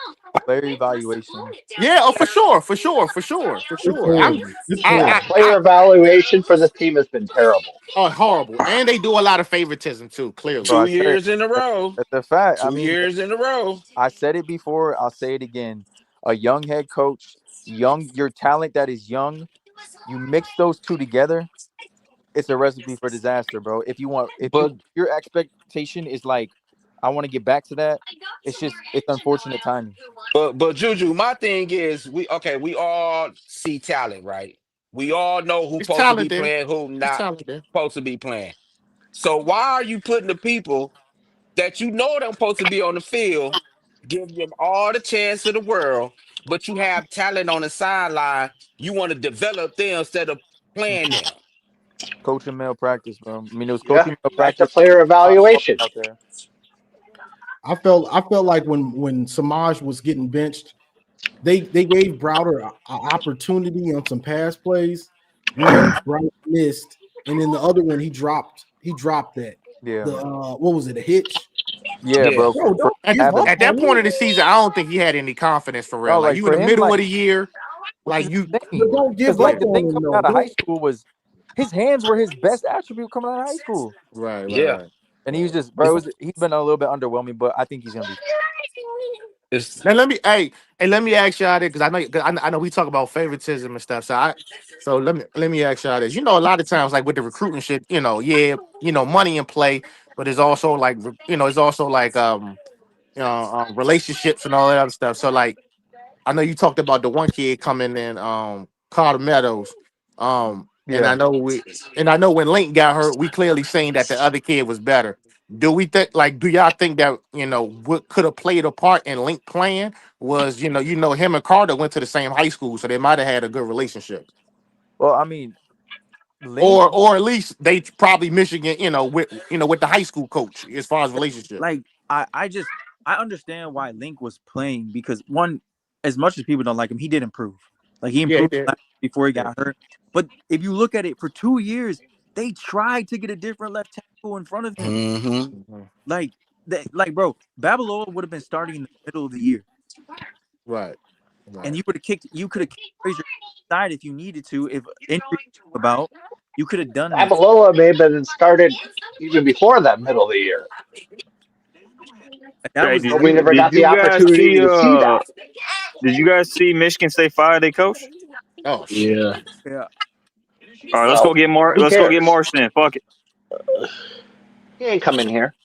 player evaluation.
Yeah, oh for sure.
It's
I'm
horrible. It's
I
horrible.
Player evaluation for this team has been terrible.
oh horrible. And they do a lot of favoritism too, clearly.
Bro,
Two
I said
years in a row.
that's a fact. I
2
mean,
years in a row.
I said it before. I'll say it again. A young head coach, your talent that is young. You mix those two together, it's a recipe for disaster, bro. If
But
your expectation is like, I want to get back to that, it's unfortunate timing.
but Juju, my thing is we all see talent, right? We all know who's
It's
supposed to be
talent there.
playing, who
It's
not
talent there.
supposed to be playing. So why are you putting the people that you know they're supposed to be on the field, give them all the chance of the world, but you have talent on the sideline, you want to develop them instead of playing them?
Coaching malpractice, bro. I mean, it was
Yeah,
coaching
back to
malpractice
player evaluation.
out there.
I felt like when Samaj was getting benched, they gave Browder an opportunity on some pass plays. One Browder missed, and then the other one he dropped. He dropped that.
Yeah,
The what was it? A hitch?
yeah,
Yeah.
bro.
Bro, don't
At,
give
Having
up
at that
on
point
him.
of the season, I don't think he had any confidence for real.
no,
Like
like
you in
for
the
him,
middle
like
of the year,
which
like
is
you
But
insane.
don't
Because
give
like
up
the
on
thing
him
coming
though.
out of high
Don't.
school was his hands were his best attribute coming out of high school,
Yeah.
right.
and he was just bro. He's been a little bit underwhelming, but I think he's gonna be.
It's
Now let me ask y'all this because I know 'cause I know we talk about favoritism and stuff. So let me ask y'all this. You know, a lot of times like with the recruiting shit, money in play, but it's also like relationships and all that other stuff. So like I know you talked about the one kid coming in, Carter Meadows. And
Yeah.
I know when Link got hurt, we clearly saying that the other kid was better. Do y'all think that, what could have played a part in Link playing was, him and Carter went to the same high school, so they might have had a good relationship.
Well, I mean, Link,
Or at least they probably Michigan, with the high school coach as far as relationship.
Like I understand why Link was playing because one, as much as people don't like him, he did improve. Like he
Yeah, he
improved
did.
before he
Yeah.
got hurt. But if you look at it for 2 years, they tried to get a different left tackle in front of him.
mm-hmm.
Like bro, Babalola would have been starting in the middle of the year.
Right.
And you could have kicked Frazier side if you needed to, if injury came about, you could have done that.
Abalola may have been started even before that middle of the year,
That
Hey,
was
did
but we
you
never
did
got the
you guys
opportunity
see
to see that.
did you guys see Michigan State fire their coach?
Oh shit.
Yeah.
yeah.
All right, let's go
Well,
get
who
Let's go get
cares?
Marsh then. Fuck it.
He ain't coming here.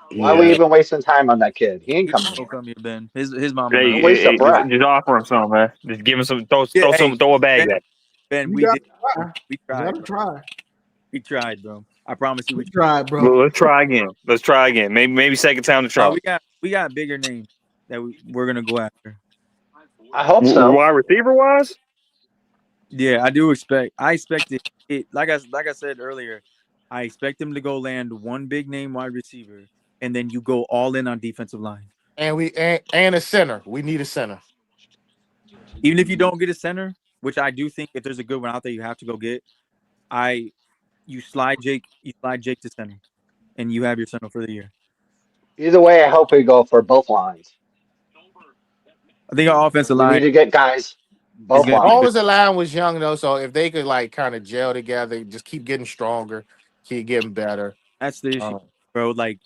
Why are we
Yeah.
even wasting time on that kid? He ain't
He
coming
will
here.
come here, Ben. His mama
Hey,
know.
A waste of breath.
just offer him something, man. Just give him some.
Yeah, hey,
Throw a bag
Ben,
at.
Ben,
You
we
gotta
did.
try.
We
You
tried,
gotta
bro.
try.
We tried, bro. I promise you, we
We
tried.
tried, bro.
Well, let's try again. Maybe second time to try.
We got bigger names that we're gonna go after.
I hope so.
Wide receiver wise,
Yeah, I expect it like I said earlier, I expect him to go land one big name wide receiver, and then you go all in on defensive line.
And a center. We need a center.
Even if you don't get a center, which I do think if there's a good one out there, you have to go get. You slide Jake to center, and you have your center for the year.
Either way, I hope we go for both lines.
I think our offensive
We need
line
to get guys
is
both
going
As
to be
long
good.
lines.
as the line was young though, so if they could like kind of gel together, just keep getting stronger, keep getting better.
That's the issue,
Um,
bro. Like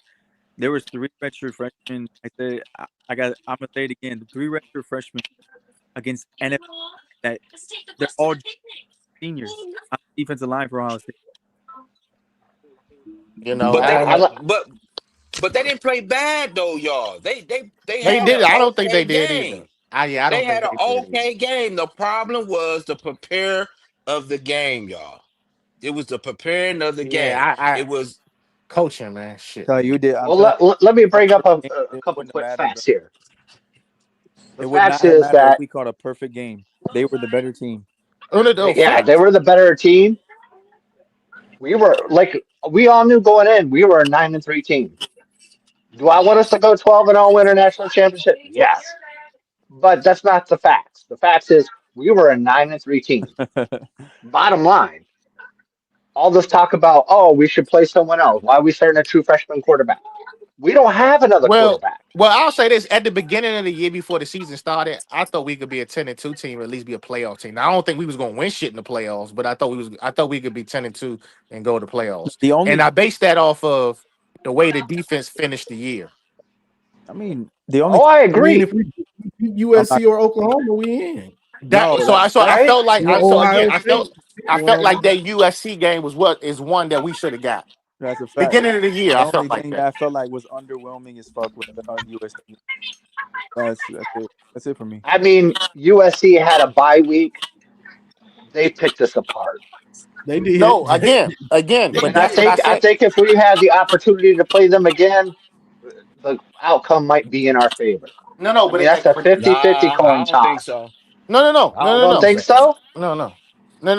there was 3 redshirt freshmen. I'm gonna say it again. The 3 redshirt freshmen against NFL that they're all seniors on the defensive line for Ohio State.
But they
I,
but they didn't play bad though, y'all. They
they
had
did.
an
I don't think
okay
they did either.
game.
I
They
don't think
had an
they did either.
okay game. The problem was the prepare of the game, y'all. It was the preparing of the game.
Yeah, I
It was
coaching, man. Shit.
Tell you did. I'm
Well,
telling
let me
you,
bring up a
it
couple
wouldn't have
quick
mattered, bro.
facts here. The
It would not
facts
have
is
mattered if
that
we caught a perfect game. They were the better team.
No,
they
facts.
were the better team. We were like we all knew going in we were a 9-3 team. Do I want us to go 12-0 win a national championship? Yes, but that's not the facts. The facts is we were a 9-3 team. Bottom line, all this talk about we should play someone else. Why are we starting a true freshman quarterback? We don't have another
Well,
quarterback.
I'll say this: at the beginning of the year, before the season started, I thought we could be a 10-2 team, or at least be a playoff team. Now, I don't think we was going to win shit in the playoffs, but I thought we could be 10-2 and go to the playoffs.
The
And
only,
I based that off of the way the defense finished the year.
I mean, the only.
Oh, I
I mean,
agree.
if we beat
I'm not.
USC or Oklahoma, we in.
No,
I
Right?
felt like
Or Ohio State.
I felt
Whatever.
like that USC game is one that we should have got.
that's a fact.
Beginning of the year,
The
I
only
felt like
thing
that.
that I felt like was underwhelming as fuck was the USC. That's it. That's it for me.
I mean, USC had a bye week. They picked us apart.
They did.
No, again,
They
but
And I
that's what I
think I
said.
think if we had the opportunity to play them again, the outcome might be in our favor.
No,
I mean, that's a
but
50-50
I
coin
don't think
toss.
so. I
You
don't
don't
think
think
so.
so?
No.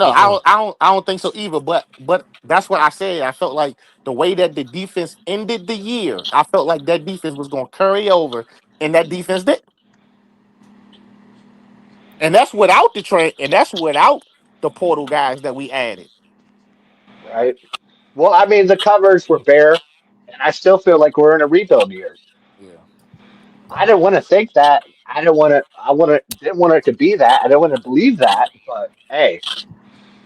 Uh-uh.
I don't think so either. But that's what I said. I felt like the way that the defense ended the year, I felt like that defense was going to carry over, and that defense did. And that's without the train, and that's without the portal guys that we added.
Right. Well, I mean, the covers were bare, and I still feel like we're in a rebuild year.
Yeah.
I didn't want to think that. I didn't want to. Didn't want it to be that. I didn't want to believe that. But hey,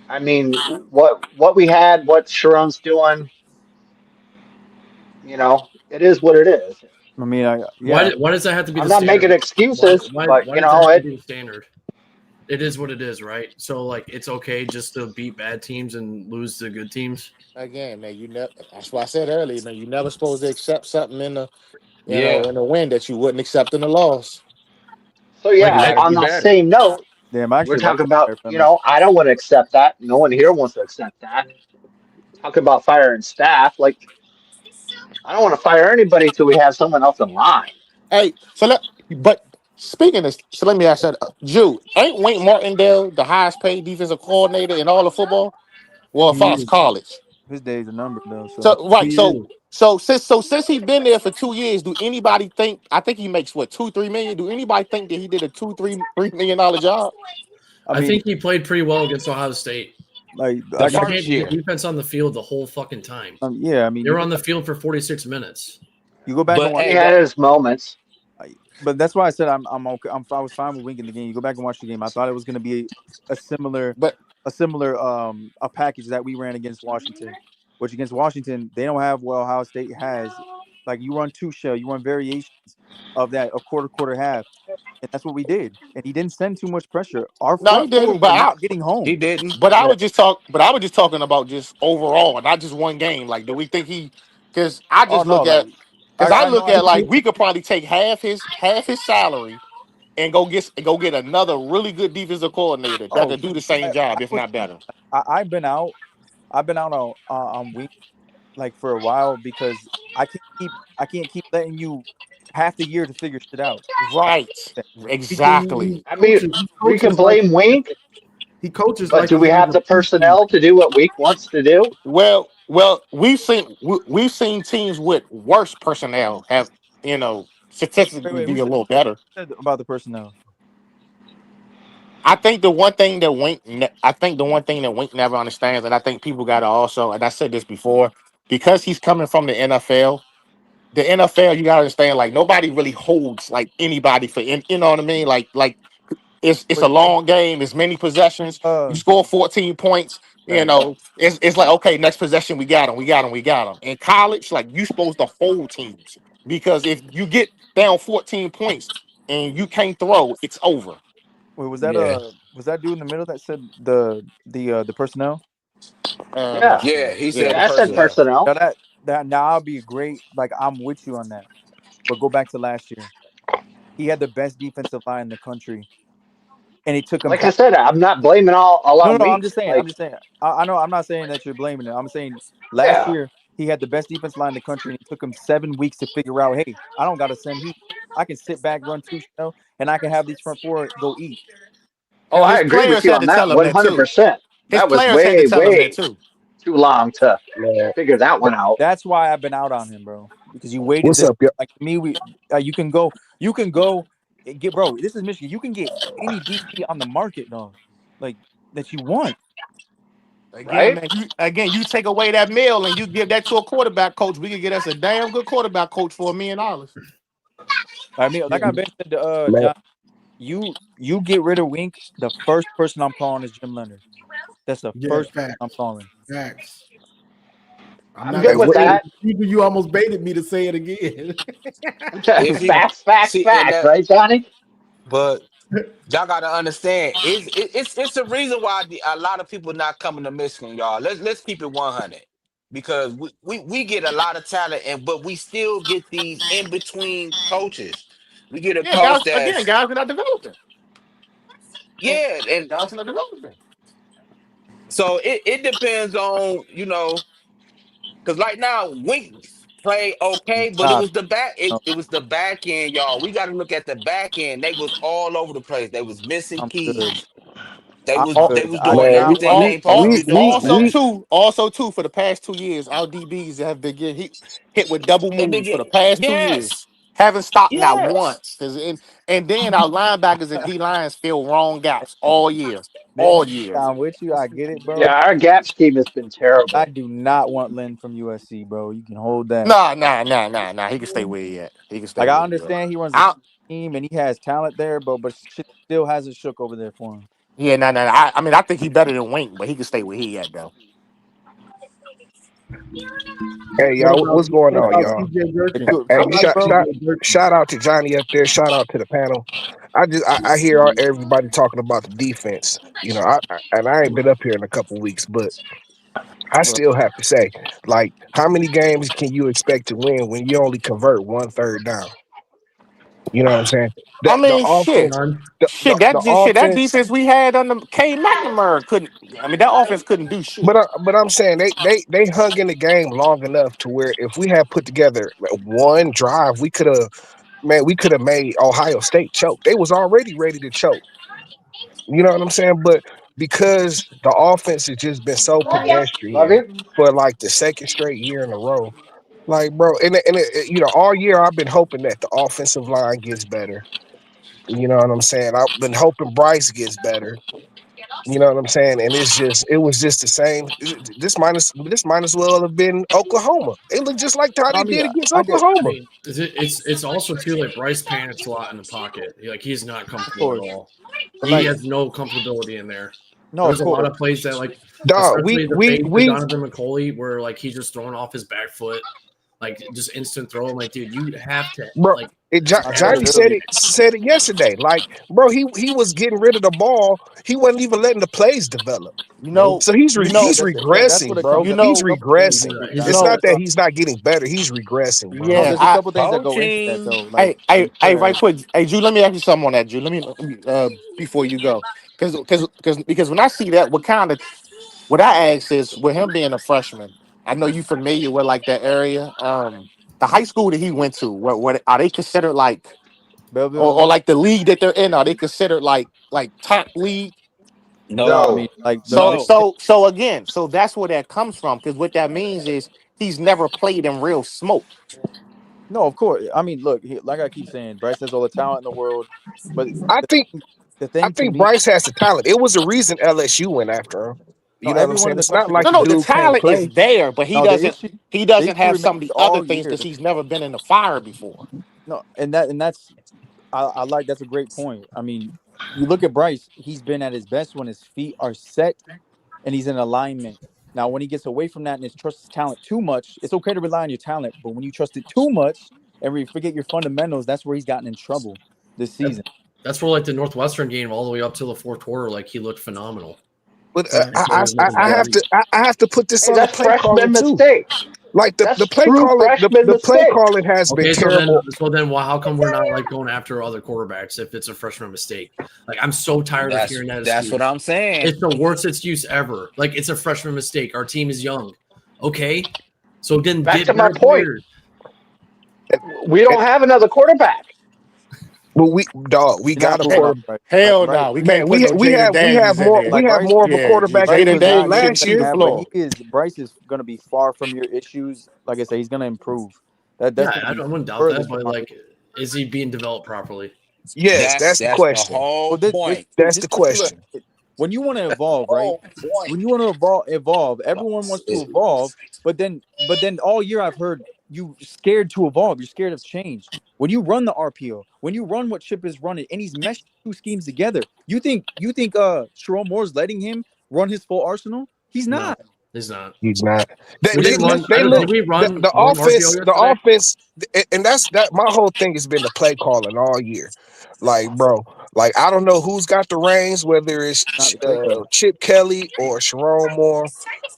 I mean, what we had, what Sharon's doing, it is what it is.
I mean,
Why
yeah.
why does that have to be
I'm
the
not making
standard?
excuses, but
Why does that have to be the standard? It is what it is, right? So like it's okay just to beat bad teams and lose to good teams.
Again, man, that's why I said earlier, man, you never supposed to accept something in the
Yeah.
in a win that you wouldn't accept in the loss.
So
You
yeah,
got to
on
be
that
better.
same note,
Damn, I
we're
actually like
talking
the
about,
fire premise.
I don't want to accept that. No one here wants to accept that. Talking about firing staff, like I don't want to fire anybody till we have someone else in line.
Hey, but speaking of, so let me ask that, Jew, ain't Wayne Martindale the highest paid defensive coordinator in all of football? Well, as
He
far as
is.
college.
His days are numbered though. So
So right,
He is.
since he's been there for 2 years, do anybody think? I think he makes what 2-3 million. Do anybody think that he did a $2-3 million job?
I
I
mean,
think he played pretty well against Ohio State.
The
like
You
I
first
can't get
year.
defense on the field the whole fucking time.
yeah. I mean,
They were on the field for 46 minutes.
you go back and
But
watch.
He
hey,
had
that
his moments.
But that's why I said I'm okay. I was fine with winking the game. You go back and watch the game. I thought it was going to be a similar
But
a package that we ran against Washington, which against Washington they don't have what Ohio State has. Like you run two shell, you run variations of that, a quarter half, and that's what we did. And he didn't send too much pressure. Our
no, he
front four
didn't.
were not getting
he
home.
didn't.
I
Yeah.
was just talking about just overall, not just one game. Like, do we think he? Because I
Oh
just
no,
look at
like I know.
like we could probably take half his salary and go get another really good defensive coordinator that
Oh,
could do the same
I
job, if
was.
not better.
I've been out. I've been out on week like for a while because I can't keep letting you half the year to figure shit out.
Right. Exactly.
I mean,
He
we can
coaches like
blame Wink,
he coaches
but
like
do
he
we
was
have
a
the
preseason.
personnel to do what Wink wants to do?
Well, we've seen teams with worse personnel have statistically
Wait,
be a little better.
who said about the personnel?
I think the one thing that Wink never understands, and I think people got to also, and I said this before, because he's coming from the NFL. The NFL, you gotta understand, like nobody really holds like anybody you know what I mean? Like it's a
Wait,
long game, it's many possessions. You score 14 points,
right.
it's like okay, next possession we got him. In college, like you supposed to hold teams because if you get down 14 points and you can't throw, it's over.
Wait,
Yeah.
was that dude in the middle that said the personnel?
Yeah,
Yeah, he
Yeah.
said the
yeah, I said
personnel.
Now
personnel.
that now I'll be great. Like I'm with you on that. But go back to last year. he had the best defensive line in the country, and it took him.
Like I said, I'm not blaming all on
No, I'm
Wink.
just saying. I'm
Like,
just saying. I know. I'm not saying that you're blaming it. I'm saying last
yeah.
year he had the best defense line in the country, and it took him 7 weeks to figure out, hey, I don't got to send heat. I can sit back, run 2 and I can have these front four go eat.
Oh,
Hell,
I
his
agree with
players
you
had
on
to
that
tell him that too.
100%.
His
That was
players had to
way,
tell him that
way
too.
too long to
Man,
figure that one out.
That's why I've been out on him, bro. Because you waited
what's
this
up, yo?
like me. You can go and get, bro. This is Michigan. You can get any DC on the market, dog. Like that you want.
Again,
Right?
man, you take away that meal and you give that to a quarterback coach. We could get us a damn good quarterback coach for $1 million.
I mean,
Yeah,
like I Ben said to
Man,
John, you get rid of Wink. The first person I'm calling is Jim Leonard. That's the
yeah,
first person I'm
facts,
calling.
facts. I'm
I'm
not
hey,
good
gonna
with
what,
say it.
that.
You almost baited me to say it again.
If he
Facts, facts,
see and
facts,
that,
right, Johnny?
but y'all gotta understand, it's the reason why a lot of people not coming to Michigan, y'all. Let's keep it 100 because we get a lot of talent, but we still get these in between coaches. We get a
Yeah, guys.
coach
Again,
that's
guys, we're not developing. And
yeah, and
guys are not developing.
so it depends on because right now Wink played okay, but it
Nah,
was the back
no,
it was the back end, y'all. We got to look at the back end. They was all over the place. They was missing
I'm good.
keys. They
I'm
was
Oh,
they
good.
was
I
doing
do
man,
not
everything
want
they supposed to be doing.
also too, for the past 2 years, our DBs have been getting hit with double
They been
moves for the
get
past 2 years.
yes,
Haven't stopped not
yes.
once. And then our linebackers and D lines fill wrong gaps all year.
Ben.
All year.
I'm with you. I get it, bro.
Yeah, our gap scheme has been
I
terrible.
do not want Lynn from USC, bro. You can hold that.
Nah. He can stay where he at. He can stay
Like I
where he at.
understand he runs a
I,
cheap team and he has talent there, but shit still hasn't shook over there for him.
yeah, nah. I mean, I think he better than Wink, but he can stay where he at though.
hey, y'all, what's going
What
on,
about
y'all?
CJ
But
Gurkin?
you,
I
Hey,
like
bro.
CJ Gurkin.
shout out to Johnny up there. Shout out to the panel. I hear everybody talking about the defense. You know, and I ain't been up here in a couple weeks, but I
Look,
still have to say, like, how many games can you expect to win when you only convert 1/3 down? You know what I'm saying?
I
The
mean,
offense,
None.
the
that
offense.
defense we had under K McNamara couldn't. I mean, that offense couldn't do shit.
But I'm saying they hung in the game long enough to where if we had put together one drive, we could have made Ohio State choke. They was already ready to choke. You know what I'm saying? But because the offense has just been so
Love
pedestrian
you.
for like the second straight year in a row, like bro, you know, all year I've been hoping that the offensive line gets better. You know what I'm saying? I've been hoping Bryce gets better. You know what I'm saying? And it was just the same. This might as well have been Oklahoma. It looked just like how
I
they
mean,
did against
I get,
I
Oklahoma.
mean, it's also too like Bryce panics a lot in the pocket. He's not
of
comfortable at
course,
all.
but
He
like,
has no comfortability in there.
no, of
There's a lot
course,
of plays that like,
Dog,
especially the fade to Donovan McCulley, where like he's just throwing off his back foot, like just instant throw. I'm like, dude, you have to
bro.
like
I
just
said
Johnny
it
edge.
earlier.
said it yesterday. Like, bro, he was getting rid of the ball. He wasn't even letting the plays develop.
You
Nope.
know,
So
you
But
know,
he's
that's what
regressing,
it
bro.
comes
you
down.
He's
know,
A couple things,
regressing.
maybe.
He's
you
It's
just
not
know.
that he's not getting better. He's regressing, bro.
No,
yeah.
there's a couple things that go into that
Coaching.
though. Like when
Hey,
you
right quick. Hey, Drew, let me ask you something on that, Drew. Let me before you go, because when I see that, what I ask is, with him being a freshman, I know you familiar with like that area. The high school that he went to, what are they considered like,
Belleville,
or like the league that they're in? Are they considered like top league?
I
No,
mean, like
So
no.
so so again, so that's where that comes from. Because what that means is he's never played in real smoke.
no, of course. I mean, look, like I keep saying, Bryce has all the talent in the world, but
I
the
think
the
I
thing to
think
me,
Bryce has the talent. It was a reason LSU went after him.
no,
You know what I'm
everyone in
saying?
the
It's not
country
like
was
the
No, the
dude can't
talent is
play.
there, but
no.
he
The
doesn't
issue
have some
remains
of the other
all
things
year.
because he's never been in the fire before.
No, and that's I like that's a great point. I mean, you look at Bryce; he's been at his best when his feet are set and he's in alignment. Now, when he gets away from that and his trusts his talent too much, it's okay to rely on your talent, but when you trust it too much and forget your fundamentals, that's where he's gotten in trouble this season.
That's where like the Northwestern game all the way up to the fourth quarter, like he looked phenomenal.
But
Right.
Like there was no
I
bad
have
beat.
I have to put this
Hey,
on the
that's
play calling
freshman
too.
mistakes.
Like the
That's
play
true
calling,
freshman
the play
mistakes.
calling has been
Okay,
terrible.
so then, well, how come we're not like going after other quarterbacks if it's a freshman mistake? Like, I'm so tired of hearing that
That's
excuse.
what I'm saying.
It's the worst excuse ever. Like, it's a freshman mistake. Our team is young. Okay, so then
Back
get
to my
better
point.
players.
We don't have another quarterback.
But we got a quarterback.
Hell
Bryce,
no. We
Man,
can't put no
we
Jaden
have
Daniels in
more
there.
we have
Bryce,
more of a quarterback than we
Jaden
did
not
Daniels
last
is
year.
second
but
floor.
Bryce is going to be far from your issues. Like I say, he's going to improve. That's
Yeah,
going to
I
be
wouldn't doubt
further
that, but like, is he being developed properly?
Yes, that's the
That's the
question.
whole point.
That's the question.
When you want to evolve, right? When you want to evolve, everyone wants to evolve, but then all year I've heard you scared to evolve. You're scared of change. When you run the RPO, when you run what Chip is running, and he's meshed two schemes together, you think Sherrone Moore's letting him run his full arsenal? He's
No,
not.
he's not.
He's not.
We didn't run. Did we run
The
one RPO
offense,
yesterday?
and that's that. My whole thing has been the play calling all year. Like, bro, like I don't know who's got the reins, whether it's
Not the play calling.
Chip Kelly or Sherrone Moore,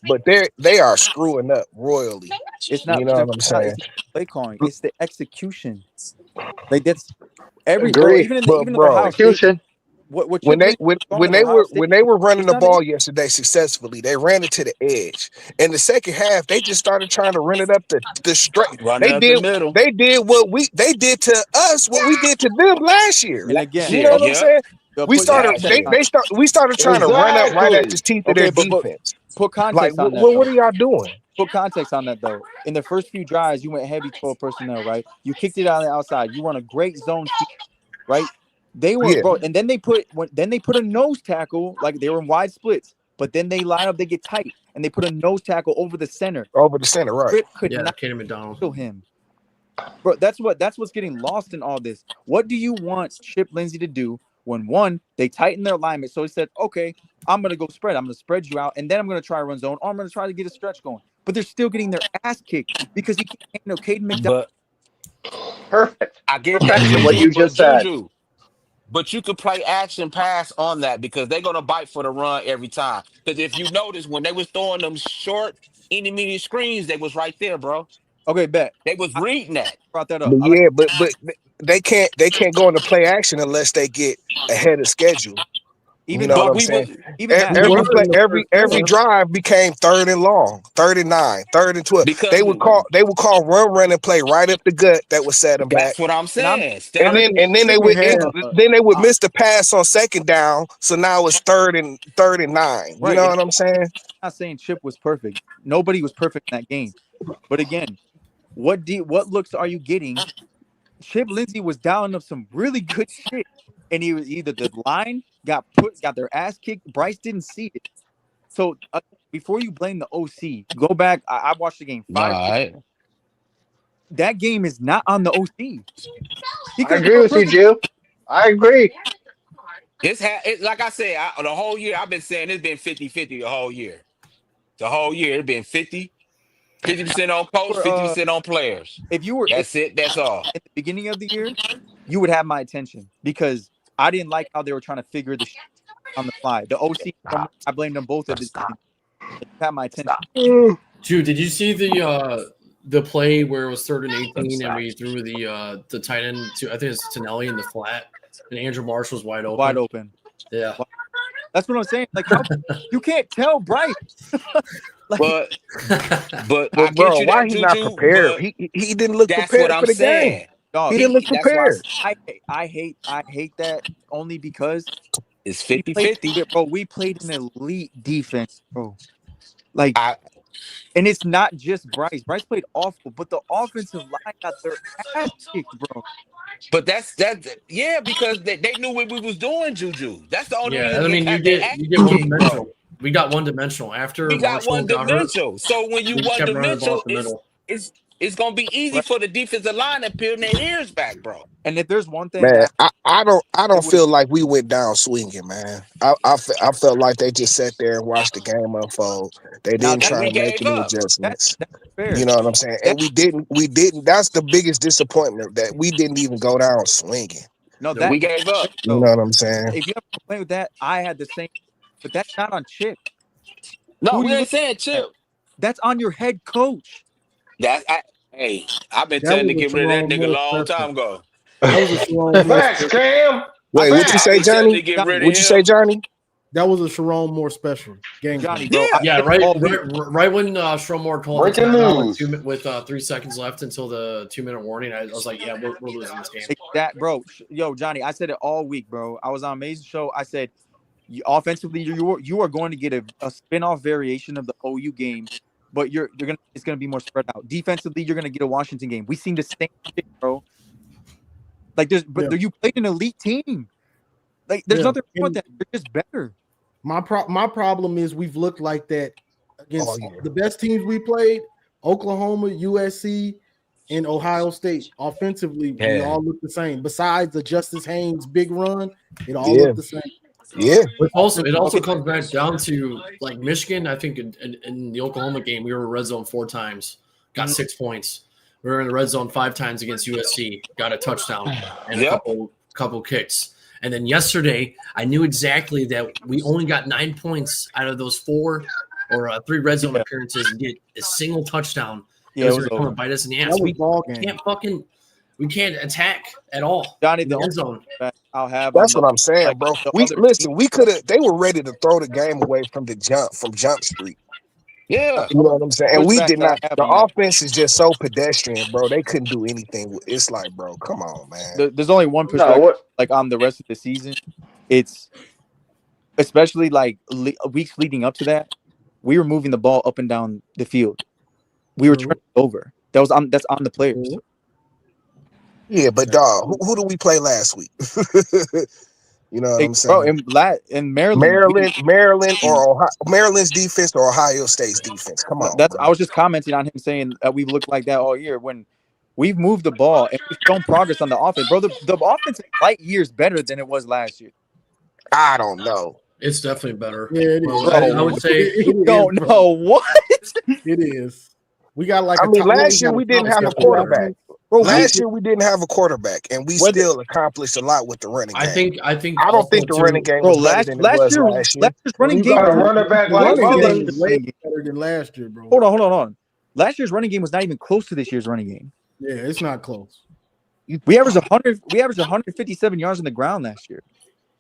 but they are screwing up royally.
It's not.
You know what I'm
It's
saying?
not play calling. It's the execution. Like that's bro.
Agree.
Even in
But
the
bro,
Ohio State.
Execution.
What
when
Chip Lindsey was calling at Ohio State,
when they were running
it's
the
not an
ball yesterday successfully, they ran it to the edge. In the second half, they just started trying to run it up the straight.
Running up the middle.
They did they did to us what we did to them last year.
And again,
You know what I'm saying? We started we started trying to run up right at the teeth of their defense.
Put
Like,
context on that.
what are y'all doing?
Put context on that though. In the first few drives, you went heavy 12 personnel, right? You kicked it out on the outside. You run a great zone scheme, right? They were bro, and then they put a nose tackle, like they were in wide splits, but then they line up, they get tight, and they put a nose tackle over the center.
Right.
Rip could
Yeah,
not
Kenny McDonald.
kill him. Bro, that's what's getting lost in all this. What do you want Chip Lindsey to do when one, they tighten their alignment? So he said, okay, I'm gonna go spread. I'm gonna spread you out, and then I'm gonna try to run zone, or I'm gonna try to get a stretch going. But they're still getting their ass kicked because he can't handle Caden McDonald.
Perfect.
I get
Perfection,
that,
what you just said.
Juju. But you could play action pass on that because they're gonna bite for the run every time. Because if you notice, when they was throwing them short intermediate screens, they was right there, bro.
Okay, bet.
They was reading that.
Brought that up.
But yeah, but they can't go into play action unless they get ahead of schedule. You know what I'm saying? Every drive became 3rd and long, 3rd and 9, 3rd and 12. They would call run and play right up the gut that would set them back.
That's what I'm saying.
And then they would miss the pass on 2nd down. So now it's 3rd and 9. You know what I'm saying?
I'm not saying Chip was perfect. Nobody was perfect in that game. But again, what looks are you getting? Chip Lindsey was dialing up some really good shit, and he was either the line got their ass kicked. Bryce didn't see it. So before you blame the OC, go back. I watched the game 5
right.
That game is not on the OC.
I agree with you, Jill. I agree.
It's like I said, the whole year I've been saying it's been 50-50 the whole year. The whole year it's been 50% on coach, 50% on players. That's all.
At the beginning of the year, you would have my attention because I didn't like how they were trying to figure the shit on the fly. The OC, I blamed them both at this time. It had my attention.
Drew, did you see the play where it was 3rd and 18 and we threw the tight end to, I think it's Tonelli in the flat, and Andrew Marsh was wide open.
Wide open.
Yeah.
That's what I'm saying. Like, you can't tell Bryce.
But
Well, bro, why he not prepared? He didn't look prepared for the game.
Dog,
he didn't look prepared.
I hate that only because
it's 50-50.
Bro, we played an elite defense, bro. And it's not just Bryce. Bryce played awful, but the offensive line got their ass kicked, bro.
But that's because they knew what we was doing, Juju. That's the only reason.
I mean, you get one dimensional. We got one dimensional after
we got
Marshall
one dimensional. So when you one dimensional, it's gonna be easy for the defensive line to peel their ears back, bro.
And if there's one thing,
man, I don't feel like we went down swinging, man. I felt like they just sat there and watched the game unfold. They didn't try to make any adjustments.
That's fair.
You know what I'm saying? And we didn't. That's the biggest disappointment, that we didn't even go down swinging.
No, that
we gave up.
You know what I'm saying?
If you have a complaint with that, I had the same, but that's not on Chip.
No, we ain't saying Chip.
That's on your head coach.
Hey, I've been
That
telling to
was
get
a
rid of that
Sharon
nigga a
Moore
long
special.
time ago.
That was a Sharon Moore
Facts,
special.
Cam.
Wait, what you
I've
say,
been telling
Johnny?
to get rid of
What you say,
him.
Johnny?
That was a Sharon Moore special. Game
Johnny,
plan.
bro. I
Yeah.
Yeah,
said it
right,
all week.
right when Stromore called the
Breaking
timeout
news.
with 3 seconds left until the 2-minute warning, I was like, yeah, we're losing this game.
Bro. Yo, Johnny, I said it all week, bro. I was on Mason's show. I said, offensively, you are going to get a spin-off variation of the OU game, but it's gonna be more spread out. Defensively, you're gonna get a Washington game. We seen the same shit, bro. Like you played an elite team. Like there's nothing wrong with that. They're just better.
My problem is we've looked like that against
Oh, yeah.
the best teams we played: Oklahoma, USC, and Ohio State. Offensively, we all look the same. Besides the Justice Haynes big run, it all
Yeah.
looked the same.
Yeah.
It also comes back down to like Michigan. I think in the Oklahoma game, we were in red zone 4 times, got 6 points. We were in the red zone 5 times against USC, got a touchdown and a couple kicks. And then yesterday, I knew exactly that we only got 9 points out of those 4 or 3 red zone appearances and get a single touchdown.
Yeah,
it was going to come and bite us in the ass. We can't attack at all.
Johnny,
in the end zone.
I'll have.
That's what I'm saying, bro. We could have. They were ready to throw the game away from Jump Street.
Yeah,
you know what I'm saying. And we did not. The
that.
offense is just so pedestrian, bro. They couldn't do anything. It's like, bro, come on, man.
There's only one perspective. Like on the rest of the season, it's especially like weeks leading up to that. We were moving the ball up and down the field. We were turning it over. That's on the players.
Yeah, but dog, who do we play last week? You know what I'm saying?
Bro, in Maryland,
Maryland or Ohio, Maryland's defense or Ohio State's defense. Come on, bro.
I was just commenting on him saying that we've looked like that all year when we've moved the ball and we've shown progress on the offense. Bro, the offense is light years better than it was last year.
I don't know.
It's definitely better.
Yeah, it is.
I would say
you don't know what
it is. We got like.
Last year we didn't have a quarterback. Bro, last year we didn't have a quarterback, and we still accomplished a lot with the running game.
I
don't think the running game was better than it was last year.
Last year's running game
got a running back like
better than last year, bro.
Hold on. Last year's running game was not even close to this year's running game.
Yeah, it's not close.
We averaged 100. We averaged 157 yards on the ground last year.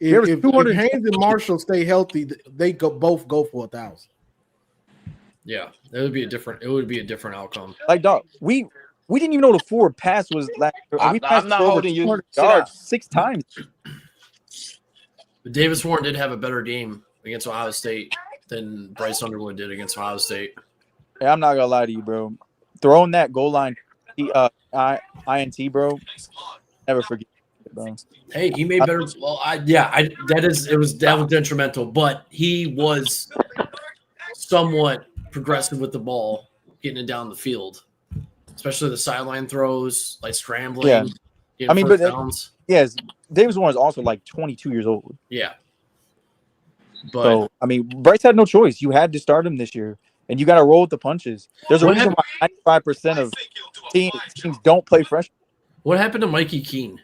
If Haynes and Marshall stay healthy, they both go for 1,000.
Yeah, it would be a different outcome.
Like dog, we didn't even know the forward pass was last year. We passed
I'm not
over
holding you.
200 yards 6 times.
But Davis Warren did have a better game against Ohio State than Bryce Underwood did against Ohio State.
Yeah, I'm not gonna lie to you, bro. Throwing that goal line, INT, bro. Never forget it, bro.
Hey, he made better. Well, that was detrimental, but he was somewhat progressive with the ball, getting it down the field, especially the sideline throws, like scrambling.
Yeah, I mean, but yes, Davis Warren is also like 22 years old.
Yeah, but
so I mean, Bryce had no choice. You had to start him this year, and you got to roll with the punches. There's a reason why 95% of teams don't play freshmen.
What happened to Mikey Keene?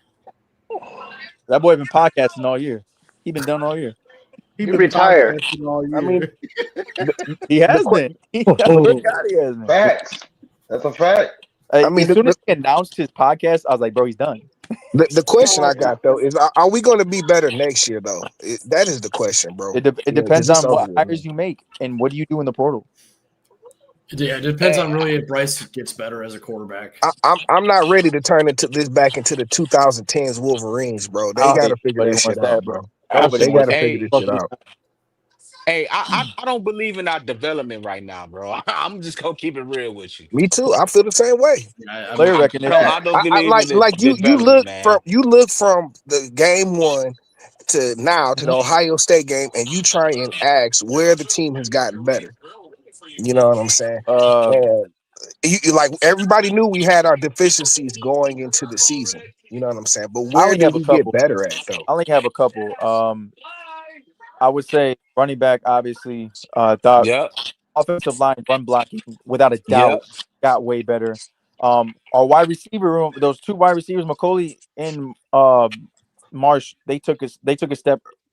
That boy been podcasting all year. He been done all year.
He retired.
I mean,
he has been. He has been.
Facts. That's a fact.
I mean, as soon as he announced his podcast, I was like, bro, he's done.
The question I got though is, are we going to be better next year though? That is the question, bro.
It depends on what hires you make and what do you do in the portal.
Yeah, it depends on really if Bryce gets better as a quarterback.
I'm not ready to turn this back into the 2010s Wolverines, bro. They got to figure that shit out, bro. They got to figure this shit out.
Hey, I don't believe in our development right now, bro. I'm just gonna keep it real with you.
Me too. I feel the same way.
Player recognition.
I don't believe
you look from the game 1 to now to the Ohio State game, and you try and ask where the team has gotten better. You know what I'm saying? Like everybody knew we had our deficiencies going into the season. You know what I'm saying? But where did we get better at though?
I only have a couple. I would say running back, obviously. Offensive line, run blocking, without a doubt, got way better. Our wide receiver room, those 2 wide receivers, McCauley and Marsh, they took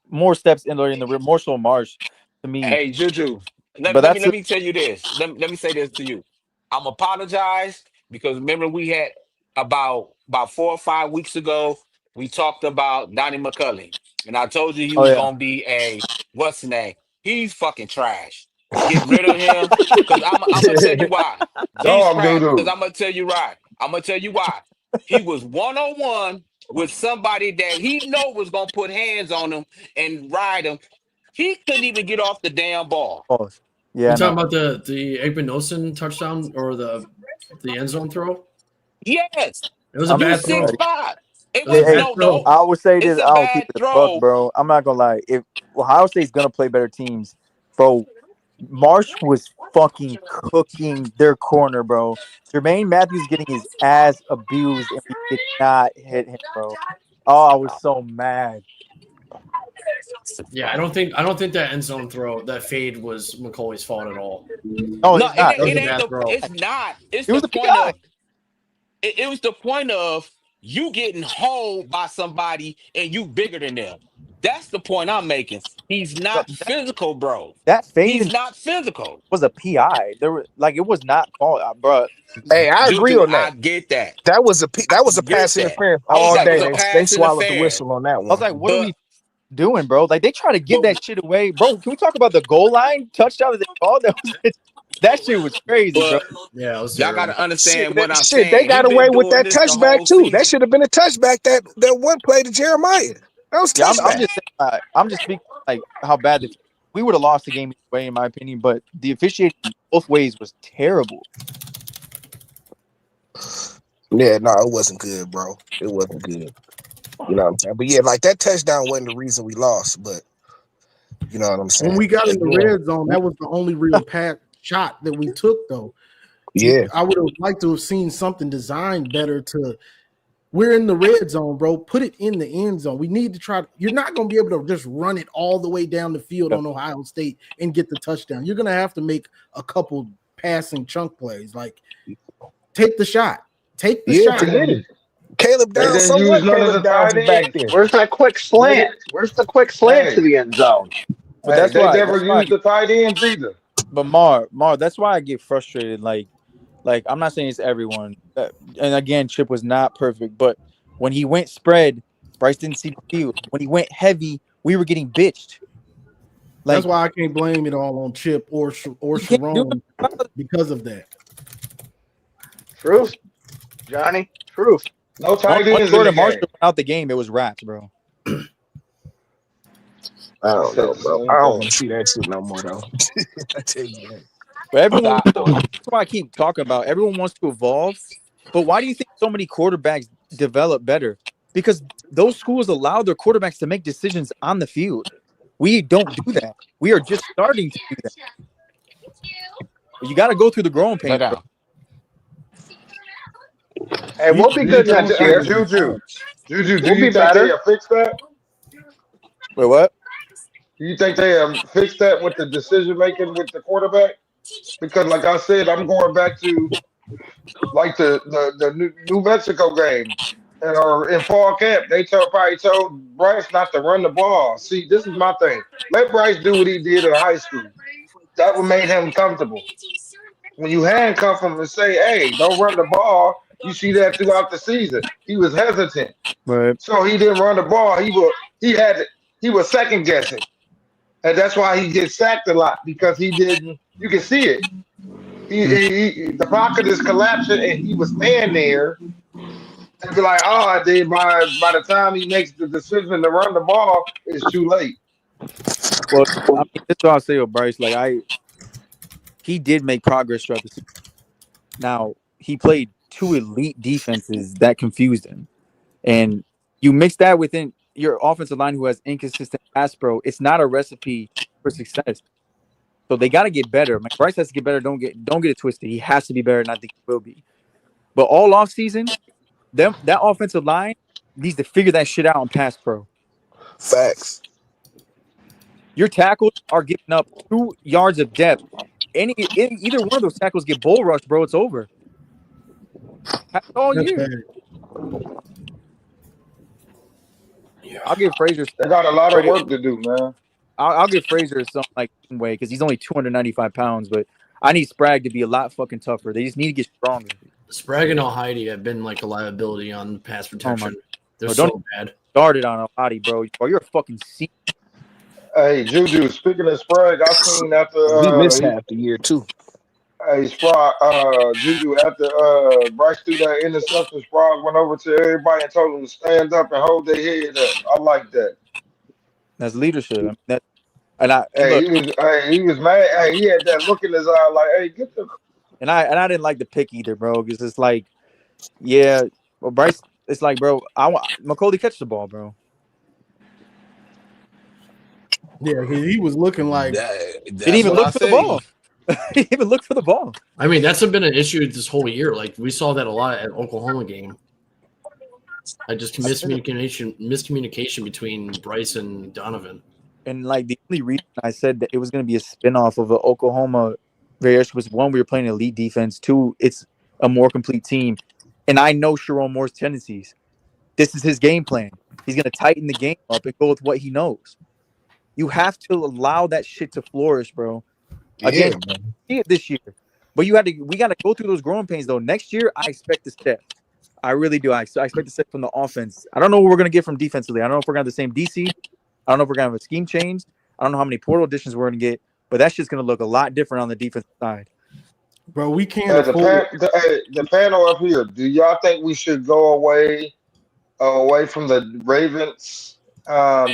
more steps in the rear, more so Marsh to me.
Hey, Juju, let me tell you this. Let me say this to you. I'm apologize because remember we had about 4 or 5 weeks ago we talked about Donnie McCulley, and I told you he
Oh
was
yeah.
gonna be a what's the name? He's fucking trash. Get rid of him because I'm gonna tell you why. He's
Dog doo
trash because
doo.
I'm gonna tell you right. I'm gonna tell you why. He was 1-on-1 with somebody that he know was gonna put hands on him and ride him. He couldn't even get off the damn ball.
Pause.
You
Yeah,
talking
no.
about the Igbenogson touchdown or the end zone throw?
Yes,
It was a
I'm
you
bad
not gonna lie.
6'5". It
It was a
was
Hey,
bad
no.
throw.
I would say
It's
this.
a
I'll keep
bad
it a buck,
throw.
bro. I'm not gonna lie. If Ohio State's gonna play better teams, bro, Marsh was fucking cooking their corner, bro. Jermaine Matthews getting his ass abused, and we did not hit him, bro. Oh, I was so mad.
Yeah, I don't think that end zone throw, that fade was McCauley's fault at all.
No,
No,
it's not.
That was
it
a
ain't
bad
the.
throw.
It's not. It's
It
the
was a
point
PI.
of. It was the point of you getting hauled by somebody and you bigger than them. That's the point I'm making. He's
Bro,
not physical, bro.
that fade
He's
and
not physical.
was a PI. There were like it was not called, bro.
Hey, I agree
Juju,
on
I
that.
get that.
That
I
was a
get
pass
that.
interference
I was
all
That
like,
was
day.
a
They
pass
swallowed the
interference.
whistle on that
I was
one.
like, what are
But
we doing, bro? Like they try to give
but
that shit away, bro. Can we talk about the goal line touchdown that they called? That shit was crazy, bro.
but
Yeah, it was
y'all
terrible.
gotta understand what I'm
Shit, they
saying. He
got away
been
with
doing
that
this the
touchback
whole
too. That
season.
should have been a touchback. That one play to Jeremiah. That was
Yeah, I'm
touchback.
just saying, I'm just speaking like how bad we would have lost the game either way, in my opinion. But the officiating both ways was terrible.
Yeah, no, it wasn't good, bro. It wasn't good. You know what I'm saying? But yeah, like that touchdown wasn't the reason we lost, but you know what I'm
When
saying?
we got in the
Again,
red zone, that was the only real pass shot that we took, though.
yeah.
I would have liked to have seen something designed better to. We're in the red zone, bro. Put it in the end zone. We need to try. You're not going to be able to just run it all the way down the field on Ohio State and get the touchdown. You're going to have to make a couple passing chunk plays. Like, take the shot. Take the
Yeah,
shot.
forget it. Caleb
They
down.
didn't
So
use
what?
none of the
Caleb Downs
tight
is back
ends.
there.
Where's that quick
They did,
slant? Where's the quick slant to
hey,
the end zone?
But
hey,
that's
they
why.
never used the tight ends either.
But Mar, that's why I get frustrated. Like I'm not saying it's everyone. And again, Chip was not perfect, but when he went spread, Bryce didn't see the field. When he went heavy, we were getting bitched.
That's
Like
why I can't blame it all on Chip or
you can't do
Sharon
it.
because of that.
Truth, Johnny. Truth.
No tight
Once
ends in the
Jordan Marshall
game.
went out the game, it was wraps, bro.
I
I
don't
said
know,
the
bro.
same
I don't
thing.
want to see that shit no more, though. I tell you that.
But everyone,
Nah,
that's why I keep talking about. Everyone wants to evolve, but why do you think so many quarterbacks develop better? Because those schools allow their quarterbacks to make decisions on the field. We don't do that. We are just starting to do that. But you got to go through the growing
lay
pains, bro.
down.
Hey,
We
we'll be
we
good
don't
next
Hey,
have
year.
any
Juju.
time.
Juju, do
We'll
you
be
think they
better.
have fixed that?
Wait, what?
Do you think they have fixed that with the decision making with the quarterback? Because, like I said, I'm going back to like the New Mexico game and or in fall camp. They probably told Bryce not to run the ball. See, this is my thing. Let Bryce do what he did in high school. That would make him comfortable. When you handcuff him and say, "Hey, don't run the ball," you see that throughout the season. He was hesitant,
Right.
so he didn't run the ball. He was second guessing, and that's why he gets sacked a lot because he didn't. You can see it. The pocket is collapsing, and he was staying there and be like, "Oh, I did." By the time he makes the decision to run the ball, it's too late.
Well, I mean, that's what I'll say with Bryce. He did make progress throughout the season. Now, he played two elite defenses that confused him. And you mix that within your offensive line who has inconsistent pass pro, it's not a recipe for success. So they got to get better. Like Bryce has to get better. Don't get it twisted. He has to be better, and I think he will be. But all off season, that offensive line needs to figure that shit out in pass pro.
Facts.
Your tackles are giving up 2 yards of depth. Either one of those tackles get bull rushed, bro. It's over. Happened all
That's
year.
bad.
I'll give Frazier
They got a lot of
credit.
work to do, man.
I'll give Frazier some like way because he's only 295 pounds, but I need Sprague to be a lot fucking tougher. They just need to get stronger.
Sprague and Alheidi have been like a liability on pass protection. They're
Bro,
so
don't
bad.
started on Alheidi, bro. Bro, you're a fucking C.
Hey, Juju, speaking of Sprague, I seen after
He missed half the year too.
hey Sprague, Juju, after Bryce threw that interception, Sprague went over to everybody and told them to stand up and hold their head up. I like that.
That's leadership. I mean, and
Hey,
look,
he was mad. Hey, he had that look in his eye, like, hey, get the.
and I didn't like the pick either, bro, because it's like, yeah, well, Bryce, it's like, bro, I want McColley catch the ball, bro.
Yeah, he was looking like
He didn't even look for the ball. He didn't even look for the ball.
I mean, that's been an issue this whole year. Like we saw that a lot at Oklahoma game. I just miscommunication between Bryce and Donovan.
And like the only reason I said that it was going to be a spinoff of an Oklahoma variation was one, we were playing elite defense. Two, it's a more complete team. And I know Sharon Moore's tendencies. This is his game plan. He's going to tighten the game up and go with what he knows. You have to allow that shit to flourish, bro. Again, see it this year. But we got to go through those growing pains, though. Next year, I expect to step. I really do. I expect to step from the offense. I don't know what we're going to get from defensively. I don't know if we're going to have the same DC. I don't know if we're going to have a scheme change. I don't know how many portal additions we're going to get. But that's just going to look a lot different on the defensive side.
Bro, we can't afford
the panel up here. Do y'all think we should go away from the Ravens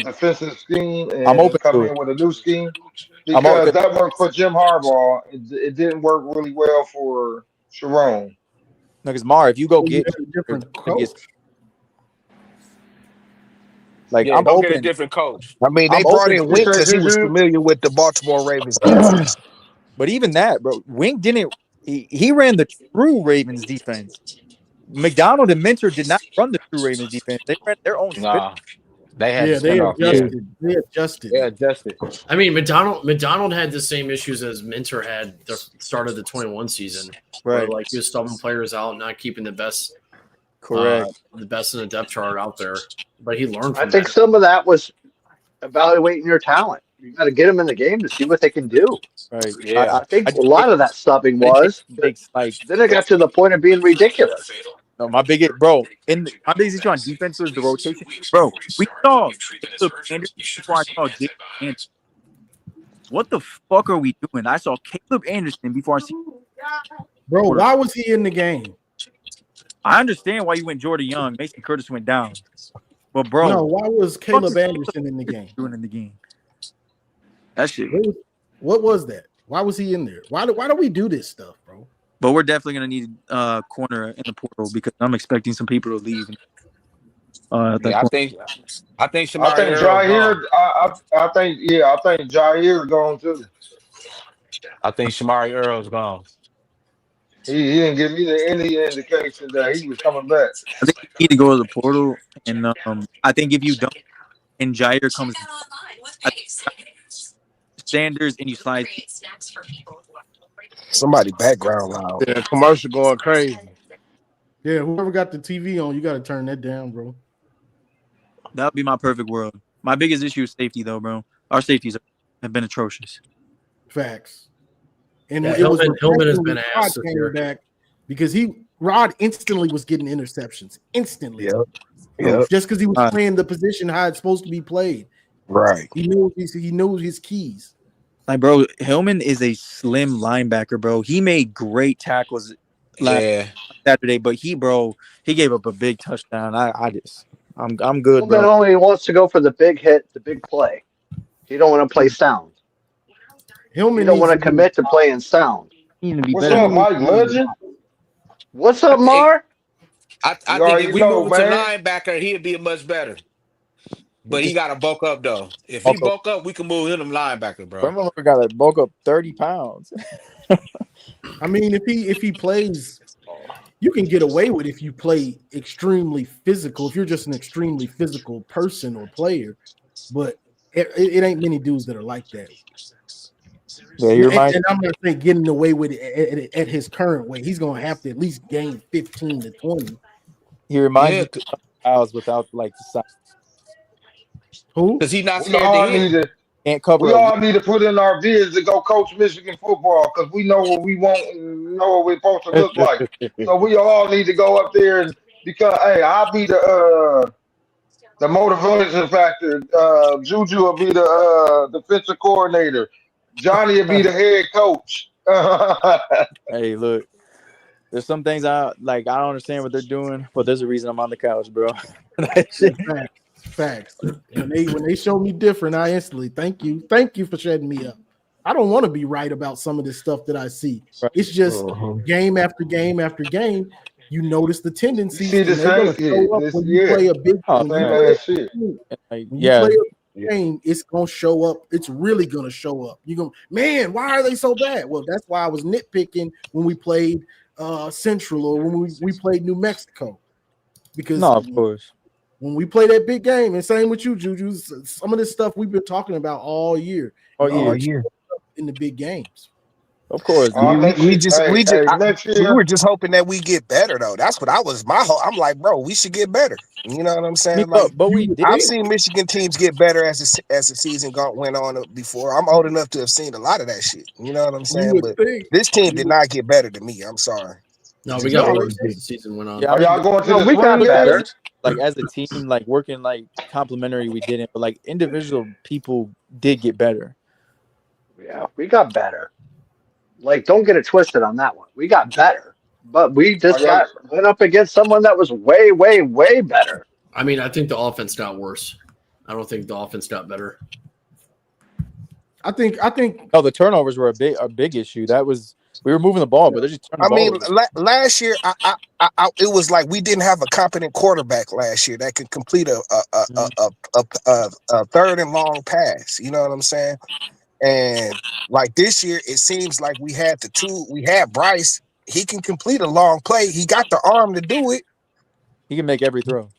defensive scheme and come in with a new scheme? Because that worked for Jim Harbaugh. It didn't work really well for Sharon.
No, because Mar, if you go get
a different coach.
Like
I'm
go get a
open.
different coach.
I mean, they brought in Wink because he was familiar with the Baltimore Ravens defense.
But even that, bro, Wink didn't. He ran the true Ravens defense. McDonald and Mentor did not run the true Ravens defense. They ran their own spin.
Nah, they had
they
adjusted.
They adjusted.
They adjusted.
I mean, McDonald had the same issues as Mentor had the start of the 21 season.
Right.
Where, like he was stubbing players out, not keeping the best.
Correct.
The best in the depth chart out there. But he learned from
I think some of that was evaluating your talent. You got to get them in the game to see what they can do.
Right.
Yeah.
I think a lot of that stubbing was. Then it got to the point of being ridiculous.
No, my biggest issue on defense was the rotation. Bro, we saw Caleb Anderson before I saw Jake Anderson. What the fuck are we doing? I saw Caleb Anderson before I see.
Bro, why was he in the game?
I understand why you went Jordan Young. Mason Curtis went down. But bro,
no, why was Caleb Anderson in the game?
Doing in the game. That shit.
What was that? Why was he in there? Why do we do this stuff, bro?
But we're definitely gonna need a corner in the portal because I'm expecting some people to leave.
I think
Jair. I think Jair gone too.
I think Shamari Earl's gone.
He didn't give me any indication that he was coming back.
I think you need to go to the portal, and I think if you don't, and Jair comes, Sanders, and you slide.
Somebody background loud.
Yeah, commercial going crazy.
Yeah, whoever got the TV on, you got to turn that down, bro.
That would be my perfect world. My biggest issue is safety, though, bro. Our safeties have been atrocious.
Facts. And
yeah,
it was
Hillman has been ass this year.
Back because Rod instantly was getting interceptions. Instantly.
Yep.
Just because he was playing the position how it's supposed to be played.
Right.
He knows his keys.
Like, bro, Hillman is a slim linebacker, bro. He made great tackles last Saturday, but he gave up a big touchdown. I'm good, bro.
Hillman only wants to go for the big hit, the big play. He don't want to play sound.
Hillman
you don't want to commit to playing sound.
What's up, Mike Legend?
What's up, Mar?
I think if we move to linebacker, he'd be much better. But he got to bulk up, though. If he bulk up, we can move him to linebacker, bro.
Remember, we got to bulk up 30 pounds.
I mean, if he plays, you can get away with if you play extremely physical. If you're just an extremely physical person or player, but it ain't many dudes that are like that.
Yeah,
and I'm not saying getting away with it at his current weight. He's gonna have to at least gain 15 to 20.
He reminds me of Styles without like the size.
Who?
Because he's not scared to hit.
Can't cover
We
a
all need to put in our bids to go coach Michigan football because we know what we want and know what we're supposed to look like. So we all need to go up there and because hey, I'll be the motivation factor. Juju will be the defensive coordinator. Johnny will be the head coach.
Hey, look. There's some things I like. I don't understand what they're doing, but there's a reason I'm on the couch, bro. That shit-
Facts. When they show me different, I instantly thank you for shutting me up. I don't want to be right about some of this stuff that I see.
Right.
It's just game after game after game. You notice the
You
tendencies,
see the
and they're going
same
to show up when you play a big.
Oh,
When you
same
man.
play
ass
a
shit.
game,
Like,
when you
yeah.
play a game, it's going to show up. It's really going to show up. You go, man, why are they so bad? Well, that's why I was nitpicking when we played Central or when we played New Mexico, because
No, of course.
when we play that big game, and same with you, Juju, some of this stuff we've been talking about all year.
Oh,
You
yeah.
get show up in the big games.
Of course.
Next year, next
we
year.
were just hoping that we get better though. That's what I was my whole. I'm like, bro, we should get better. You know what I'm saying?
I mean,
Like,
but we did.
I've seen Michigan teams get better as the season went on before. I'm old enough to have seen a lot of that shit. You know what I'm
You
saying?
would
But
think.
this team did not get better to me. I'm sorry.
No,
It
we
just
got
really
worse as the
didn't.
season went on.
Yeah, I
Are
mean,
y'all going to
No,
the
we got
spring
better.
game?
like as a team, like working like complimentary, we didn't. But like individual people did get better.
Yeah, we got better. Like, don't get it twisted on that one. We got better, but we
Are
just
y'all?
went up against someone that was way, way, way better.
I mean, I think the offense got worse. I don't think the offense got better.
I think
No, the turnovers were a big issue. That was we were moving the ball, but they're just turning
I
the ball
mean,
over.
last year, it was like we didn't have a competent quarterback last year that could complete a third and long pass. You know what I'm saying? And like this year, it seems like we had we had Bryce. He can complete a long play. He got the arm to do it.
He can make every throw.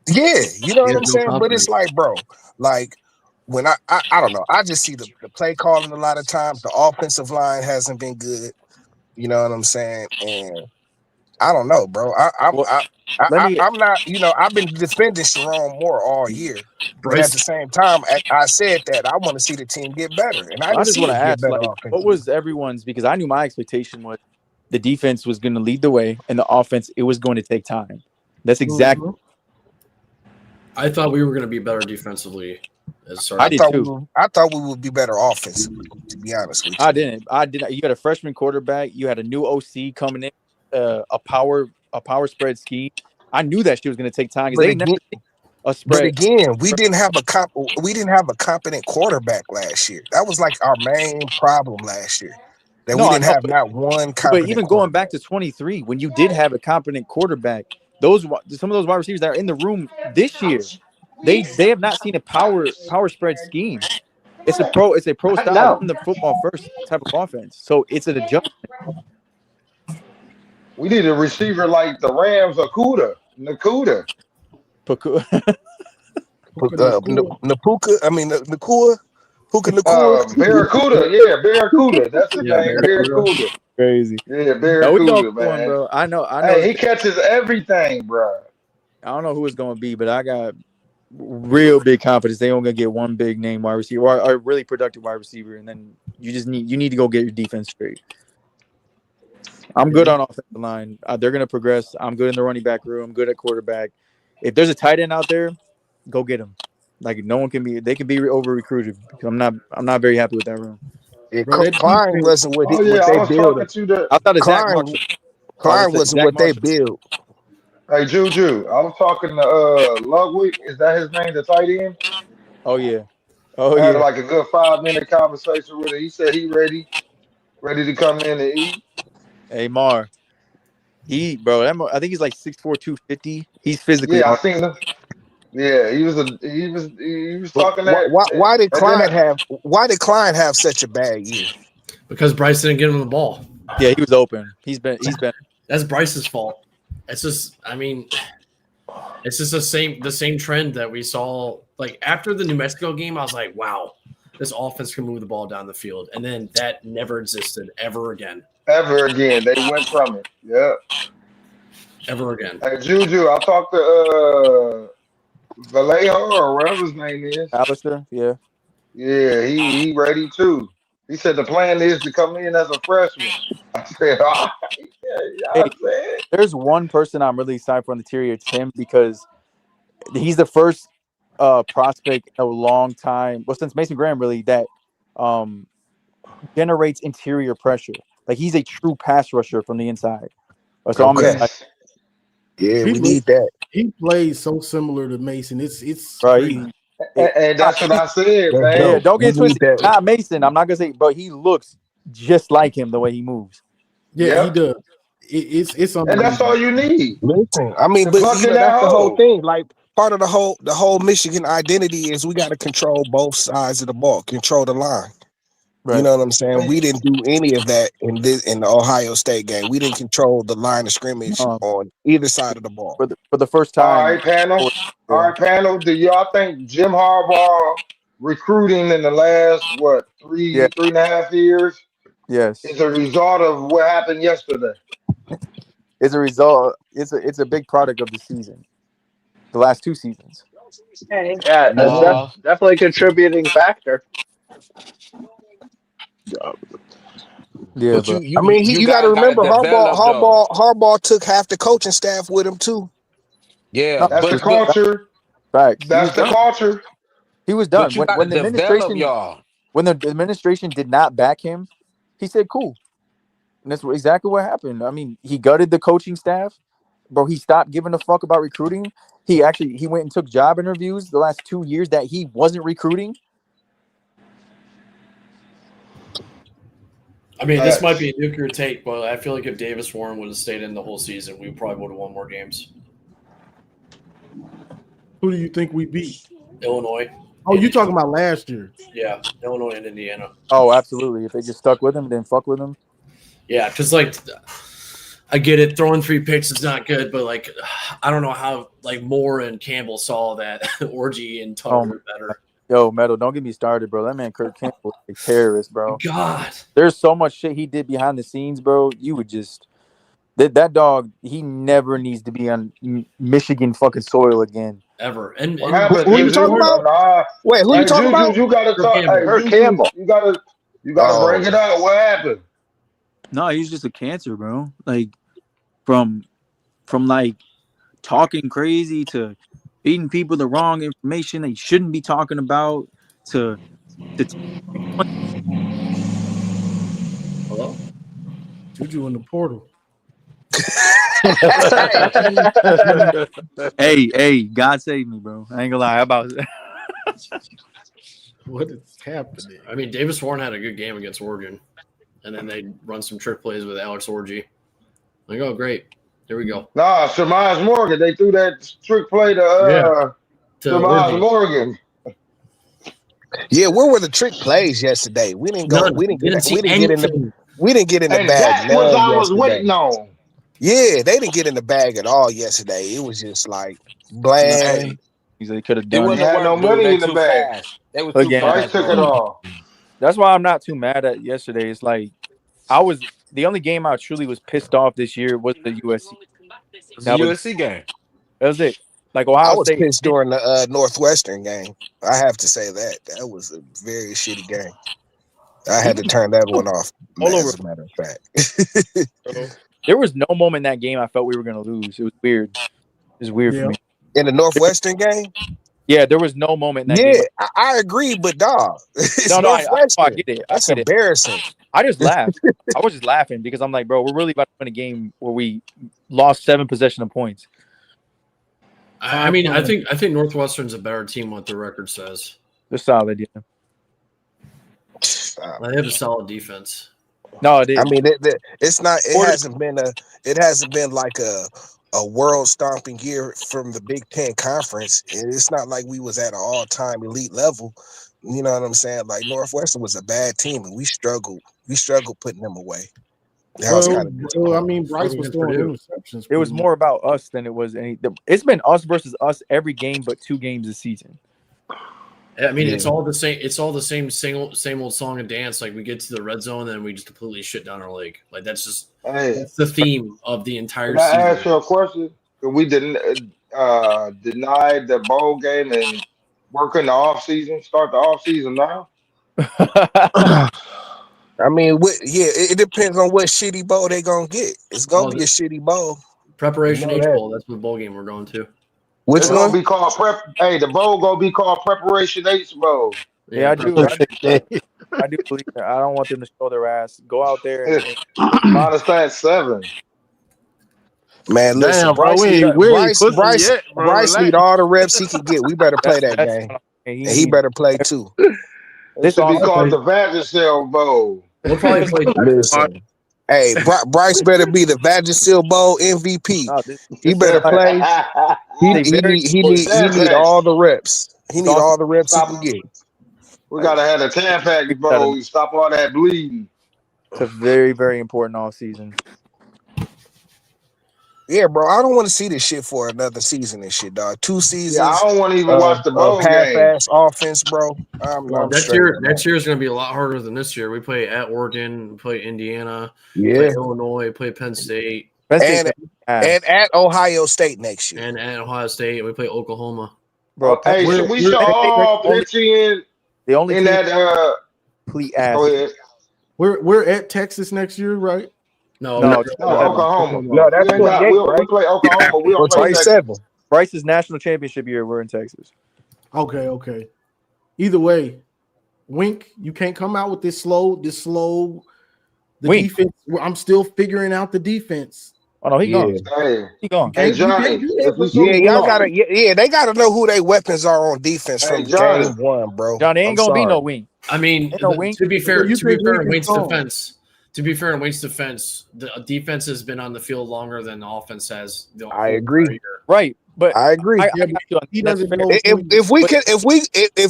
Yeah, you know
He
what
has
I'm
no
saying? But it's
confidence.
like, bro, like when I don't know. I just see the play calling a lot of times. The offensive line hasn't been good. You know what I'm saying? And I don't know, bro.
Well, let me.
I'm not, I've been defending Sharon Moore all year. But at
Bryce,
the same time, I said that I want to see the team get better. And I
I
didn't
just
see
want to
us get
ask,
better
like, what
offensively.
was everyone's? Because I knew my expectation was the defense was going to lead the way, and the offense it was going to take time. That's exactly.
I thought we were going to be better defensively.
I did too.
I thought we would be better offensively, to be honest with you.
I didn't. You had a freshman quarterback. You had a new OC coming in, a power spread scheme. I knew that she was going to take time because they never seen a spread.
But again, we didn't have a competent quarterback last year. That was like our main problem last year. That we didn't have not one competent.
But even going back to 23, when you did have a competent quarterback, some of those wide receivers that are in the room this year, they have not seen a power spread scheme. It's a pro style run the football first type of offense. So it's an adjustment.
We need a receiver like the Rams or Nakuda. Barracuda, yeah, Barracuda. That's his name, Barracuda.
Crazy.
Yeah,
No,
Barracuda, man.
bro. I know.
Hey, he catches everything, bro.
I don't know who it's going to be, but I got real big confidence they only going to get one big name wide receiver or a really productive wide receiver, and then you need to go get your defense straight. I'm good on offensive line. They're going to progress. I'm good in the running back room. I'm good at quarterback. If there's a tight end out there, go get him. Like no one can be. They can be over recruited. I'm not very happy with that room.
Yeah, Klein wasn't what they built.
I thought Zach Marks.
Klein wasn't what they built.
Hey Juju, I was talking to Ludwig. Is that his name? The tight end?
Oh yeah.
I had like a good 5-minute conversation with him. He said he ready to come in and eat.
Hey Mar, I think he's like 6'4", 250. He's physically.
Yeah, I seen him. Yeah, he was talking that.
Why did Klein have such a bad year?
Because Bryce didn't get him the ball.
Yeah, he was open. He's been.
That's Bryce's fault. It's just, it's just the same trend that we saw. Like after the New Mexico game, I was like, wow, this offense can move the ball down the field, and then that never existed ever again.
Ever again, they went from it. Yeah.
Ever again.
Hey Juju, I talked to Vallejo or whatever his name is.
Alistair, yeah.
Yeah, he ready too. He said the plan is to come in as a freshman. I said, all right, yeah,
Hey,
I said.
there's one person I'm really excited for on the interior. It's him because he's the first prospect in a long time. Well, since Mason Graham really that um generates interior pressure. Like he's a true pass rusher from the inside. So I'm
Okay.
excited.
Yes.
Yeah,
He
we
looks,
need that.
he plays so similar to Mason. It's
Bro,
crazy.
And that's what I said,
That's
yeah,
man.
dope.
don't
We
get
need
twisted.
that.
Not Mason. I'm not gonna say, but he looks just like him the way he moves.
Yeah, he
Yep.
does. It's
And that's all
unbelievable.
you need
Listen, I mean,
to
but
plug
you
in
know,
that
that's the whole
hole.
thing. Like part of the whole Michigan identity is we got to control both sides of the ball, control the line. You
Right.
know what I'm saying? We didn't do any of that in the Ohio State game. We didn't control the line of scrimmage
Um,
on either side of the ball.
for the first
All
time.
right, panel. All
Yeah.
right, panel. Do y'all think Jim Harbaugh recruiting in the last
Yeah.
3.5 years
Yes.
is a result of what happened yesterday?
It's a result. It's a big product of the season. The last two seasons.
Yeah, that's
Mhm.
definitely a contributing factor.
Yeah,
But
bro.
I mean,
you
you got to
guys got to
remember
develop though.
Harbaugh took half the coaching staff with him too.
No,
Yeah,
That's the
but look,
culture.
facts. He was
That's the
done.
culture.
He was
but
done.
you got to develop y'all.
When the administration did not back him, he said, "Cool." And that's exactly what happened. I mean, he gutted the coaching staff, bro. He stopped giving a fuck about recruiting. He went and took job interviews the last 2 years that he wasn't recruiting.
I mean, this might be
Facts.
a nuclear take, but I feel like if Davis Warren would have stayed in the whole season, we probably would have won more games.
Who do you think we beat?
Illinois.
Oh, you talking about last year?
Yeah, Illinois and Indiana.
Oh, absolutely. If they just stuck with him, then fuck with him.
Yeah, because like I get it, throwing 3 picks is not good, but like I don't know how like Moore and Campbell saw that Orgy and Tucker better.
Yo, Metal, don't get me started, bro. That man Kirk Campbell is a terrorist, bro.
God,
there's so much shit he did behind the scenes, bro. You would just that dog. He never needs to be on Michigan fucking soil again.
Ever.
What
And
happened,
Who you
Juju?
talking about?
Nah.
Wait, who you
Hey,
talking
Juju,
about?
you gotta
Kirk
talk.
Campbell.
Hey,
Kurt
Juju,
Campbell.
you gotta bring it
Oh,
up. What happened?
No, he's just a cancer, bro. Like from like talking crazy to feeding people the wrong information they shouldn't be talking about to
Hello?
Juju in the portal.
hey, God save me, bro. I ain't gonna lie. How about
What is happening?
I mean, Davis Warren had a good game against Oregon, and then they run some trick plays with Alex Orgy. Like, oh, great. Here we go.
Nah, Shamaz Morgan. They threw that trick play to
To
Shamaz
Orgy.
Morgan.
yeah. Where were the trick plays yesterday? We didn't go.
None. Didn't see anything.
We didn't get in the
And
bag
that's what
none
I was
yesterday.
waiting on.
Yeah, they didn't get in the bag at all yesterday. It was just like bland.
They could have
It
done
They
it
wouldn't
had no
work, dude.
money
They
in the
too
bag.
fast. They was too
again.
Bryce
fast,
took it
bro.
all.
That's why I'm not too mad at yesterday. It's like the only game I truly was pissed off this year was the USC.
It's a
That was
USC game.
it. Like
I
Ohio
was
State.
pissed during the Northwestern game. I have to say that was a very shitty game. I
He
had to turn that one off.
all over.
As a matter of fact,
Bro. There was no moment in that game I felt we were gonna lose. It was weird. It was weird for me.
in the Northwestern game,
Yeah, there was no moment in that
yeah,
game.
I agree, but dog, it's
No, I
Northwestern.
get it.
That's embarrassing.
I just laughed. I was just laughing because I'm like, bro, we're really about to win a game where we lost 7 possession of points.
I mean, I think Northwestern's a better team. What the record says.
They're solid, yeah.
They have a solid defense.
No, it is.
I mean, it's not. It hasn't been like a world stomping year from the Big Ten Conference. It's not like we was at an all time elite level. You know what I'm saying? Like Northwestern was a bad team, and we struggled. We struggled putting them away. That was kind of disappointing.
I mean, Bryce was throwing interceptions.
It was more about us than it was any. It's been us versus us every game, but 2 games this season.
I mean, it's all the same. It's all the same old song and dance. Like we get to the red zone, and we just completely shit down our leg. Like that's the theme of the entire
Can I
season.
ask you a question? We didn't denied the bowl game, and Work in the off season. Start the off season now.
I mean, it depends on what shitty bowl they gonna get. It's gonna be a shitty bowl.
Preparation
You know
H
that.
Bowl. That's what bowl game we're going to.
Which
It's
one?
gonna be called prep. Hey, the bowl gonna be called Preparation H Bowl.
Yeah, I do.
Okay.
I do believe that. I don't want them to show their ass. Go out there and
Minus that 7.
Man, listen,
Damn, bro, we ain't pussy yet, bro.
Bryce need
Relax.
all the reps he can get. We better play that
that's
game,
he
and he
needs.
better play too.
It should be called the Vagisil Bowl.
We'll probably play Texas.
Listen, hey, Bryce better be the Vagisil Bowl MVP.
No,
He better play. He need all the reps. He need all the reps he can get.
We gotta have a Tampax Bowl. Stop all that bleeding.
It's a very, very important off season.
Yeah, bro, I don't want to see this shit for another season and shit, dog. 2 seasons.
Yeah, I don't want to even watch the bowl game.
Half-ass offense, bro. I'm
next
straight,
year is going to be a lot harder than this year. We play at Oregon, we play Indiana,
Yeah.
play Illinois, play Penn State,
and at Ohio State next year,
and at Ohio State, and we play Oklahoma.
Bro,
Hey, we should all pitch in.
The only
in that
complete
ass.
Go
ahead.
We're at Texas next year, right?
No,
Oklahoma.
No, that's 28,
we play Oklahoma. We don't play
27.
Bryce's national championship year, we're in Texas.
Okay. Either way, Wink, you can't come out with this slow. The
Wink.
defense. I'm still figuring out the defense.
Oh no, he gone. He gone.
Hey Johnny,
y'all gotta. Yeah, they gotta know who their weapons are on defense from
Johnny.
game 1, bro.
John, ain't gonna be no wing.
I mean,
no wing.
to be fair, in Wink's
gone.
defense. To be fair, in Wink's defense, the defense has been on the field longer than the offense has.
I agree.
Right, but
I agree.
He doesn't know
If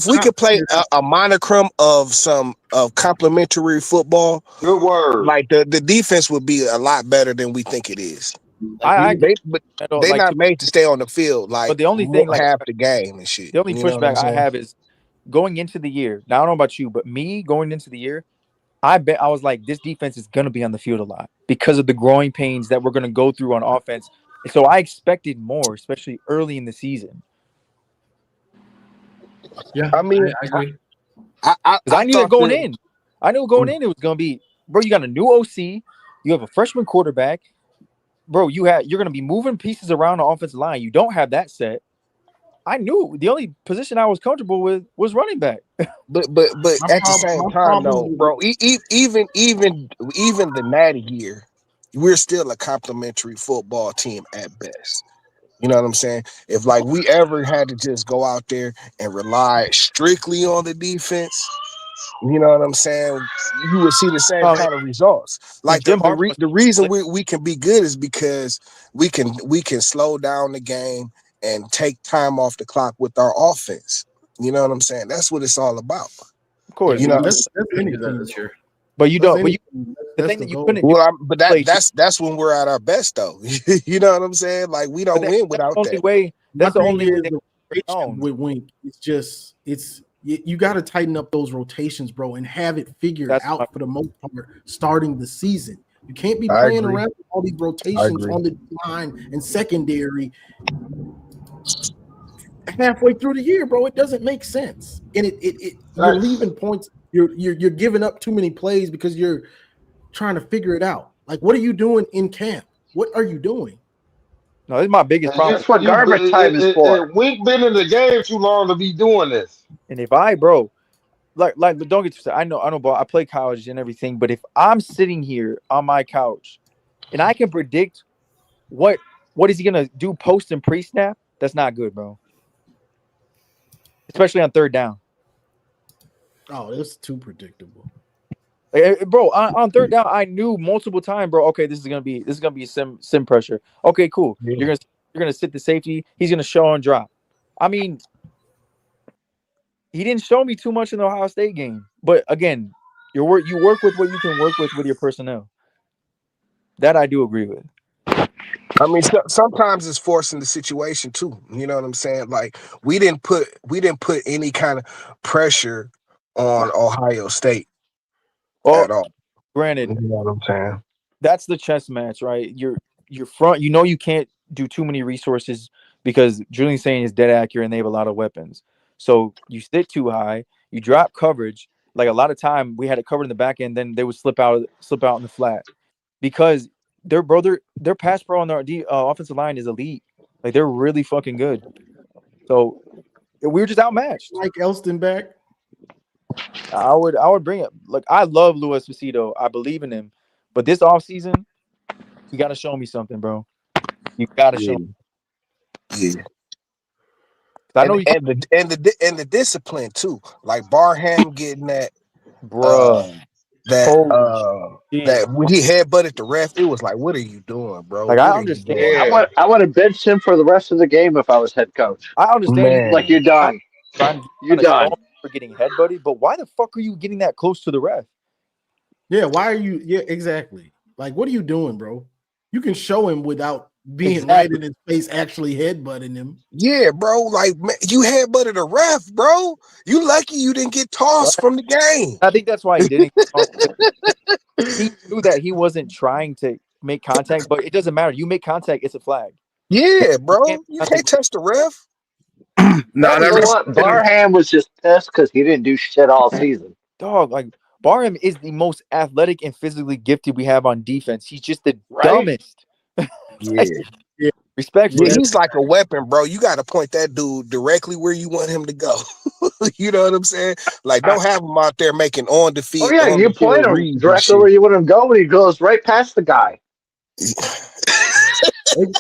we could play a monochrome of some complimentary football,
good word.
Like the defense would be a lot better than we think it is. They're not made to stay on the field like
but the only thing, like,
half the game and shit.
The only
You know what
pushback
I'm saying?
I have is going into the year. Now I don't know about you, but me going into the year, I bet I was like, this defense is gonna be on the field a lot because of the growing pains that we're gonna go through on offense. And so I expected more, especially early in the season.
Yeah,
I mean,
I agree.
I knew it going in. I knew going in it was gonna be, bro. You got a new OC, you have a freshman quarterback, bro. You're gonna be moving pieces around the offensive line. You don't have that set. I knew the only position I was comfortable with was running back.
But at the same time, though, bro, even the natty year, we're still a complimentary football team at best. You know what I'm saying? If like we ever had to just go out there and rely strictly on the defense, you know what I'm saying? You would see the same kind of results. Like the reason we can be good is because we can slow down the game and take time off the clock with our offense. You know what I'm saying? That's what it's all about.
Of course,
you know.
That's this year.
But you don't. The thing that you couldn't.
But that's when we're at our best, though. You know what I'm saying? Like we don't win without that.
That's the only way.
With Wink, you got to tighten up those rotations, bro, and have it figured out for the most part starting the season. You can't be playing around with all these rotations on the line and secondary halfway through the year, bro. It doesn't make sense, and you're leaving points. You're giving up too many plays because you're trying to figure it out. Like, what are you doing in camp? What are you doing?
No, this is my biggest problem.
That's what garbage time is for.
We've been in the game too long to be doing this.
And if bro, like don't get twisted. I know, I play college and everything, but if I'm sitting here on my couch and I can predict what is he gonna do post and pre-snap, that's not good, bro. Especially on third down.
Oh, that's too predictable.
Bro, on third down, I knew multiple times, bro. Okay, this is gonna be sim pressure. Okay, cool. Yeah. You're gonna sit the safety. He's gonna show and drop. I mean, he didn't show me too much in the Ohio State game, but again, you work with what you can work with your personnel. That I do agree with.
I mean, sometimes it's forcing the situation too. You know what I'm saying? Like we didn't put any kind of pressure on Ohio State at all.
Granted,
you know what I'm saying?
That's the chess match, right? Your front, you can't do too many resources because Julian's saying is dead accurate and they have a lot of weapons. So you sit too high, you drop coverage. Like a lot of time, we had it covered in the back end, then they would slip out in the flat because their pass pro on their offensive line is elite. Like they're really fucking good. So we were just outmatched.
Like Elston back.
I would bring it. Look, I love Luis Vecito. I believe in him. But this offseason, you got to show me something, bro. You got to show me.
Yeah.
I know
and the discipline too. Like Barham getting that
Bruh.
that when he headbutted the ref, it was like, what are you doing, bro?
Like,
What
I
are you
understand.
doing?
I would have benched him for the rest of the game if I was head coach.
I understand
Man.
Like you're done. You're done.
For getting headbutted, but why the fuck are you getting that close to the ref?
Yeah, why are you? Yeah, exactly. Like, what are you doing, bro? You can show him without being right in his face, actually headbutting him.
Yeah, bro. Like, man, you headbutted a ref, bro. You lucky you didn't get tossed from the game.
I think that's why he didn't. He knew that he wasn't trying to make contact, but it doesn't matter. You make contact, it's a flag.
Yeah, bro. You can't touch the ref.
You know what? Barham was just pissed because he didn't do shit all season.
Dog, like Barham is the most athletic and physically gifted we have on defense. He's just the dumbest.
Yeah.
Respectfully.
Yeah, he's like a weapon, bro. You got to point that dude directly where you want him to go. You know what I'm saying? Like, don't have him out there making on the field.
Oh yeah, you point him directly where you want him to go, and he goes right past the guy.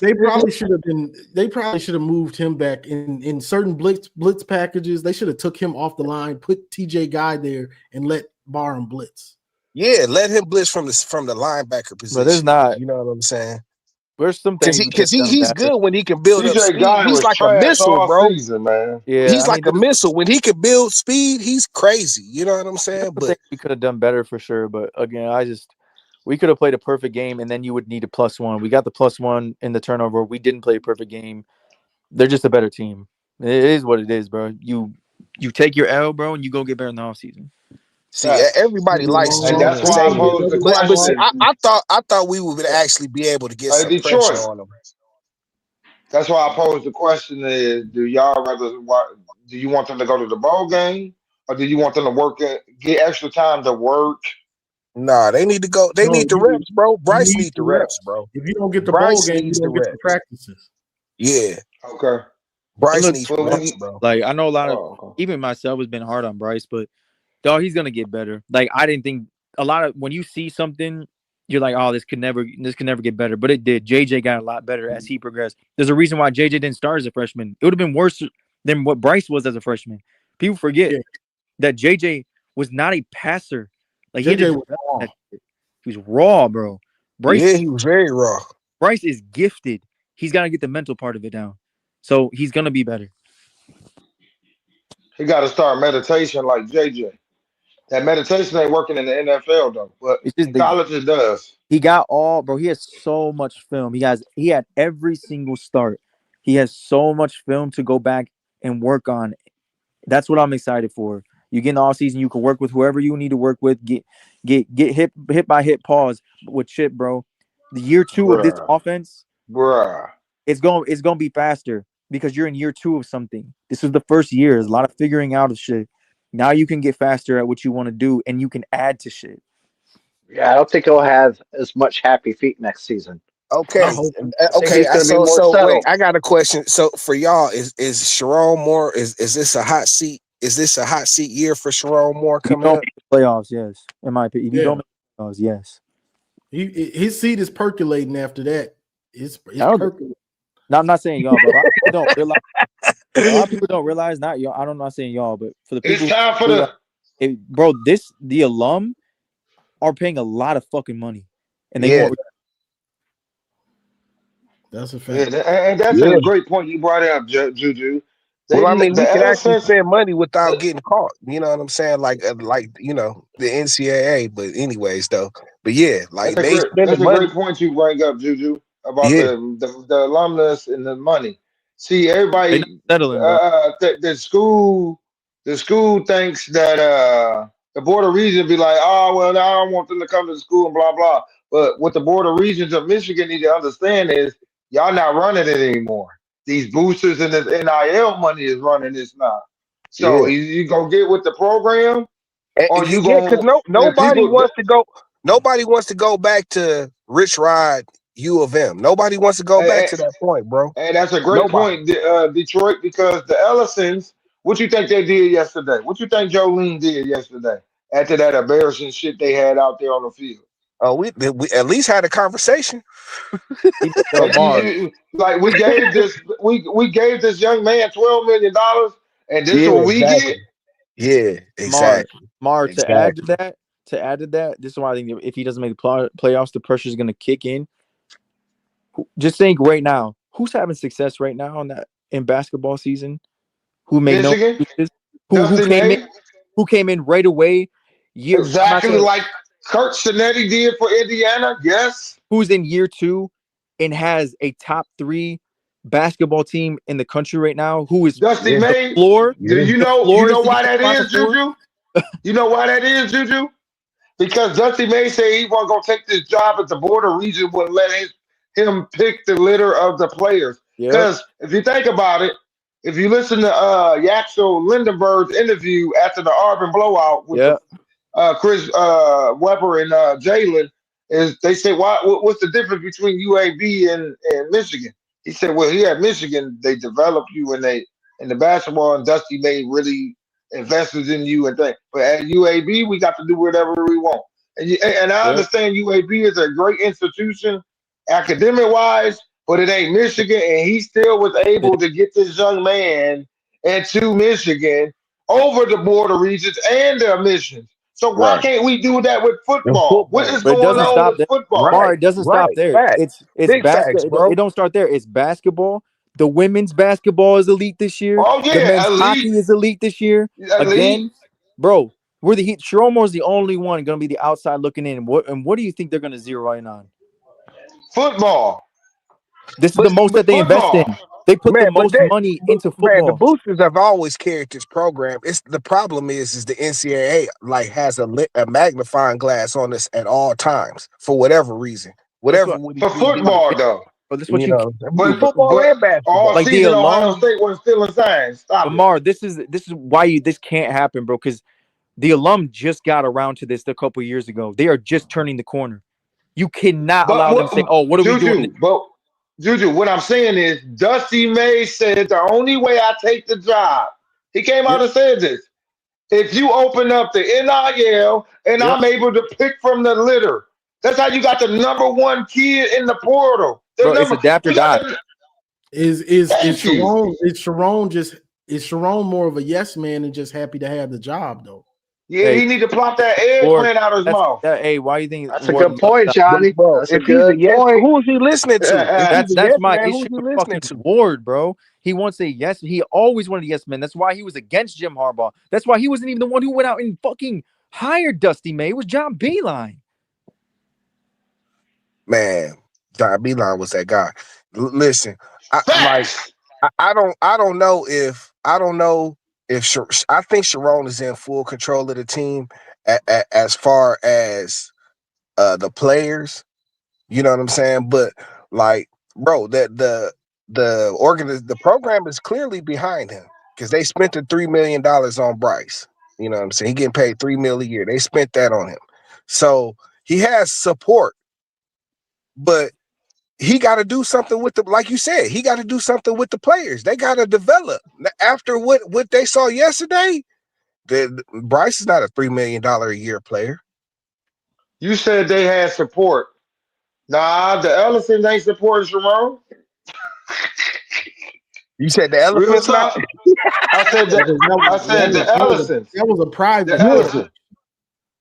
They probably should have been. They probably should have moved him back in certain blitz packages. They should have took him off the line, put TJ Guy there, and let Barham blitz.
Yeah, let him blitz from the linebacker position.
But there's not.
You know what I'm saying?
There's some things
because he's good when he can build up
TJ
speed.
Guy
He's
was
like a
trash
missile,
all
bro.
season, man.
Yeah,
he's like a missile. When he can build speed, he's crazy. You know what I'm saying? But
we could have done better for sure. But again, we could have played a perfect game, and then you would need a +1. We got the +1 in the turnover. We didn't play a perfect game. They're just a better team. It is what it is, bro. You take your L, bro, and you go get better in the offseason.
See, everybody likes
and that's why I posed the
but see,
question.
I thought we would actually be able to get some
Detroit.
pressure on them.
That's why I posed the question: is do y'all rather? Do you want them to go to the bowl game, or do you want them to work get extra time to work?
Nah, they need to go. They need the reps, bro. Bryce needs the reps, bro.
If you don't get the
Bryce
bowl game, you
needs
don't
the
get the
reps.
practices.
Yeah.
Okay.
Bryce needs reps, bro.
Like, I know a lot of even myself has been hard on Bryce, but dog, he's gonna get better. Like, I didn't think a lot of when you see something, you're like, oh, this could never get better. But it did. JJ got a lot better as he progressed. There's a reason why JJ didn't start as a freshman. It would have been worse than what Bryce was as a freshman. People forget that JJ was not a passer. Like
JJ was raw.
He was raw, bro. Bryce,
yeah, he was very raw.
Bryce is gifted. He's got to get the mental part of it down. So he's gonna be better.
He got to start meditation like JJ. That meditation ain't working in the NFL though, but in college it does.
He got all, bro. He has so much film. He had every single start. He has so much film to go back and work on. That's what I'm excited for. You get in the offseason, you can work with whoever you need to work with. Get hit by hit pause with Chip, bro. The year 2 of this offense, it's gonna be faster because you're in year 2 of something. This is the first year. There's a lot of figuring out of shit. Now you can get faster at what you want to do, and you can add to shit.
Yeah, I don't think he'll have as much happy feet next season.
Okay. Okay. So wait, I got a question. So for y'all, is Sharon Moore, is this a hot seat? Is this a hot seat year for Sharon Moore coming up?
Playoffs, yes. In my opinion. If you don't make playoffs, yes.
His seat is percolating after that. It's percolating.
No, I'm not saying y'all, but a lot of people don't realize. A lot of people don't realize, not y'all. I'm not saying y'all, but for the people,
it's time for
the alum are paying a lot of fucking money, and they won't.
That's a fact.
Yeah, and that's a great point you brought up, Juju.
Well, I mean, we can actually spend money without getting caught. You know what I'm saying? Like you know, the NCAA. But anyways, though. But yeah, like
that's a great point you bring up, Juju, about the alumnus and the money. See, everybody, the school thinks that the Board of Regents be like, oh, well, I don't want them to come to the school and blah, blah. But what the Board of Regents of Michigan need to understand is y'all not running it anymore. These boosters and this NIL money is running this now. So
Yeah.
you gonna get with the program, or you
Yeah, because
gonna and
nobody
people.
wants to go. Nobody wants to go back to Rich Rod U of M. Nobody wants to go back
And,
to that point, bro.
and that's a great
Nobody.
point, Detroit, because the Ellisons. What you think they did yesterday? What you think Jolene did yesterday after that embarrassing shit they had out there on the field?
Oh, we at least had a conversation.
Yo, Mar,
Like we gave this young man $12 million, and this is
Yeah,
what we get.
exactly. Yeah,
Mar,
exactly.
Mar.
Exactly.
To add to that, this is why I think if he doesn't make the playoffs, the pressure is going to kick in. Just think right now, who's having success right now in basketball season? Who made no
Michigan,
excuses? Who
Dusty
came in?
May,
Who came in right away? I'm not
exactly
gonna.
like Kurt Shinetti did for Indiana. Yes,
Who's in year 2 and has a top 3 basketball team in the country right now? Who is
Dusty
Yeah.
the
May.
floor?
Do
Yeah.
you
The
know? You
floor is
know
to get
why
to
that
the Final
is,
Four.
Juju? You know why that is, Juju? Because Dusty May said he wasn't gonna take this job at the border region, wouldn't let him pick the litter of the players.
Yep.
Because if you think about it, if you listen to Yaxel Lindenberg's interview after the Auburn blowout with the
Yep.
Chris Webber and Jalen, is they say what's the difference between UAB and Michigan? He said, well, here at Michigan they developed you and they in the basketball, and Dusty May really invested in you and things. But at UAB we got to do whatever we want. And I
Yep.
understand UAB is a great institution academic wise, but it ain't Michigan, and he still was able to get this young man into Michigan over the border regions and the missions. So why
Right.
can't we do that with
In
football? What
football.
is
But it
going
doesn't
on
Right.
stop
with
there.
football?
Mar,
Right.
it doesn't stop
Right.
there.
Facts.
It's
Big facts,
basket.
bro.
It don't start there. It's basketball. The women's basketball is elite this year.
Oh
The
yeah,
men's
elite,
hockey is elite this year.
elite
Again, bro, we're the Heat. Sharomore's the only one going to be the outside looking in. What do you think they're going to zero in on?
football,
This is the
But,
most
but
that they invest
football.
in. They put the
man,
most money into
man, the
football.
boosters have always carried this program. It's the problem is the NCAA like has a magnifying glass on us at all times for whatever reason.
That's
Whatever
what.
For
we do,
football though.
But that's what
you
you
know,
can't do, bro.
football
But
and
all
basketball.
Like the
season Ohio
alum.
State was still in signs.
But
Stop it.
Mar, this is why this can't happen, bro. Because the alum just got around to this a couple years ago. They are just turning the corner. You cannot
But
allow them to say, "Oh, what are we doing?"
Juju, what I'm saying is Dusty May said the only way I take the job, he came
Yep,
out and said this. If you open up the NIL and
yep,
I'm able to pick from the litter, that's how you got the number one kid in the portal. The
bro. It's
number
adapt or
you got
die.
the
Is
thank you.
Sharon more of a yes man and just happy to have the job though?
Yeah,
Hey,
he need to plop that
or
eggplant out of his
that's
mouth.
that. Hey, why you think
That's a
Ward?
good point,
But
Johnny.
bro,
That's a
if he's a
good
yes,
point.
who is he listening to? If he's a
That's
yes
my
man, who's
issue
he
with
listening
fucking
to?
Ward, bro. He wants a yes. He always wanted a yes man. That's why he was against Jim Harbaugh. That's why he wasn't even the one who went out and fucking hired Dusty May. It was John Beeline.
Man, John Beeline was that guy. Listen, like
Facts.
I don't know if I think Sharon is in full control of the team as far as the players. You know what I'm saying? But like, bro, the program is clearly behind him because they spent the $3 million on Bryce. You know what I'm saying? He getting paid $3 million a year. They spent that on him, so he has support, but he got to do something with the, like you said, he got to do something with the players. They got to develop after what they saw yesterday. Bryce is not a $3 million a year player.
You said they had support. Nah, the Elephants ain't supporting Sharon.
You said the
Real
elephant's not.
talk. I said
Yeah,
the
'cause
I said the Ellisons.
that was a
The
private
Yeah,
job.
Ellison.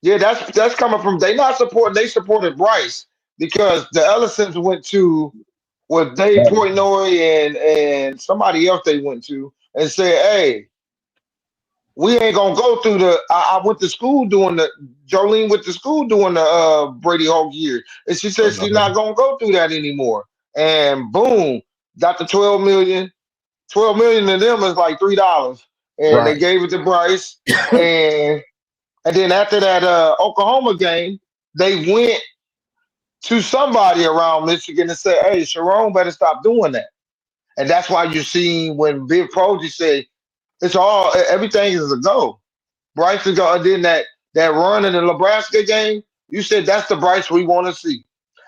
Yeah, that's coming from they not supporting, they supported Bryce because the Ellisons went to with Dave Portnoy and somebody else they went to and said, hey, we ain't gonna go through the I went to school doing the Jolene went to school doing the Brady Hawk year. And she said she's not gonna go through that anymore. And boom, got the 12 million. 12 million to them is like $3. And they
right.
gave it to Bryce. And and then after that Oklahoma game, they went to somebody around Michigan and said, hey, Sharon better stop doing that. And that's why you see when Big Prosy said, It's all everything is a go. Bryce is going. Then that run in the Nebraska game, you said that's the Bryce we want to see.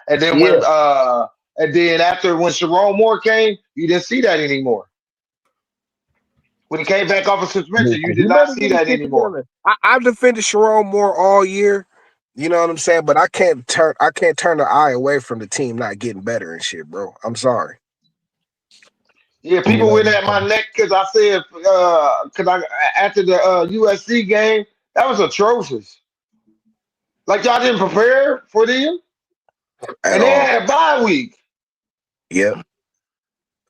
And then
Yeah.
when after when Sharon Moore came, you didn't see that anymore. When he came back off of suspension, you
Listen,
did
he
not
better
see
get his
that
shit
anymore.
together. I've defended Sharon Moore all year. You know what I'm saying? But I can't turn the eye away from the team not getting better and shit, bro. I'm sorry.
Yeah,
You
people
know what
went
I'm
at my
saying?
neck because I said because I after the USC game that was atrocious. Like y'all didn't prepare for them,
At
and they
all.
had a bye week.
Yep.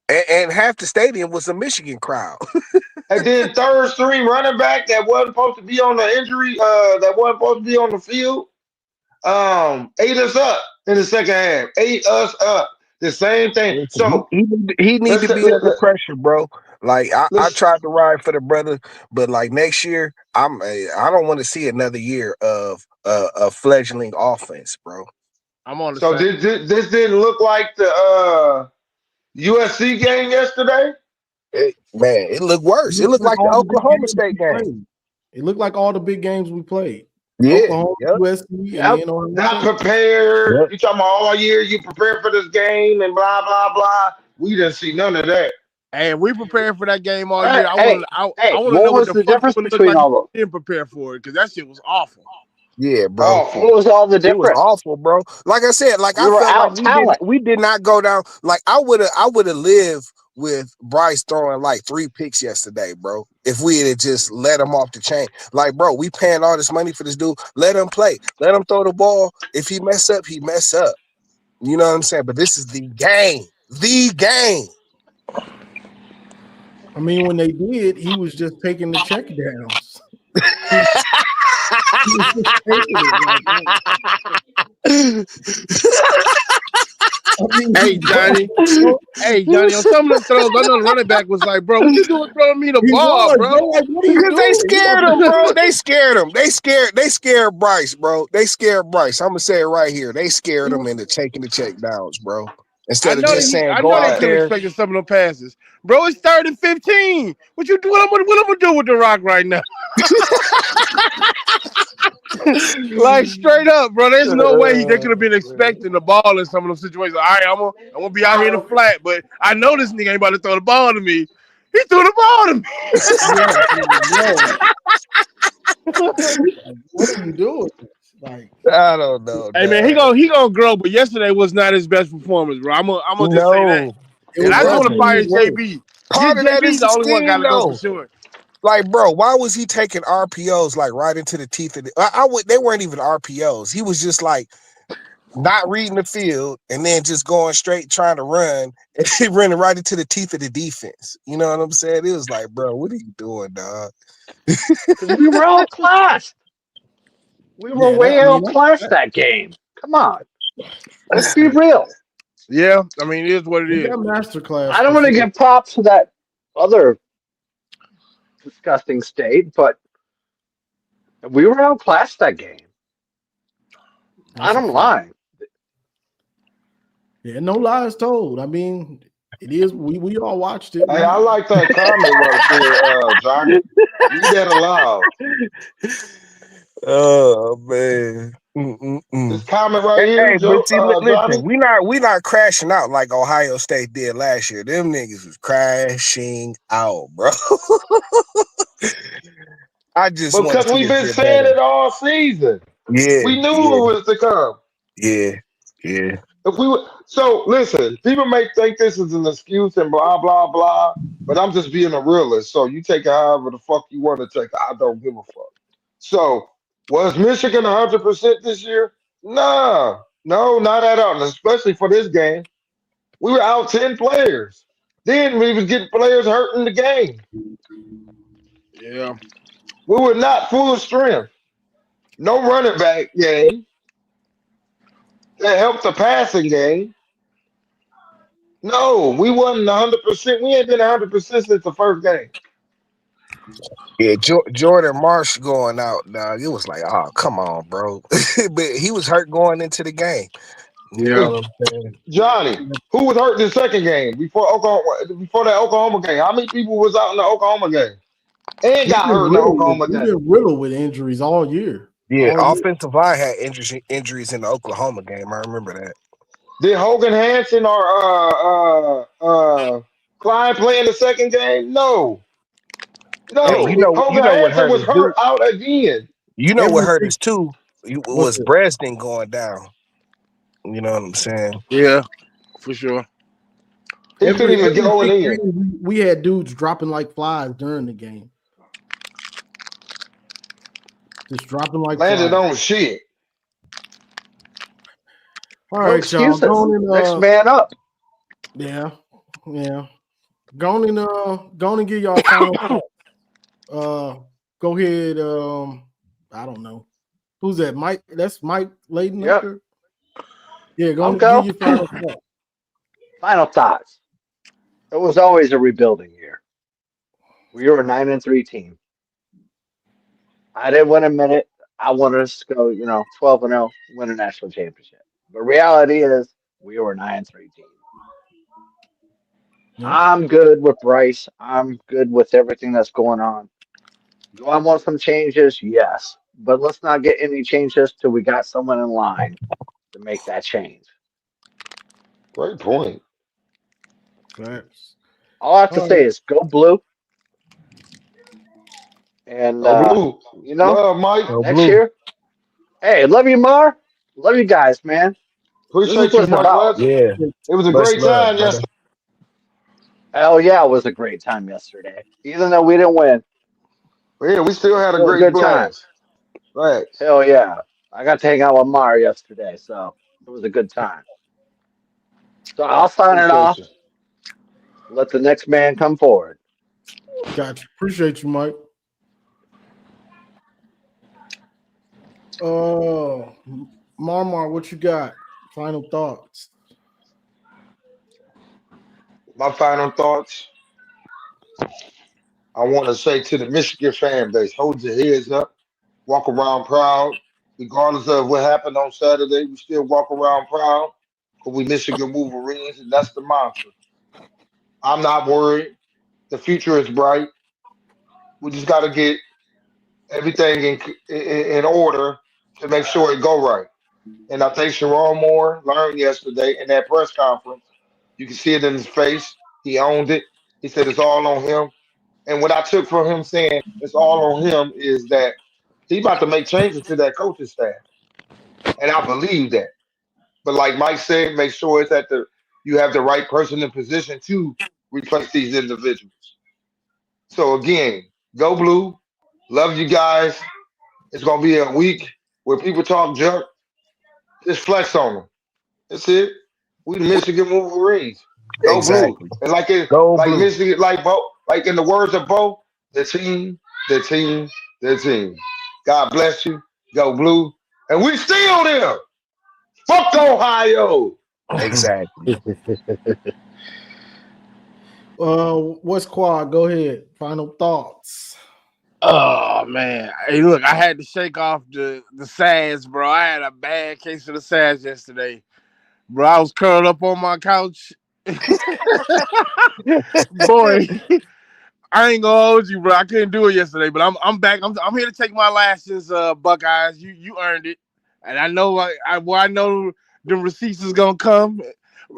And half the stadium was a Michigan crowd.
And then third string running back that wasn't supposed to be on the injury, that wasn't supposed to be on the field, ate us up in the second half. Ate us up. The same thing.
Listen,
So
he need
let's
to be under pressure, bro. Like I
let's
tried to ride for the brother, but like next year, I don't want to see another year of a fledgling offense, bro.
I'm on the
so
same.
this didn't look like the USC game yesterday.
Man, it looked
It
worse. It
looked
looked
like
like the
all the big
Oklahoma
games
State
we
game.
played. It looked like all the big games we played.
Yeah,
Oklahoma,
yep,
USC, and
Yep.
then Ohio
Not
State.
prepared.
yep.
You talking about all year you prepared for this game and blah blah blah. We didn't see none of that.
Hey, we prepared for that game all year.
Hey,
I want to
what
know what
was
the
the
fuck it
difference
would look
between
like if
all of them?
we didn't prepare for it because that shit was awful.
Yeah, bro.
Awful.
What was all the
It was
difference?
awful, bro. Like I said, like
We
I
were
felt like
out talent.
we did not go down. Like I would have lived with Bryce throwing like 3 picks yesterday, bro. If we had just let him off the chain. Like, bro, we paying all this money for this dude. Let him play. Let him throw the ball. If he mess up, he mess up. You know what I'm saying? But this is the game. The game.
I mean, when they did, he was just taking the check downs. He was just taking it. I mean,
Hey Johnny, hey Johnny, on some of them throws, I know the running back was like, "Bro, what you doing throwing me the
he
ball,
was. They're
bro?"
like, what are you
Because they
doing?
scared him, bro. They scared him. They scared Bryce, bro. They scared Bryce. I'm gonna say it right here. They scared him into taking the check downs, bro.
I
Instead of
know
just
they,
saying
I
go
know they
out
But
couldn't
there.
expect some of them passes, bro. It's 3rd and 15. What you doing? What I'm gonna do with the rock right now? Like straight up, bro. There's no way they could have been expecting the ball in some of those situations. All right, I'm gonna be out here in the flat, but I know this nigga ain't about to throw the ball to me. He threw the ball to me.
Yeah, what are you doing? Like,
I don't know,
Hey man,
dog.
he gonna grow, but yesterday was not his best performance, bro. I'm gonna just say that.
No,
it
And
it
was
I just want to
definitely
wasn't.
fire
his worst.
JB.
Part
Get
of that
JB
is
the
the
only one got
scheme,
to go for
though.
sure.
Like, bro, why was he taking RPOs like right into the teeth of the? I would. They weren't even RPOs. He was just like not reading the field and then just going straight trying to run and he running right into the teeth of the defense. You know what I'm saying? It was like, bro, what are you doing, dog?
Because we were outclassed. We were
Yeah,
way outclassed that game. Come on. Let's be real.
Yeah, I mean it is what it
we
is.
got masterclass
I don't
for
want to
sure.
give props to that other disgusting state, but we were outclassed that game.
That's a
Bottom
fact.
line.
Yeah, no lies told. I mean, it is. We all watched it.
hey, I like that comment right there, Johnny. Read that aloud.
Oh man.
This comment right here,
Hey, but
Joe,
see, listen,
Johnny.
we not crashing out like Ohio State did last year. Them niggas was crashing out, bro. I just
But
want to
because
see
we've
us
been
get
saying
better.
it all season,
Yeah,
we knew
yeah,
it was to come.
yeah, yeah.
If we were, so listen, people may think this is an excuse and blah blah blah, but I'm just being a realist. So you take it however the fuck you want to take it. I don't give a fuck. So was Michigan 100% this year? Nah, no, not at all. And especially for this game, we were out 10 players. Then we was getting players hurt in the game.
Yeah.
We were not full strength. No running back game that helped the passing game. No, we wasn't 100%. We ain't been 100% since the first game.
Yeah, Jordan Marsh going out, dog. It was like, oh, come on, bro. But he was hurt going into the game. You know
Yeah.
what I'm saying?
Johnny, who was hurt in the second game before Oklahoma? Before that Oklahoma game, how many people was out in the Oklahoma game? and got hurt in the Oklahoma
We've
game.
been riddled with injuries all year.
Yeah,
All year.
offensive line had injuries in the Oklahoma game. I remember that.
Did Hogan Hansen or Klein play in the second game? No.
Hey,
No.
you
Hogan
know what
Hansen
hurt
was
us,
hurt
dude?
out again.
You know what
Every
hurt
six,
us too?
what's
Was
it?
Breslin going down. You know what I'm saying?
Yeah, for sure.
He couldn't even
Every
go
six
in.
games, we had dudes dropping like flies during the game. Just dropping like
Landed
flies.
on shit.
All
No
right, y'all.
excuses.
Going in,
Next man up.
yeah. Going and give y'all final thoughts. Go ahead. I don't know. Who's that? Mike? That's Mike Layden up
Yep.
there. Yeah, go
I'll
and give
go.
your final thoughts.
Final thoughts. It was always a rebuilding year. We were a 9-3 team. I didn't win a minute. I wanted us to go, 12-0, win a national championship. But reality is, we were a 9-3 team.
Yeah.
I'm good with Bryce. I'm good with everything that's going on. Do I want some changes? Yes. But let's not get any changes till we got someone in line to make that change.
Great point.
Facts.
All I have to
All
say
right.
is go blue. And,
Go Blue. Love Mike.
Go
next
blue.
year, hey, love you, Mar. Love you guys, man. This is
Appreciate
what
you,
it's
Mike.
about.
Yeah.
It was a
Much
great
love,
time
brother.
yesterday.
Hell yeah, it was a great time yesterday. Even though we didn't win,
Yeah, we still
it was
had a
still a
great
good time.
blast. Thanks.
Hell yeah. I got to hang out with Mar yesterday, so it was a good time. So I'll sign it
Appreciate
off.
you.
Let the next man come forward.
Gotcha. Appreciate you, Mike. Marmar, what you got? Final thoughts.
My final thoughts. I want to say to the Michigan fan base, hold your heads up, walk around proud. Regardless of what happened on Saturday, we still walk around proud because we Michigan Wolverines, and that's the mantra. I'm not worried. The future is bright. We just got to get everything in order to make sure it go right. And I think Sharon Moore learned yesterday in that press conference. You can see it in his face. He owned it. He said it's all on him. And what I took from him saying it's all on him is that he about to make changes to that coaching staff. And I believe that. But like Mike said, make sure it's at the you have the right person in position to replace these individuals. So again, go blue. Love you guys. It's gonna be a week where people talk junk. Just flex on them. That's it. We the Michigan Wolverines. Go blue.
Exactly.
And like it,
Go
like
blue.
Michigan, like Bo, like in the words of Bo, the team, the team, the team. God bless you. Go blue. And we still there. Fuck Ohio.
Exactly.
What's Quad? Go ahead. Final thoughts.
Oh man. Hey, look, I had to shake off the sads, bro. I had a bad case of the sads yesterday. Bro, I was curled up on my couch. Boy, I ain't gonna hold you, bro. I couldn't do it yesterday, but I'm back. I'm here to take my lashes, Buckeyes. You earned it, and I know I know the receipts is gonna come.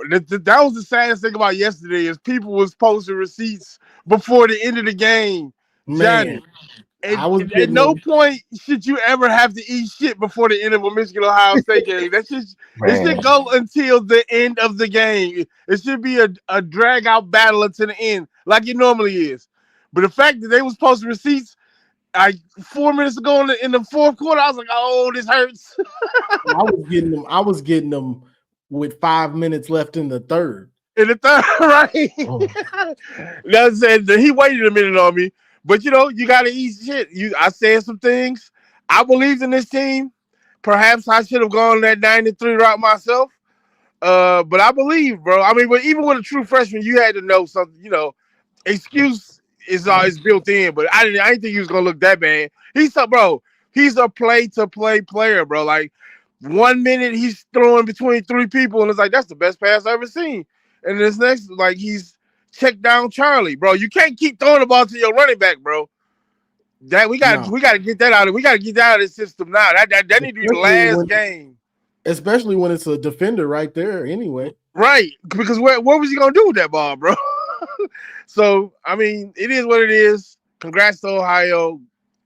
That was the saddest thing about yesterday is people was posting receipts before the end of the game, Johnny.
Man, I was
At
getting
no
them.
point should you ever have to eat shit before the end of a Michigan Ohio State game. That's just it should go until the end of the game. It should be a drag out battle until the end, like it normally is. But the fact that they was posting receipts like 4 minutes ago in the fourth quarter, I was like, oh, this hurts.
I was getting them with 5 minutes left in the third.
In the third, right? That said, he waited a minute on me. But you gotta eat shit. I said some things. I believed in this team. Perhaps I should have gone that 9-3 route myself. But I believe, bro. I mean, but even with a true freshman, you had to know something. Excuse is always built in. But I didn't think he was gonna look that bad. He's a play-to-play player, bro. Like 1 minute he's throwing between three people, and it's like that's the best pass I've ever seen. And this next, like he's checked down Charlie, bro. You can't keep throwing the ball to your running back, bro. That we got to get that out of. We got to get that out of the system now. That need to be the last game.
Especially when it's a defender right there. Anyway,
right? Because what was he gonna do with that ball, bro? So I mean, it is what it is. Congrats to Ohio,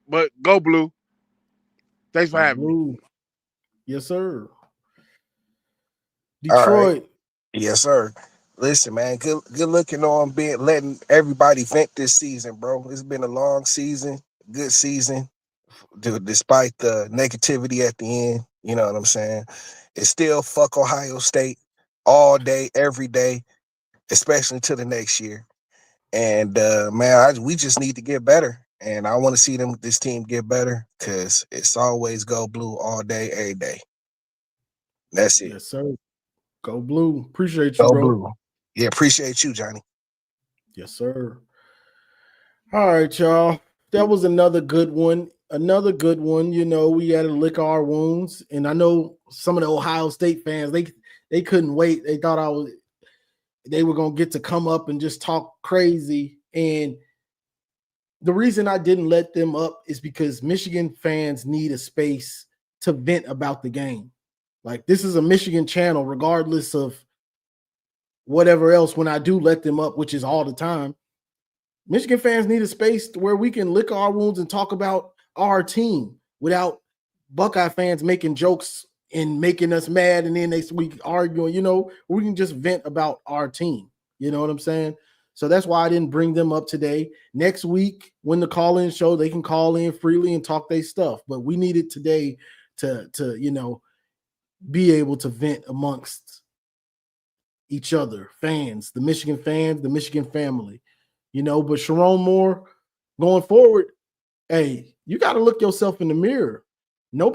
but go blue. Thanks for having me.
Yes, sir.
All right.
Detroit.
Yes, sir. Listen, man, good looking on letting everybody vent this season, bro. It's been a long season, good season, despite the negativity at the end. You know what I'm saying? It's still fuck Ohio State all day, every day, especially to the next year. And man, we just need to get better. And I want to see this team get better because it's always go blue all day, every day. That's it.
Yes, sir. Go blue. Appreciate you,
Go
bro.
blue. Yeah, appreciate you, Johnny.
Yes, sir. All right, y'all. That was another good one. Another good one. You know, we had to lick our wounds. And I know some of the Ohio State fans, they couldn't wait. They thought they were gonna get to come up and just talk crazy. And the reason I didn't let them up is because Michigan fans need a space to vent about the game. Like, this is a Michigan channel, regardless of whatever else. When I do let them up, which is all the time, Michigan fans need a space where we can lick our wounds and talk about our team without Buckeye fans making jokes and making us mad, and then next week arguing. You know, we can just vent about our team. You know what I'm saying? So that's why I didn't bring them up today. Next week, when the call-in show, they can call in freely and talk their stuff. But we needed today to you know, be able to vent amongst each other, fans, the Michigan family, you know. But Sharon Moore, going forward, hey, you got to look yourself in the mirror. I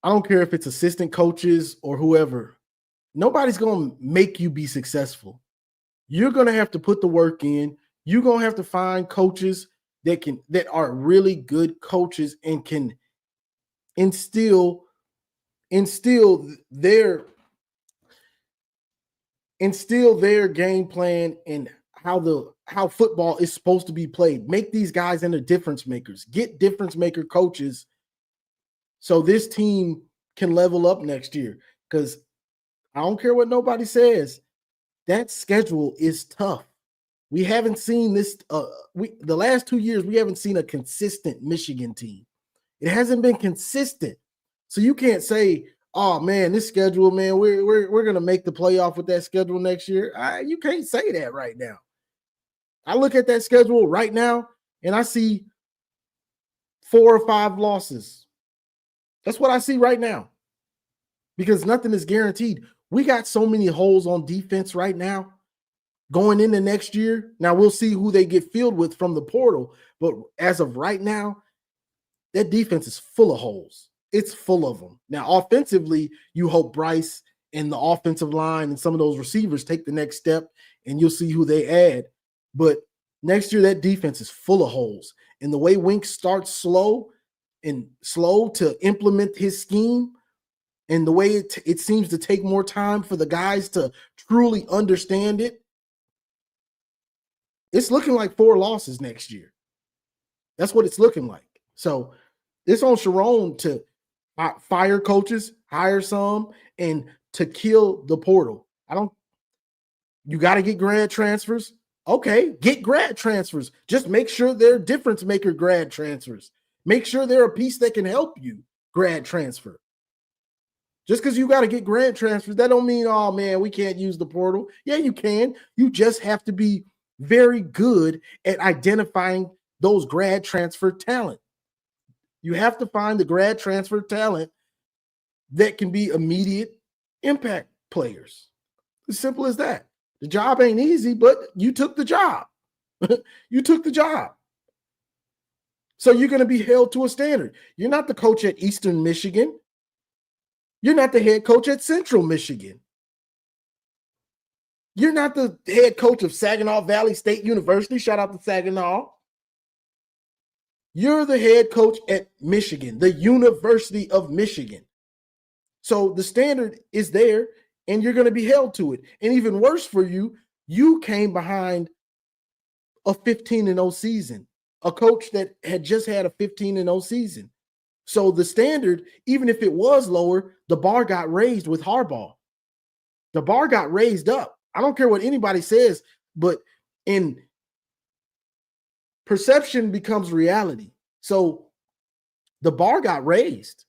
don't care if it's assistant coaches or whoever, nobody's going to make you be successful. You're going to have to put the work in. You're going to have to find coaches that are really good coaches and can instill their game plan and how football is supposed to be played. Make these guys into difference makers. Get difference maker coaches so this team can level up next year. Because I don't care what nobody says, that schedule is tough. We haven't seen this. The last 2 years, we haven't seen a consistent Michigan team. It hasn't been consistent. So you can't say, "Oh man, this schedule, man, we're gonna make the playoff with that schedule next year." You can't say that right now. I look at that schedule right now, and I see 4 or 5 losses. That's what I see right now, because nothing is guaranteed. We got so many holes on defense right now. Going into next year, now we'll see who they get filled with from the portal. But as of right now, that defense is full of holes. It's full of them. Now, offensively, you hope Bryce and the offensive line and some of those receivers take the next step, and you'll see who they add. But next year, that defense is full of holes. And the way Wink starts slow to implement his scheme, and the way it seems to take more time for the guys to truly understand it, it's looking like 4 losses next year. That's what it's looking like. So it's on Sharon to fire coaches, hire some, and to kill the portal. You got to get grad transfers. Okay, get grad transfers. Just make sure they're difference maker grad transfers. Make sure they're a piece that can help you grad transfer. Just because you got to get grad transfers, that don't mean, oh man, we can't use the portal. Yeah, you can. You just have to be very good at identifying those grad transfer talent. You have to find the grad transfer talent that can be immediate impact players. As simple as that. The job ain't easy, but you took the job. You took the job. So you're going to be held to a standard. You're not the coach at Eastern Michigan. You're not the head coach at Central Michigan. You're not the head coach of Saginaw Valley State University. Shout out to Saginaw. You're the head coach at Michigan, the University of Michigan. So the standard is there, and you're going to be held to it. And even worse for you, you came behind a 15-0 season, a coach that had just had a 15-0 season. So the standard, even if it was lower, the bar got raised with Harbaugh. The bar got raised up. I don't care what anybody says, but in perception becomes reality. So the bar got raised.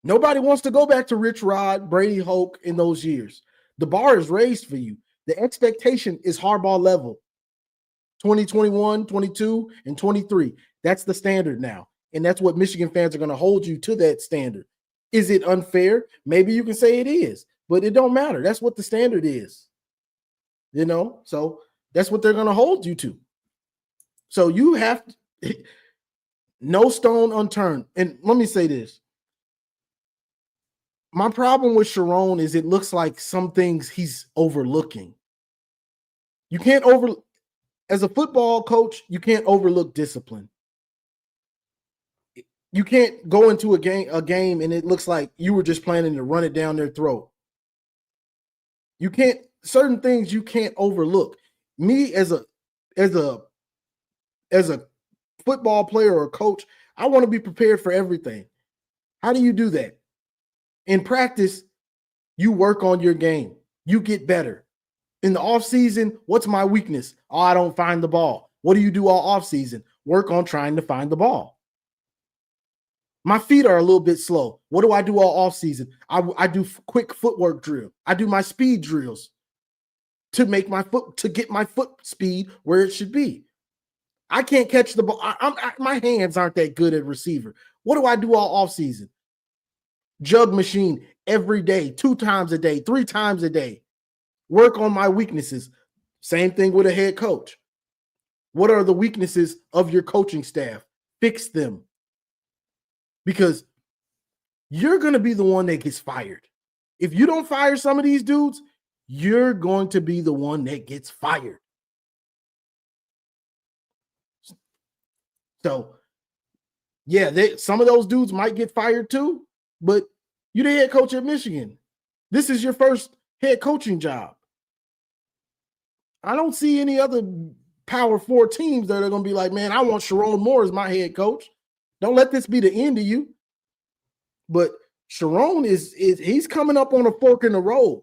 Nobody wants to go back to Rich Rod, Brady Hoke in those years. The bar is raised for you. The expectation is Harbaugh level. 2021, 22, and 23. That's the standard now. And that's what Michigan fans are going to hold you to, that standard. Is it unfair? Maybe you can say it is, but it don't matter. That's what the standard is. So that's what they're going to hold you to. So you have to, no stone unturned. And let me say this. My problem with Sharon is it looks like some things he's overlooking. You can't as a football coach, you can't overlook discipline. You can't go into a game and it looks like you were just planning to run it down their throat. Certain things you can't overlook. Me as a football player or a coach, I want to be prepared for everything. How do you do that? In practice, you work on your game. You get better. In the offseason, what's my weakness? Oh, I don't find the ball. What do you do all offseason? Work on trying to find the ball. My feet are a little bit slow. What do I do all offseason? I do quick footwork drill. I do my speed drills to get my foot speed where it should be. I can't catch the ball. My hands aren't that good at receiver. What do I do all offseason? Jug machine every day, 2 times a day, 3 times a day. Work on my weaknesses. Same thing with a head coach. What are the weaknesses of your coaching staff? Fix them. Because you're going to be the one that gets fired. If you don't fire some of these dudes, you're going to be the one that gets fired. So, yeah, some of those dudes might get fired too, but you're the head coach at Michigan. This is your first head coaching job. I don't see any other Power 4 teams that are going to be like, man, I want Sharon Moore as my head coach. Don't let this be the end of you. But Sharon he's coming up on a fork in the road.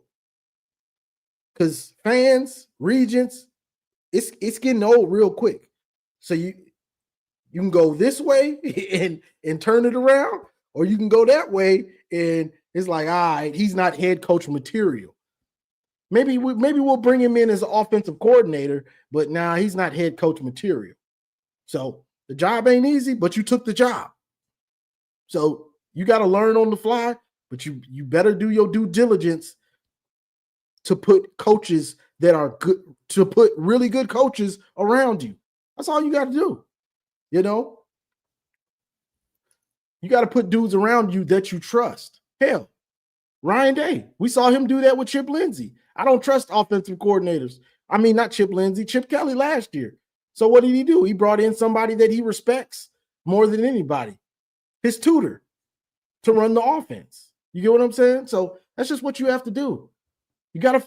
Because fans, regents, it's getting old real quick. So you can go this way and turn it around, or you can go that way and it's like, all right, he's not head coach material. Maybe we'll bring him in as an offensive coordinator, but now he's not head coach material. So the job ain't easy, but you took the job. So you got to learn on the fly, but you better do your due diligence to put coaches that are good, to put really good coaches around you. That's all you got to do. You got to put dudes around you that you trust. Hell, Ryan Day, we saw him do that with Chip Lindsey. I don't trust offensive coordinators. I mean, not Chip Lindsey, Chip Kelly last year. So what did he do? He brought in somebody that he respects more than anybody, his tutor, to run the offense. You get what I'm saying? So that's just what you have to do. You got to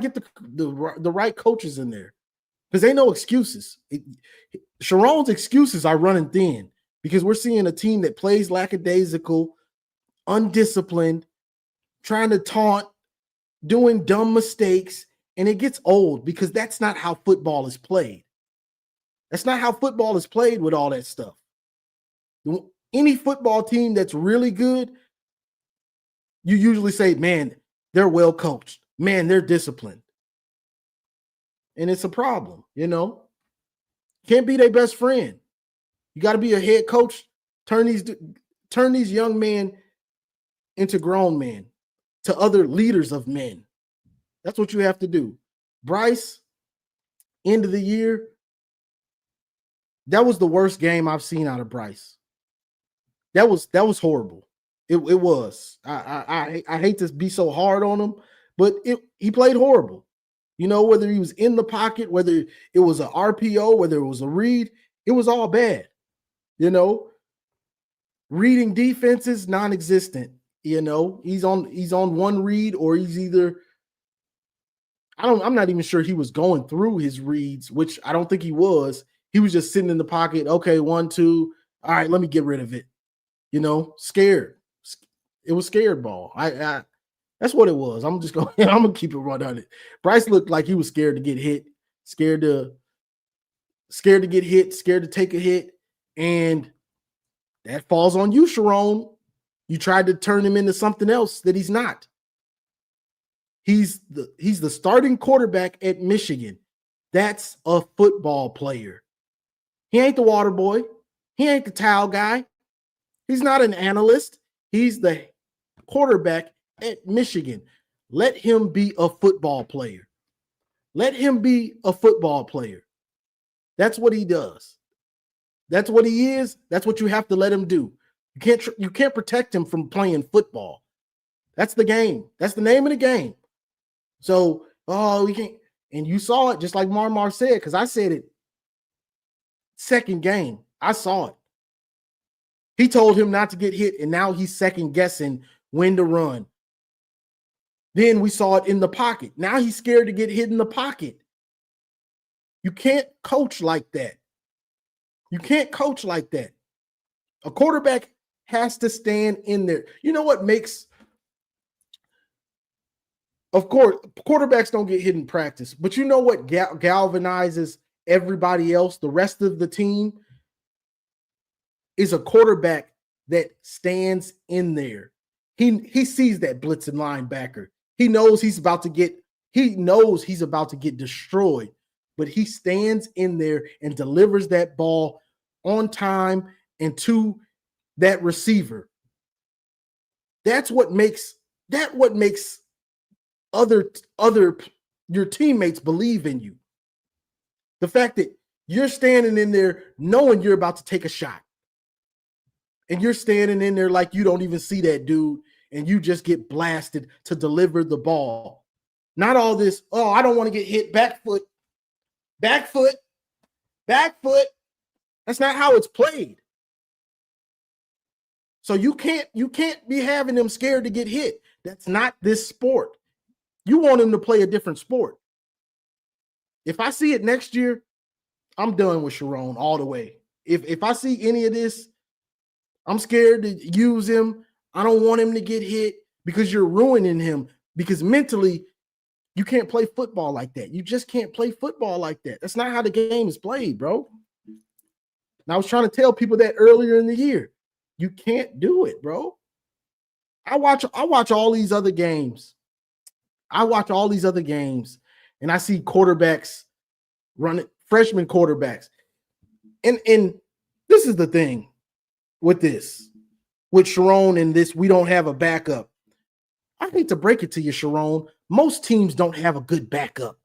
get the right coaches in there, because ain't no excuses. Sharon's excuses are running thin, because we're seeing a team that plays lackadaisical, undisciplined, trying to taunt, doing dumb mistakes, and it gets old, because that's not how football is played. That's not how football is played with all that stuff. Any football team that's really good, you usually say, man, they're well coached. Man, they're disciplined. And it's a problem, Can't be their best friend. You got to be a head coach. Turn these young men into grown men, to other leaders of men. That's what you have to do. Bryce, end of the year, that was the worst game I've seen out of Bryce. That was horrible. It was. I hate to be so hard on him, but he played horrible. Whether he was in the pocket, whether it was an RPO, whether it was a read, it was all bad. Reading defenses, non-existent. He's on one read, or he's either, I'm not even sure he was going through his reads, which I don't think he was. He was just sitting in the pocket. Okay, 1, 2. All right, let me get rid of it. Scared. It was scared ball. I that's what it was. I'm gonna keep it right on it. Bryce looked like he was scared to get hit, scared to get hit, scared to take a hit, and that falls on you, Sharon. You tried to turn him into something else that he's not. He's the starting quarterback at Michigan. That's a football player. He ain't the water boy. He ain't the towel guy. He's not an analyst. He's the quarterback at Michigan. Let him be a football player. Let him be a football player. That's what he does. That's what he is. That's what you have to let him do. You can't protect him from playing football. That's the game. That's the name of the game. So, we can't. And you saw it just like Marmar said, because I said it second game. I saw it. He told him not to get hit, and now he's second guessing when to run. Then we saw it in the pocket. Now he's scared to get hit in the pocket. You can't coach like that. You can't coach like that. A quarterback has to stand in there. You know what makes, of course, quarterbacks don't get hit in practice, but you know what galvanizes everybody else, the rest of the team, is a quarterback that stands in there. He sees that blitzing linebacker. He knows he's about to get destroyed, but he stands in there and delivers that ball on time and to that receiver. That's what makes other your teammates believe in you. The fact that you're standing in there knowing you're about to take a shot. And you're standing in there like you don't even see that dude, and you just get blasted to deliver the ball. Not all this, I don't want to get hit, back foot. That's not how it's played. So you can't be having them scared to get hit. That's not this sport. You want him to play a different sport. If I see it next year, I'm done with Sharon all the way. If I see any of this, I'm scared to use him. I don't want him to get hit because you're ruining him. Because mentally, you can't play football like that. You just can't play football like that. That's not how the game is played, bro. And I was trying to tell people that earlier in the year. You can't do it, bro. I watch all these other games. And I see quarterbacks running, freshman quarterbacks. And this is the thing with Sharon and this, we don't have a backup. I hate to break it to you, Sharon. Most teams don't have a good backup.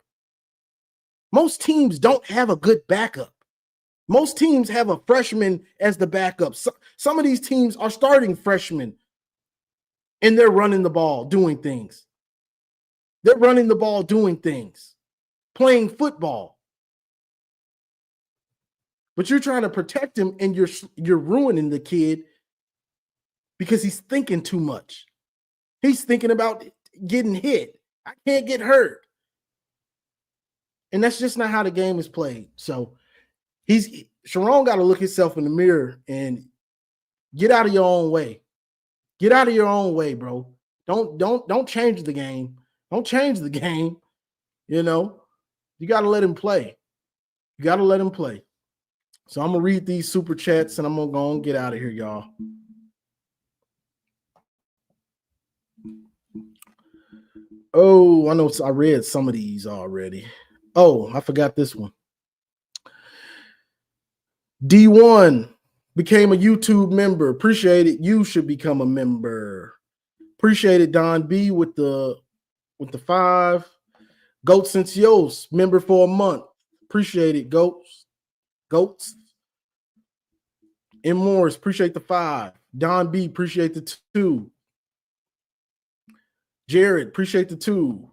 Most teams have a freshman as the backup. Some of these teams are starting freshmen, and they're running the ball, doing things. Playing football. But you're trying to protect him, and you're ruining the kid because he's thinking too much. He's thinking about getting hit. I can't get hurt. And that's just not how the game is played. So Sharon got to look himself in the mirror and get out of your own way. Get out of your own way, bro. Don't change the game. Don't change the game. You got to let him play. So I'm going to read these super chats and I'm going to go and get out of here, y'all. Oh, I know I read some of these already. Oh, I forgot this one. D1 became a YouTube member. Appreciate it. You should become a member. Appreciate it, Don B with the 5. Goat Sincios, member for a month. Appreciate it, Goats. M. Morris, appreciate the 5. Don B, appreciate the 2. Jared, appreciate the 2.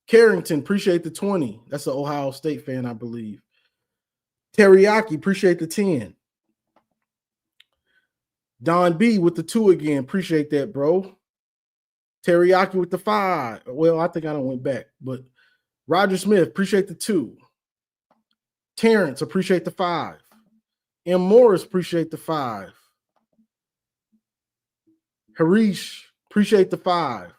Carrington, appreciate the 20. That's an Ohio State fan, I believe. Teriyaki, appreciate the 10. Don B with the 2 again. Appreciate that, bro. Teriyaki with the 5. Well, I think I done went back, but Roger Smith, appreciate the 2. Terrence, appreciate the 5. M. Morris, appreciate the 5. Harish, appreciate the 5.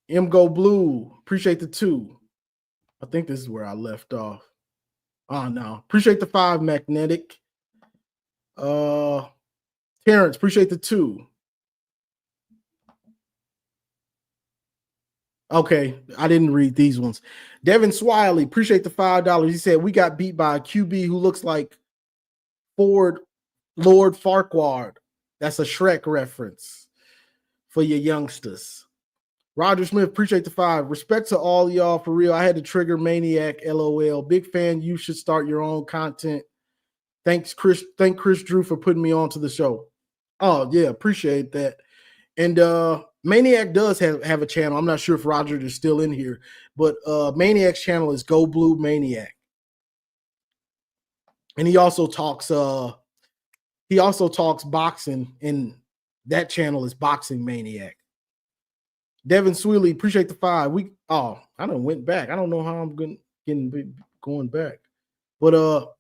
M. Go Blue, appreciate the 2. I think this is where I left off. Oh, no. Appreciate the 5, Magnetic. Terrence, appreciate the 2. Okay, I didn't read these ones. Devin Swiley, appreciate the $5. He said, we got beat by a QB who looks like Lord Farquaad. That's a Shrek reference for your youngsters. Roger Smith, appreciate the 5. Respect to all y'all, for real. I had to trigger Maniac, LOL. Big fan. You should start your own content. Thanks, Chris. Thank Chris Drew for putting me on to the show. Oh, yeah, appreciate that. And Maniac does have a channel. I'm not sure if Roger is still in here, but Maniac's channel is Go Blue Maniac. And he also talks boxing, and that channel is Boxing Maniac. Devin Swiley, appreciate the 5. I done went back. I don't know how I'm going back. But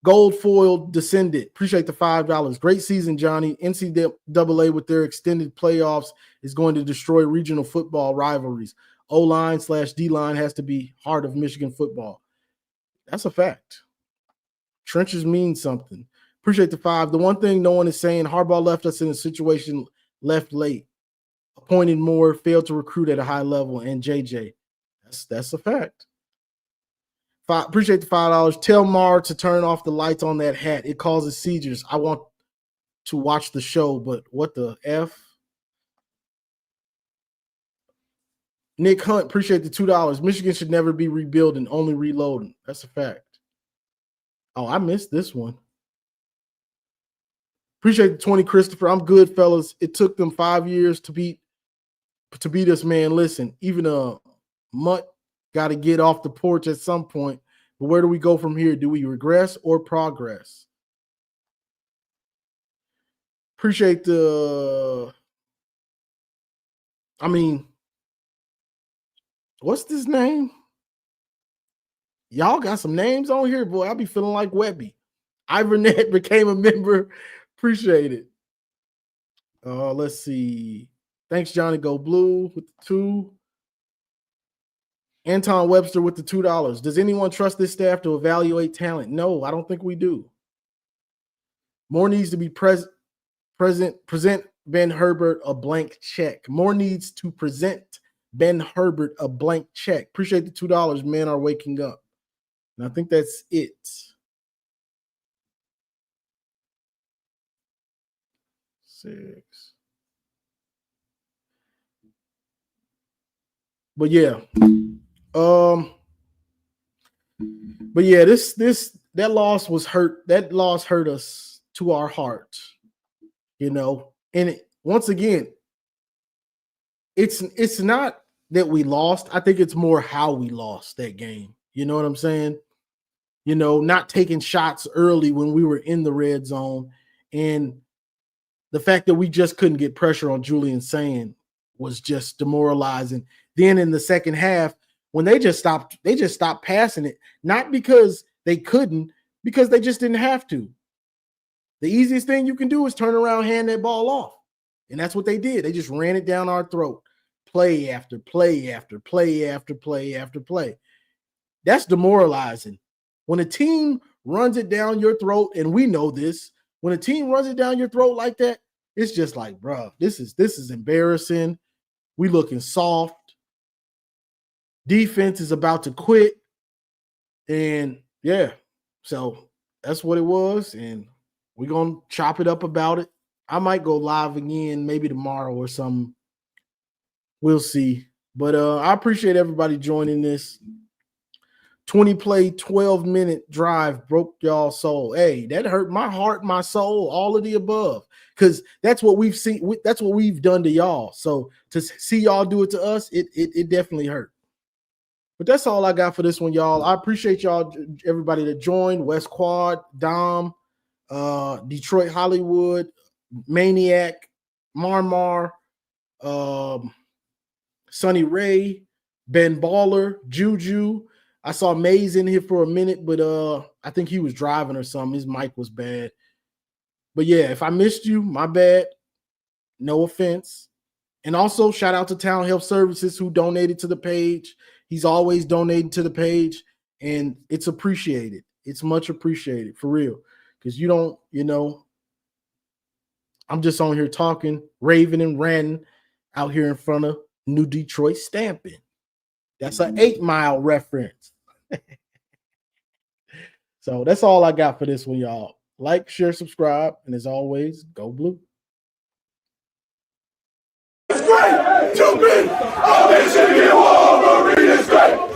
Gold Foil Descendant, appreciate the $5. Great season, Johnny. NCAA with their extended playoffs is going to destroy regional football rivalries. O-line/D-line has to be heart of Michigan football. That's a fact. Trenches mean something. Appreciate the 5. The one thing no one is saying, Harbaugh left us in a situation, left late. Appointed more, failed to recruit at a high level, and JJ. That's a fact. Appreciate the $5. Tell Mar to turn off the lights on that hat. It causes seizures. I want to watch the show, but what the F? Nick Hunt, appreciate the $2. Michigan should never be rebuilding, only reloading. That's a fact. Oh, I missed this one. Appreciate the 20, Christopher. I'm good, fellas. It took them 5 years to beat us, man. Listen, even a mutt got to get off the porch at some point. But where do we go from here? Do we regress or progress? Appreciate what's this name? Y'all got some names on here, boy. I'll be feeling like Webby. Ivernet became a member. Appreciate it. Let's see. Thanks, Johnny Go Blue with the 2. Anton Webster with the $2. Does anyone trust this staff to evaluate talent? No, I don't think we do. More needs to be present Ben Herbert a blank check. More needs to present Ben Herbert a blank check. Appreciate the $2. Men are waking up. And I think that's it. Six. But yeah. That loss was hurt. That loss hurt us to our heart, And once again, it's not that we lost. I think it's more how we lost that game. You know what I'm saying? Not taking shots early when we were in the red zone, and the fact that we just couldn't get pressure on Julian Sand was just demoralizing. Then in the second half, when they just stopped passing it, not because they couldn't, because they just didn't have to. The easiest thing you can do is turn around, hand that ball off. And that's what they did. They just ran it down our throat. Play after play after play after play after play. That's demoralizing. When a team runs it down your throat, and we know this, when a team runs it down your throat like that, it's just like, bro, this is embarrassing. We looking soft. Defense is about to quit. And yeah, so that's what it was. And we're going to chop it up about it. I might go live again maybe tomorrow or something. We'll see. But I appreciate everybody joining this. 20 play, 12-minute drive broke y'all's soul. Hey, that hurt my heart, my soul, all of the above. Because that's what we've seen. That's what we've done to y'all. So to see y'all do it to us, it definitely hurt. But that's all I got for this one, y'all. I appreciate y'all, everybody that joined. West Quad, Dom, Detroit Hollywood, Maniac, Marmar, Sonny Ray, Ben Baller, Juju, I saw Mays in here for a minute, but I think he was driving or something. His mic was bad. But yeah, if I missed you, my bad. No offense. And also shout out to Town Health Services who donated to the page. He's always donating to the page, and it's appreciated. It's much appreciated, for real. Because you don't, I'm just on here talking, raving and ranting out here in front of New Detroit Stamping. That's an 8 Mile reference. So that's all I got for this one, y'all. Like, share, subscribe, and as always, go blue.
It's great to be a Michigan Wolverine. It's great.